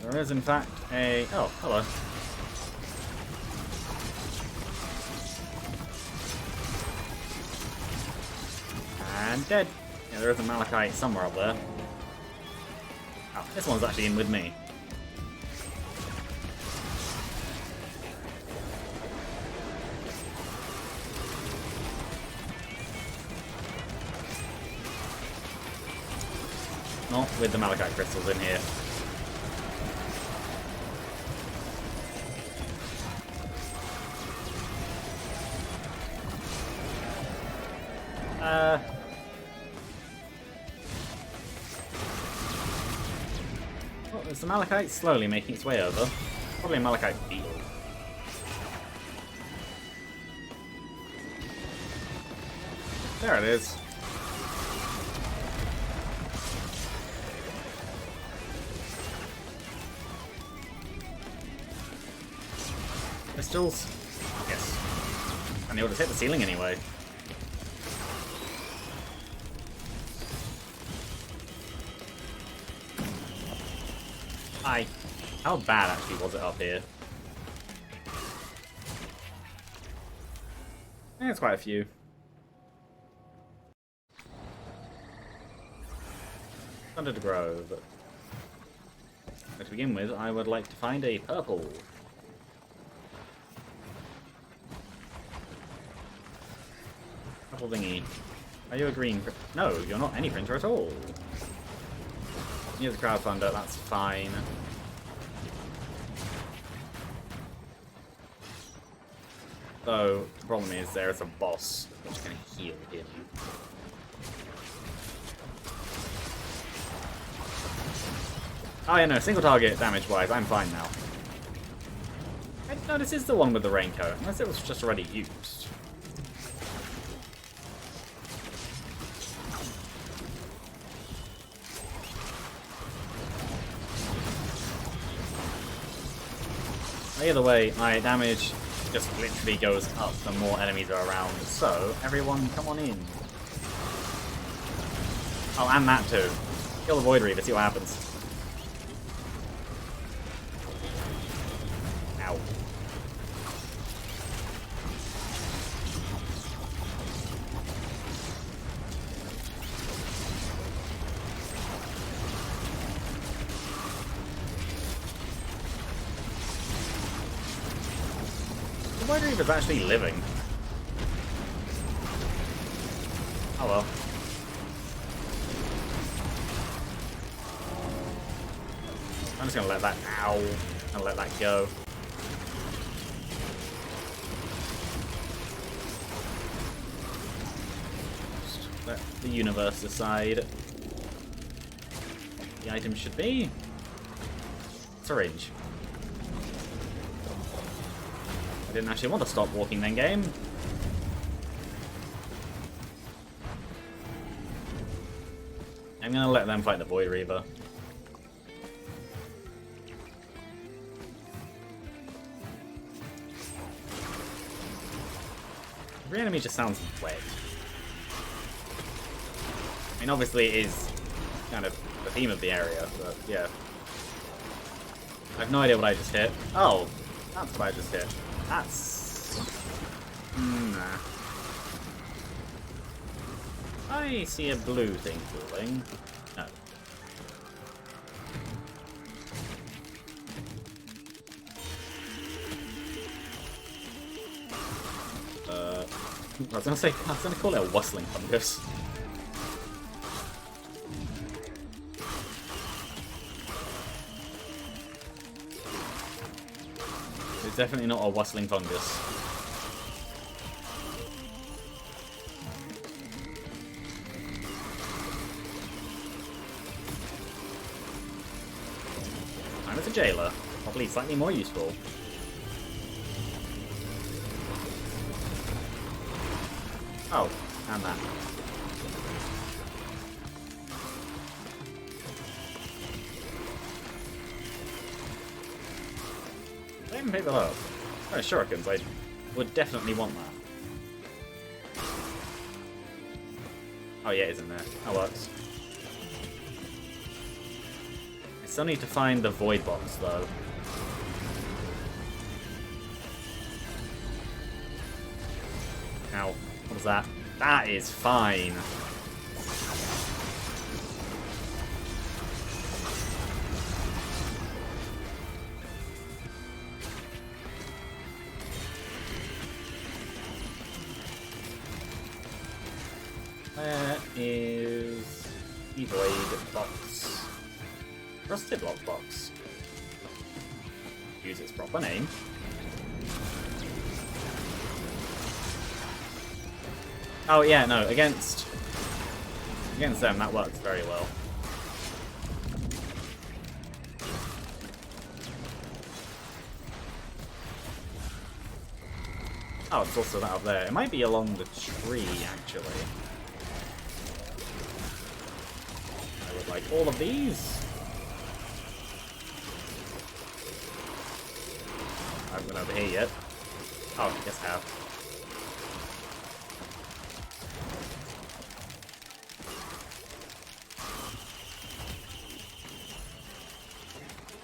There is, in fact, a... Oh, hello. And dead. Yeah, there is a Malachite somewhere up there. Oh, this one's actually in with me. Not with the Malachite crystals in here. Is the Malachite slowly making its way over? Probably a Malachite beetle. There it is. Pistols? Yes. And they would have hit the ceiling anyway. Hi. How bad actually was it up here? There's quite a few. Under the Grove. But to begin with, I would like to find a purple. Purple thingy. Are you a green? No, you're not any printer at all. Here's a crowdfunder, that's fine. Though, the problem is there is a boss which can heal him. Oh yeah, no, single target damage-wise, I'm fine now. No, this is the one with the raincoat, unless it was just already used. Either way, my damage just literally goes up the more enemies are around, so everyone come on in. Oh, and that too. Kill the Void Reaver, see what happens. Ow. The Void Reaver's actually living. Oh well. I'm just gonna let that and let that go. Just let the universe decide what the item should be. Syringe. I didn't actually want to stop walking then, game. I'm gonna let them fight the Void Reaver. Every enemy just sounds wet. I mean, obviously it is kind of the theme of the area, but yeah. I have no idea what I just hit. Oh, that's what I just hit. That's... nah. I see a blue thing falling. No. I was gonna call it a whistling fungus. It's definitely not a whistling fungus. I'm as a jailer, probably slightly more useful. Oh, and that. I haven't picked that up. Oh, shurikens, I would definitely want that. Oh yeah, it's in there. That works. I still need to find the void box, though. Ow. What was that? That is fine. Where is the void box? Rusted block box. Use its proper name. Oh yeah, no, against them that works very well. Oh, it's also that up there. It might be along the tree, actually. I would like all of these. I haven't been over here yet. Oh, I guess I have.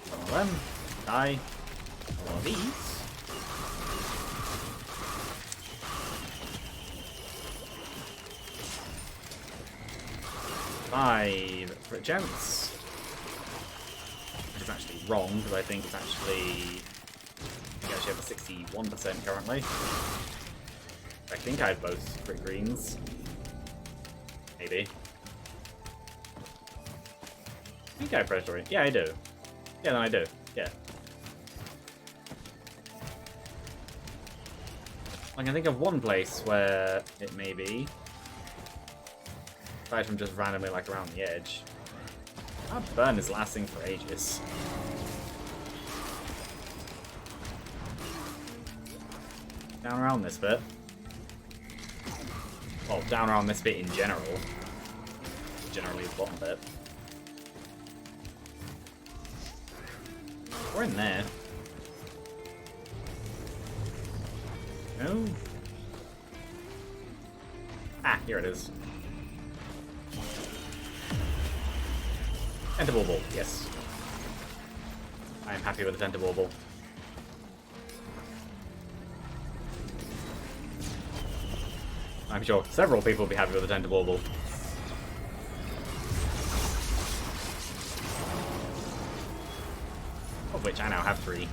Some of them. Die. All of these. 5 for gents. Which is actually wrong, because I think it's actually... I actually have a 61% currently. I think I have both crit greens. Maybe. I think I have predatory. Yeah, I do. Yeah, no, I do. Yeah. I can think of one place where it may be. Aside from just randomly like around the edge. That burn is lasting for ages. Down around this bit. Well, down around this bit in general. Generally the bottom bit. We're in there. No. Ah, here it is. Tentibauble, yes. I am happy with the Tentibauble. I'm sure several people will be happy with the Tentibauble. Of which I now have 3.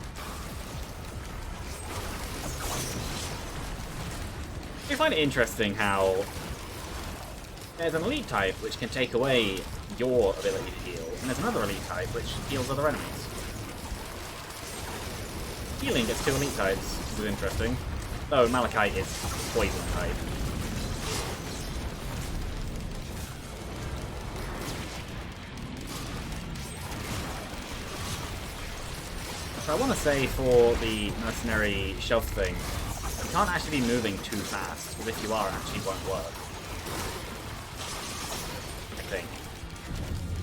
I find it interesting how there's an elite type which can take away your ability to heal, and there's another elite type which heals other enemies. Healing gets 2 elite types, which is interesting. Though Malachite is poison type. So I want to say for the mercenary shelf thing, you can't actually be moving too fast, because if you are, it actually won't work. I think.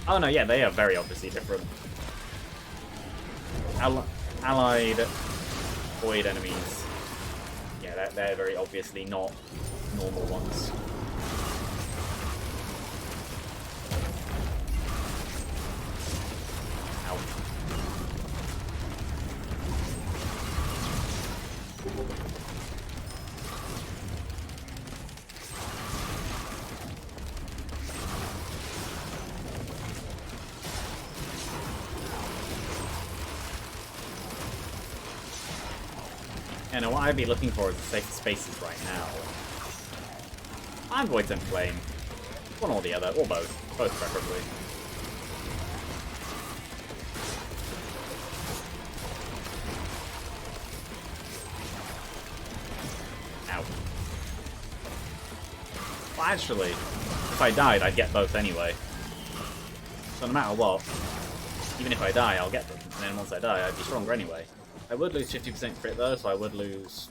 Oh no, yeah, they are very obviously different. Allied void enemies. Yeah, they're very obviously not normal ones. Ow. And what I'd be looking for is the safe spaces right now. And Voids and Flame. One or the other, or both. Both preferably. Ow. Well, actually, if I died, I'd get both anyway. So no matter what, even if I die, I'll get them. And then once I die, I'd be stronger anyway. I would lose 50% crit though, so I would lose...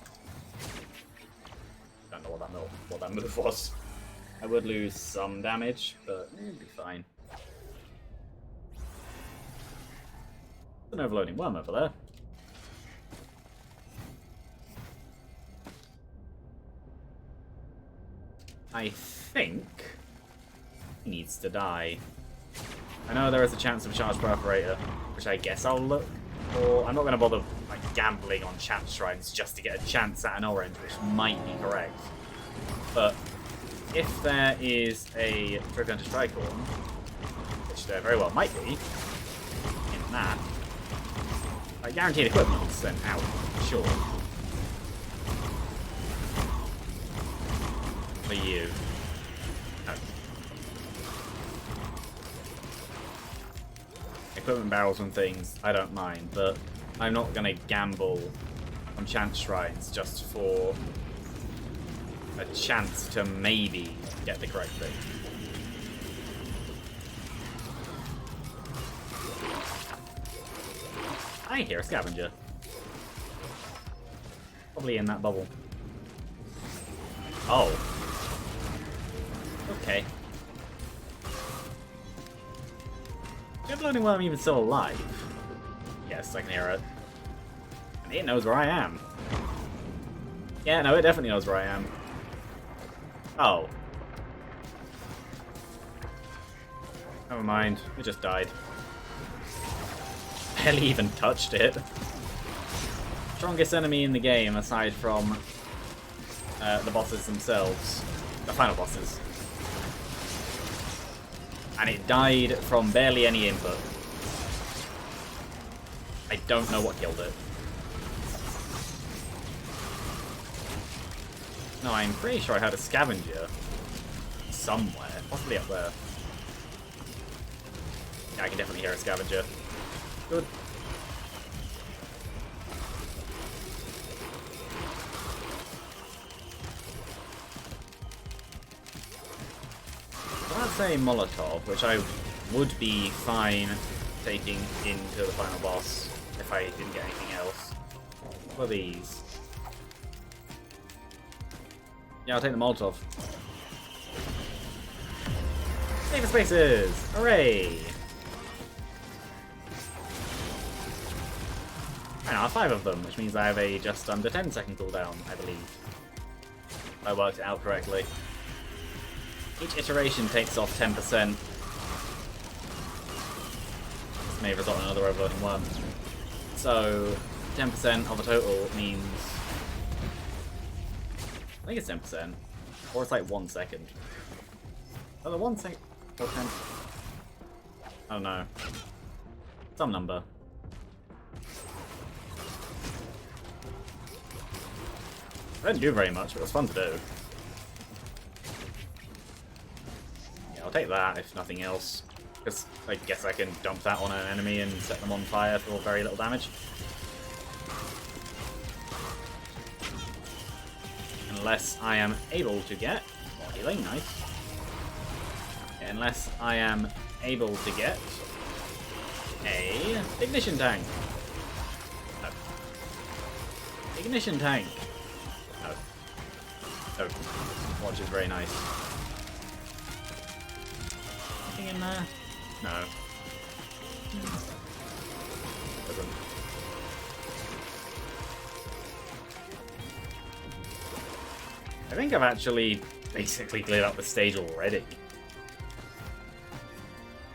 I don't know what that move was. I would lose some damage, but it'd be fine. An overloading worm over there. I think he needs to die. I know there is a chance of Charge Perforator, which I guess I'll look for. I'm not going to bother like gambling on Chance Shrines just to get a chance at an orange, which might be correct. But if there is a Trigger to Tricorn, which there very well might be, in that, like guaranteed equipments, then out, sure. For you. No. Equipment barrels and things, I don't mind, but I'm not going to gamble on Chance Shrines just for a chance to maybe get the correct thing. I hear a scavenger. Probably in that bubble. Oh. Okay. Is learning why I'm even still alive? Yes, I can hear it. And it knows where I am. Yeah, no, it definitely knows where I am. Oh. Never mind, it just died. Barely even touched it. Strongest enemy in the game, aside from the bosses themselves. The final bosses. And it died from barely any input. I don't know what killed it. No, I'm pretty sure I had a scavenger somewhere. Possibly up there. Yeah, I can definitely hear a scavenger. Good. I'd say Molotov, which I would be fine taking into the final boss if I didn't get anything else. What are these? Yeah, I'll take the Molotov. Save the spaces! Hooray! I now have 5 of them, which means I have a just under 10-second cooldown, I believe. If I worked it out correctly. Each iteration takes off 10%. This may result in another overloading one. So, 10% of a total means... I think it's 10%. Or it's like 1 second. Oh, the 1 second... Or 10... I don't know. Some number. I didn't do very much, but it was fun to do. Yeah, I'll take that, if nothing else. Because I guess I can dump that on an enemy and set them on fire for very little damage. Unless I am able to get... more healing, nice. Yeah, unless I am able to get... a... ignition tank. No. Ignition tank. No. No. Watch is very nice. Anything in there? No. Doesn't. I think I've actually basically cleared up the stage already.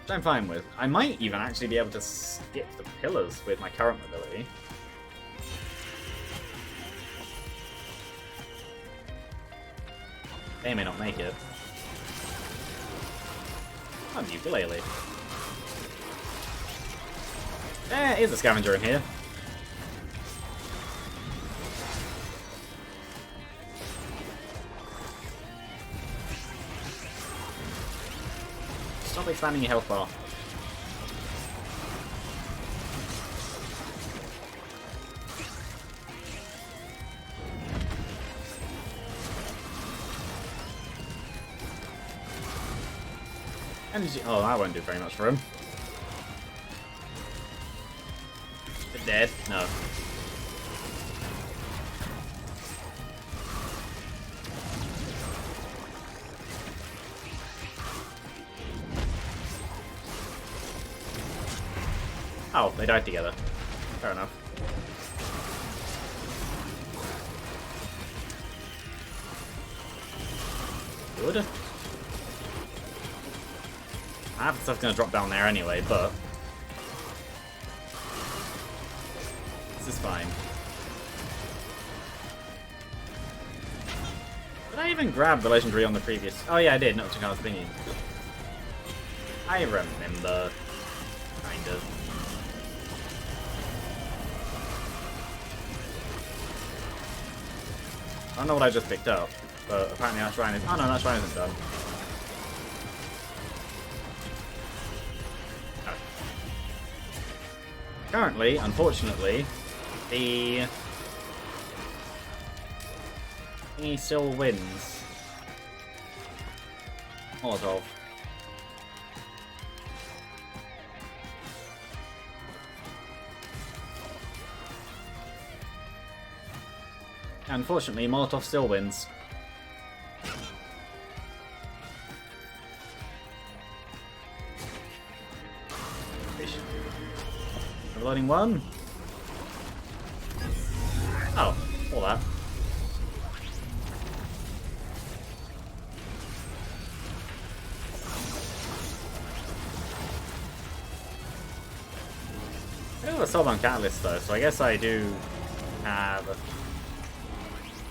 Which I'm fine with. I might even actually be able to skip the pillars with my current ability. They may not make it. Oh, the ukulele. There is a scavenger in here. Stop expanding your health bar. Energy. Oh, that won't do very much for him. They're dead? No. Oh, they died together. Fair enough. Good. Half the stuff's gonna drop down there anyway, but this is fine. Did I even grab the legendary on the previous? Oh yeah, I did. Not to I was thinking. I remember, kind of. I don't know what I just picked up, but apparently that shrine is. Oh no, that shrine isn't done. Currently, unfortunately, he still wins. Molotov. Unfortunately, Molotov still wins. Overloading 1. Oh, all that. I have a Soulbound Catalyst though, so I guess I do have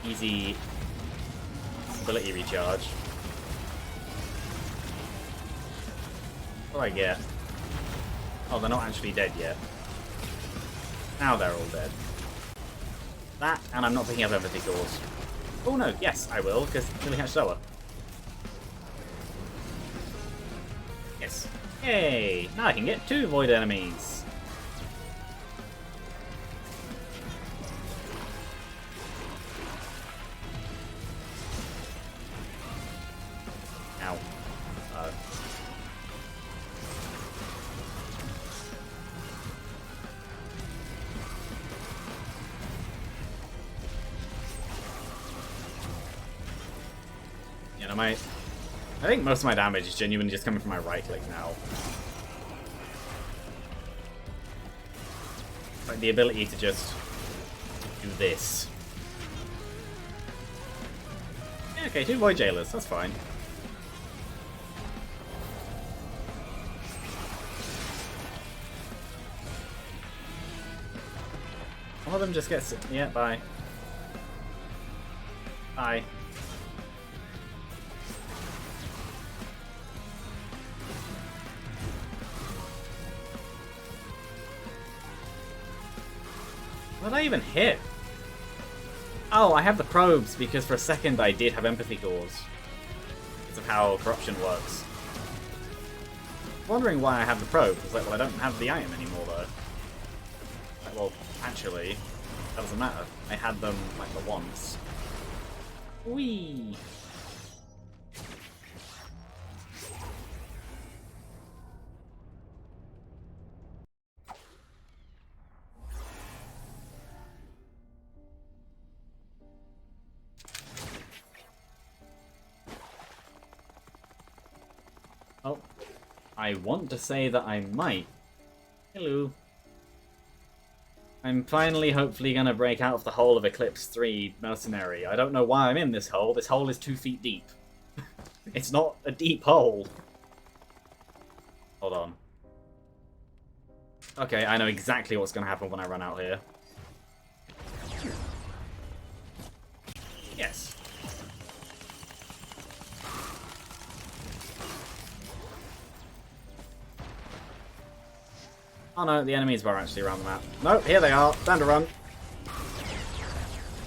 easy ability recharge. What do I get? Oh, they're not actually dead yet. Now they're all dead. That, and I'm not picking up empathy cores. Oh no, yes, I will, because Lily Hatch slower. Yes. Yay! Now I can get 2 void enemies. Ow. You know, I think most of my damage is genuinely just coming from my right click now. Like the ability to just do this. Yeah, okay, 2 Void Jailers, that's fine. One of them just gets... Yeah, bye. Bye. What did I even hit? Oh, I have the probes because for a second I did have empathy cores. Because of how corruption works. Wondering why I have the probes. It's like, well, I don't have the item anymore though. Like, well, actually, that doesn't matter. I had them like the once. Whee! Oh, I want to say that I might. Hello. I'm finally, hopefully, going to break out of the hole of Eclipse 3 Mercenary. I don't know why I'm in this hole. This hole is 2 feet deep. It's not a deep hole. Hold on. Okay, I know exactly what's going to happen when I run out here. Yes. Oh no, the enemies were actually around the map. No, here they are. Time to run.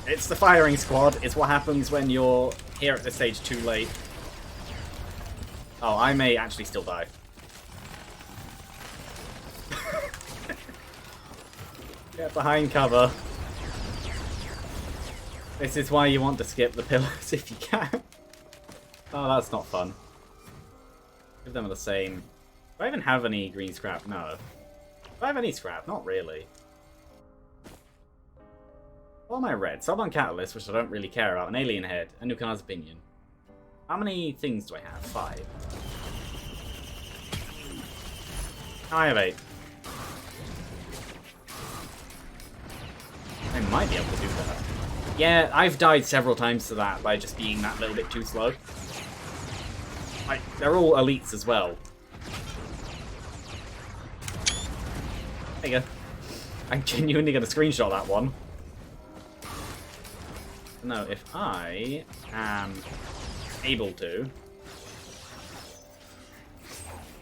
It's the firing squad. It's what happens when you're here at this stage too late. Oh, I may actually still die. Get behind cover. This is why you want to skip the pillars if you can. Oh, that's not fun. Give them the same. Do I even have any green scrap? No. Do I have any scrap? Not really. What am I read? Soulbound Catalyst, which I don't really care about. An Alien Head. A Nukanar's Opinion. How many things do I have? 5. I have 8. I might be able to do that. Yeah, I've died several times to that by just being that little bit too slow. Like, they're all elites as well. There you go. I'm genuinely going to screenshot that one. No, if I am able to...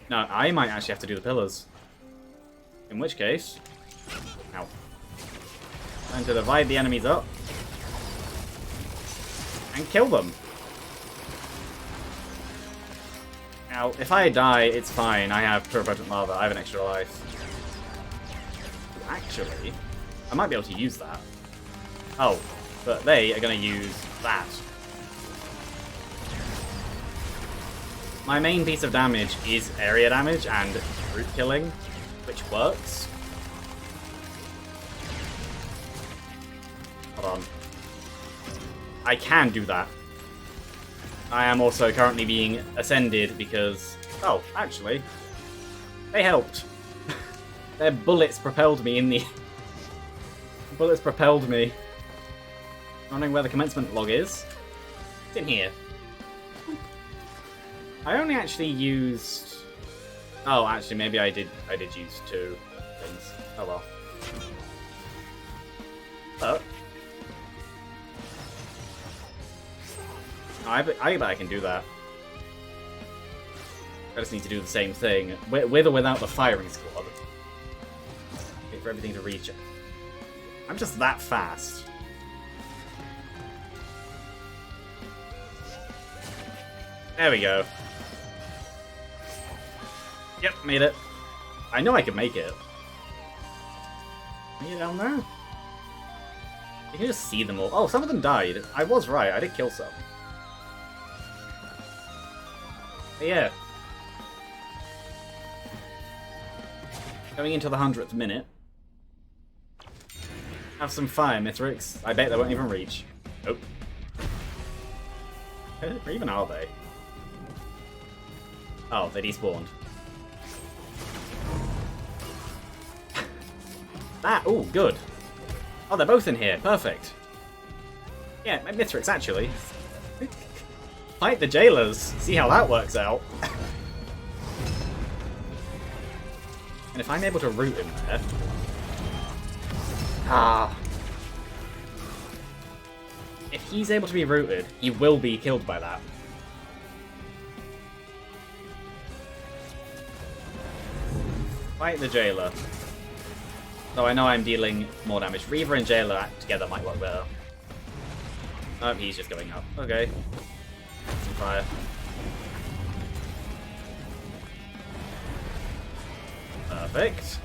No, I might actually have to do the pillars. In which case... Ow. Time to divide the enemies up. And kill them. Now, if I die, it's fine. I have Pluripotent Lava. I have an extra life. Actually, I might be able to use that. Oh, but they are going to use that. My main piece of damage is area damage and brute killing, which works. Hold on. I can do that. I am also currently being ascended because... Oh, actually, they helped. Their bullets propelled me in the... bullets propelled me. Wondering where the commencement log is. It's in here. I only actually used... Oh, actually, maybe I did use 2 things. Oh well. Oh. I bet I can do that. I just need to do the same thing, with or without the firing squad. Wait for everything to reach it. I'm just that fast. There we go. Yep, made it. I know I could make it. Are you down there? You can just see them all. Oh, some of them died. I was right, I did kill some. But yeah. Going into the 100th minute. Have some fire, Mithrix. I bet they won't even reach. Nope. Where even are they? Oh, they despawned. That, ooh, good. Oh, they're both in here. Perfect. Yeah, Mithrix, actually. Fight the jailers. See how that works out. And if I'm able to root him there... Ah. If he's able to be rooted, he will be killed by that. Fight the jailer. Though I know I'm dealing more damage. Reaver and jailer together might work better. Oh, he's just going up. Okay. Some fire. Perfect.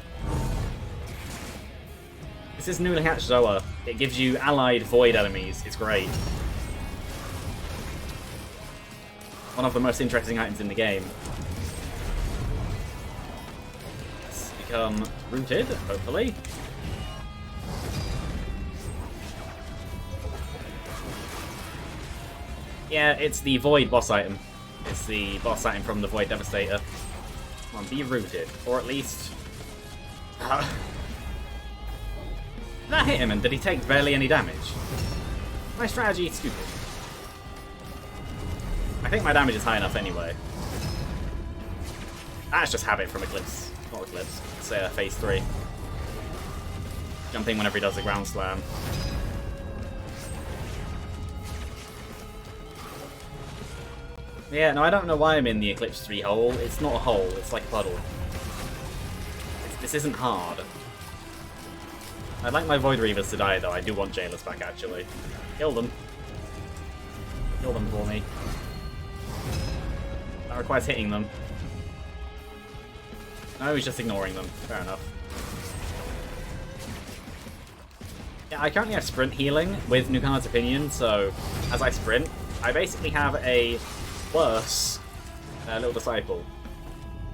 This is newly hatched Zoa. It gives you allied void enemies. It's great. One of the most interesting items in the game. Let's become rooted, hopefully. Yeah, it's the Void boss item. It's the boss item from the Void Devastator. Come on, be rooted. Or at least... Did that hit him and did he take barely any damage? My strategy is stupid. I think my damage is high enough anyway. That's just habit from Eclipse. Not Eclipse. It's Phase 3. Jumping whenever he does the ground slam. Yeah, no, I don't know why I'm in the Eclipse 3 hole. It's not a hole, it's like a puddle. This isn't hard. I'd like my Void Reavers to die, though. I do want Jailers back, actually. Kill them. Kill them for me. That requires hitting them. No, he's just ignoring them. Fair enough. Yeah, I currently have sprint healing with Nukar's Opinion, so as I sprint, I basically have a worse Little Disciple.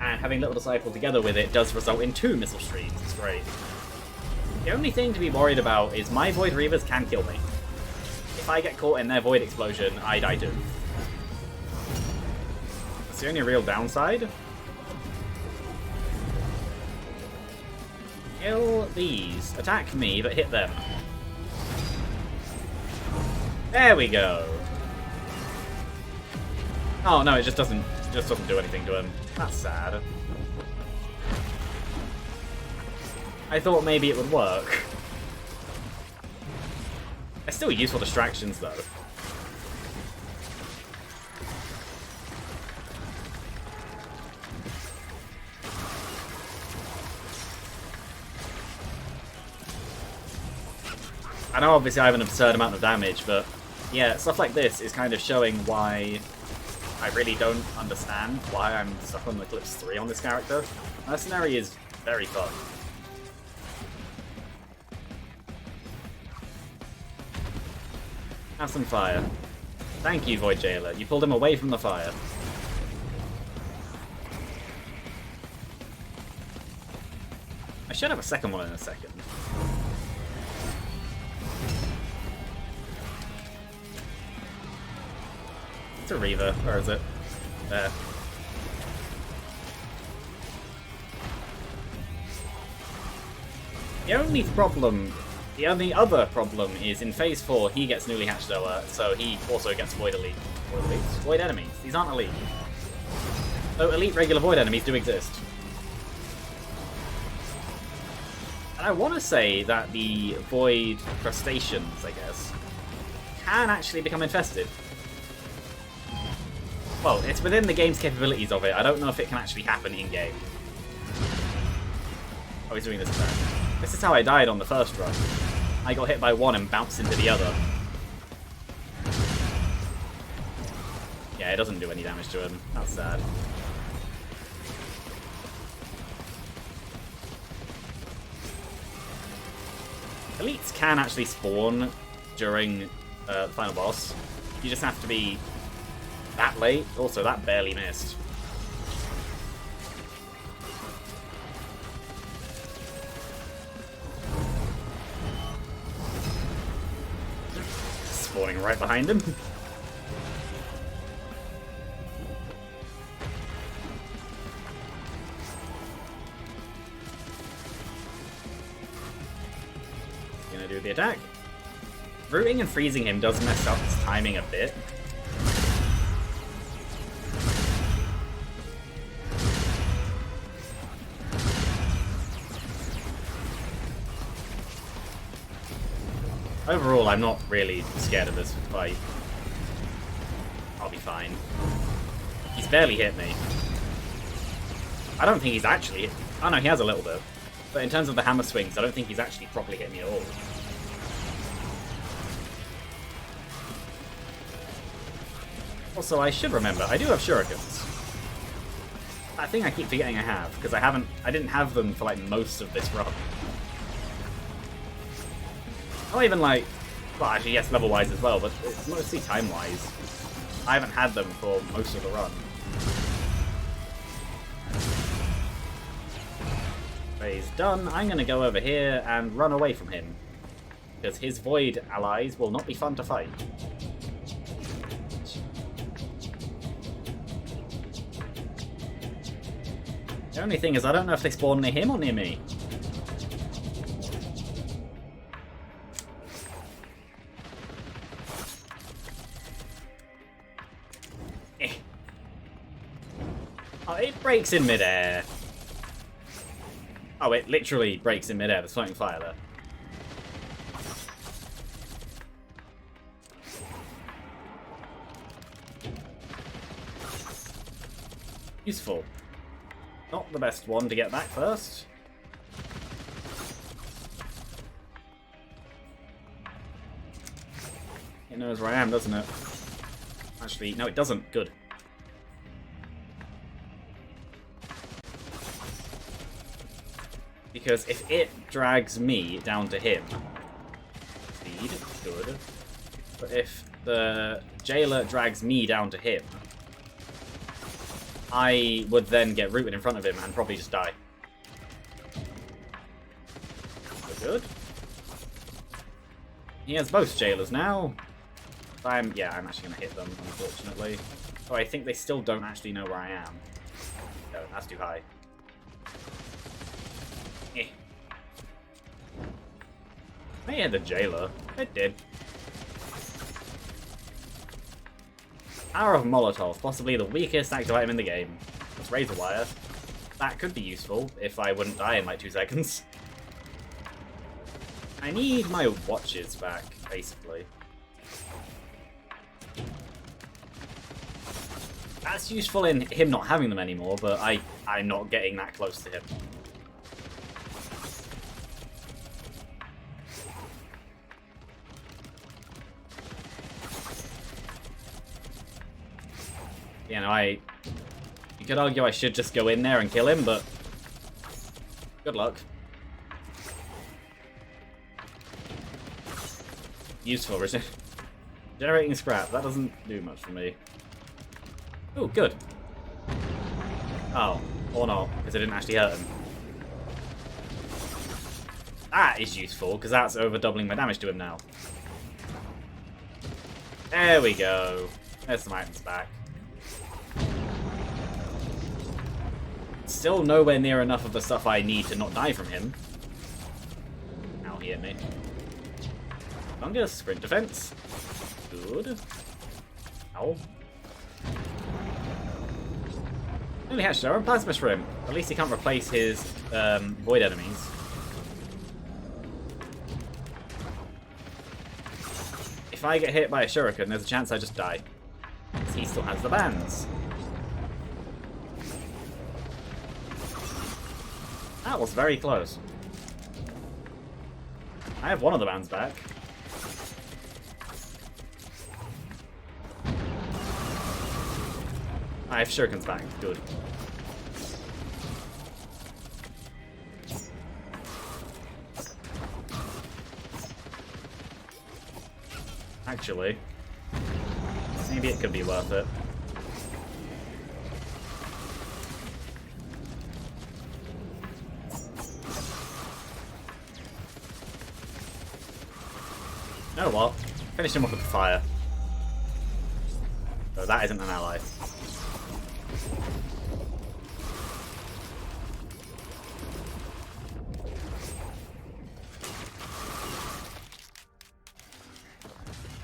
And having Little Disciple together with it does result in 2 missile streams. It's great. The only thing to be worried about is my Void Reavers can kill me. If I get caught in their Void Explosion, I die too. That's the only real downside. Kill these. Attack me, but hit them. There we go. Oh no, it just doesn't do anything to him. That's sad. I thought maybe it would work. They're still useful distractions, though. I know obviously I have an absurd amount of damage, but yeah, stuff like this is kind of showing why I really don't understand why I'm stuck on Eclipse 3 on this character. Mercenary is very fun. Have some fire. Thank you, Void Jailer. You pulled him away from the fire. I should have a second one in a second. It's a Reaver. Where is it? There. The only other problem is in Phase 4 he gets newly hatched Zoa, so he also gets Void Elite. Void Elites? Void enemies. These aren't Elite. So Elite regular Void enemies do exist. And I want to say that the Void Crustaceans, I guess, can actually become infested. Well, it's within the game's capabilities of it. I don't know if it can actually happen in-game. Oh, he's doing this attack. This is how I died on the first run. I got hit by one and bounced into the other. Yeah, it doesn't do any damage to him. That's sad. Elites can actually spawn during the final boss. You just have to be that late. Also, that barely missed. Spawning right behind him. Gonna do the attack. Rooting and freezing him does mess up his timing a bit. Overall, I'm not really scared of this fight. I'll be fine. He's barely hit me. I don't think he's actually hit. Oh no, he has a little bit. But in terms of the hammer swings, I don't think he's actually properly hit me at all. Also, I should remember, I do have shurikens. I think I keep forgetting I have, because I didn't have them for like most of this run. Not even like, well actually yes, level-wise as well, but it's mostly time-wise. I haven't had them for most of the run. Phase done. I'm going to go over here and run away from him. Because his Void allies will not be fun to fight. The only thing is I don't know if they spawn near him or near me. Oh, it breaks in midair. Oh, it literally breaks in midair. There's floating fire there. Useful. Not the best one to get back first. It knows where I am, doesn't it? Actually, no, it doesn't. Good. Because if it drags me down to him, speed, good. But if the jailer drags me down to him, I would then get rooted in front of him and probably just die. Good. He has both jailers now. I'm actually going to hit them, unfortunately. Oh, I think they still don't actually know where I am. No, that's too high. I had the jailer. It did. Power of Molotov, possibly the weakest active item in the game. Let's Razor Wire. That could be useful if I wouldn't die in like 2 seconds. I need my watches back, basically. That's useful in him not having them anymore, but I'm not getting that close to him. You know, you could argue I should just go in there and kill him, but good luck. Useful, generating scrap. That doesn't do much for me. Oh, good. Oh, or not, because it didn't actually hurt him. That is useful, because that's over doubling my damage to him now. There we go. There's some items back. Still nowhere near enough of the stuff I need to not die from him. he hit me. Fungus, sprint defense. Good. Ow. Only hatched our own plasma shrimp. At least he can't replace his void enemies. If I get hit by a shuriken, there's a chance I just die. Because he still has the bands. That was very close. I have one of the bands back. I have shurikens back. Good. Actually, maybe it could be worth it. You know what? Finish him off with fire. So that isn't an ally.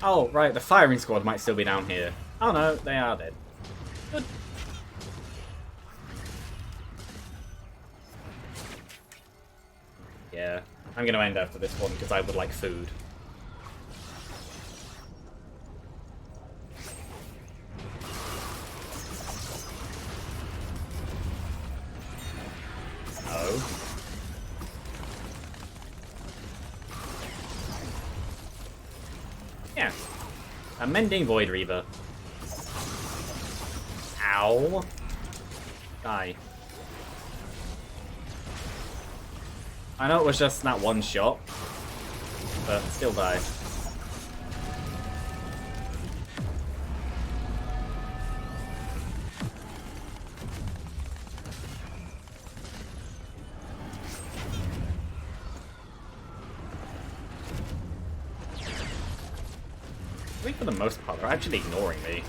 Oh, right, the firing squad might still be down here. Oh no, they are dead. Good. Yeah, I'm gonna end after this one because I would like food. Oh. Yeah. A Mending Void Reaver. Ow. Die. I know it was just that one shot, but still die. I think for the most part, they're actually ignoring me.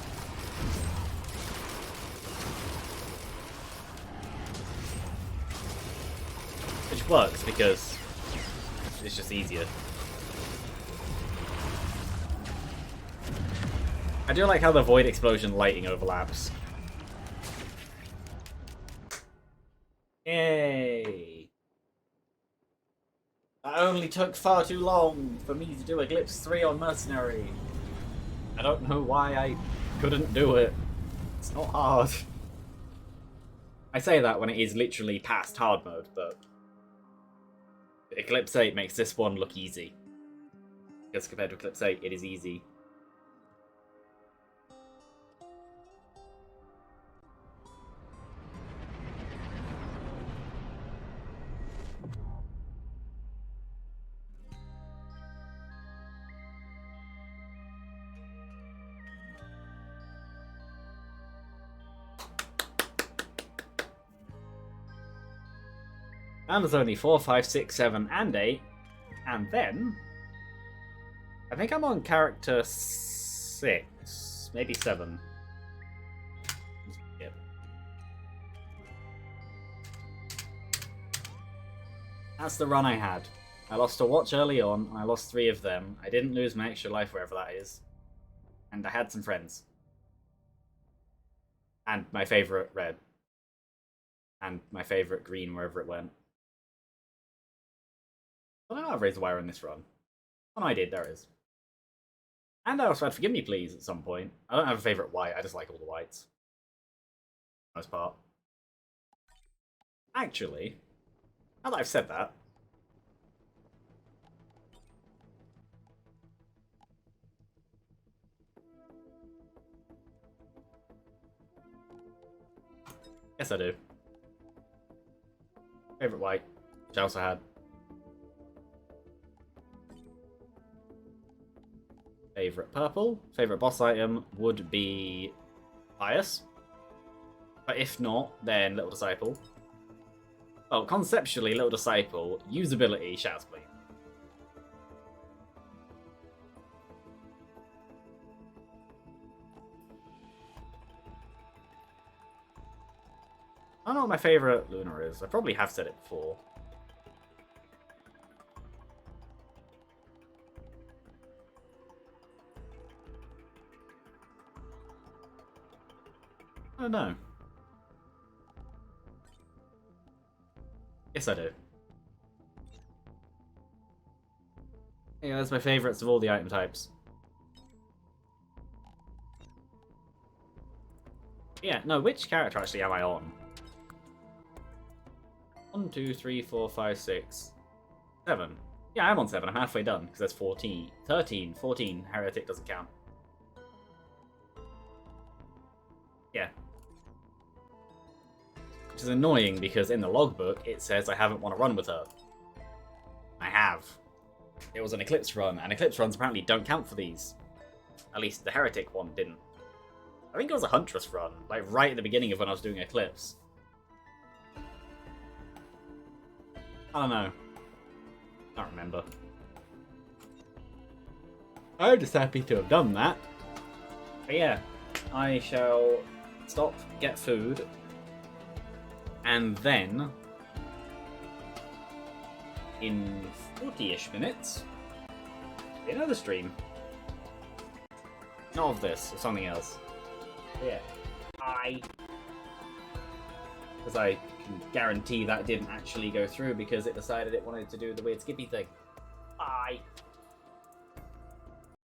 Which works because it's just easier. I do like how the Void Explosion lighting overlaps. Yay! That only took far too long for me to do Eclipse 3 on Mercenary. I don't know why I couldn't do it. It's not hard. I say that when it is literally past hard mode, but Eclipse 8 makes this one look easy. Because compared to Eclipse 8, it is easy. And there's only 4, 5, 6, 7, and 8. And then I think I'm on character 6, maybe 7. Yep. That's the run I had. I lost a watch early on, and I lost 3 of them. I didn't lose my extra life wherever that is. And I had some friends. And my favourite red. And my favourite green wherever it went. I don't know how to raise the wire in this run. Oh no, I did, there is. And I also had Forgive Me Please at some point. I don't have a favourite white, I just like all the whites. For the most part. Actually, now that I've said that, yes I do. Favourite white, which I also had. Favorite purple. Favorite boss item would be Bias. But if not, then Little Disciple. Well, conceptually, Little Disciple. Usability, Shadow's Bleed. I don't know what my favorite Luna is. I probably have said it before. don't know. Yes, I do. Yeah, that's my favourites of all the item types. Yeah, no, which character actually am I on? 1, 2, 3, 4, 5, 6, 7. Yeah, I'm on 7. I'm halfway done, because there's 14. 13, 14. Heretic doesn't count. Yeah. Which is annoying, because in the logbook, it says I haven't won a run with her. I have. It was an Eclipse run, and Eclipse runs apparently don't count for these. At least the Heretic one didn't. I think it was a Huntress run, like right at the beginning of when I was doing Eclipse. I don't know. I don't remember. I'm just happy to have done that. But yeah, I shall stop, get food, and then in 40-ish minutes, another stream. Not of this, or something else. But yeah, because I can guarantee that didn't actually go through because it decided it wanted to do the weird skippy thing. Bye.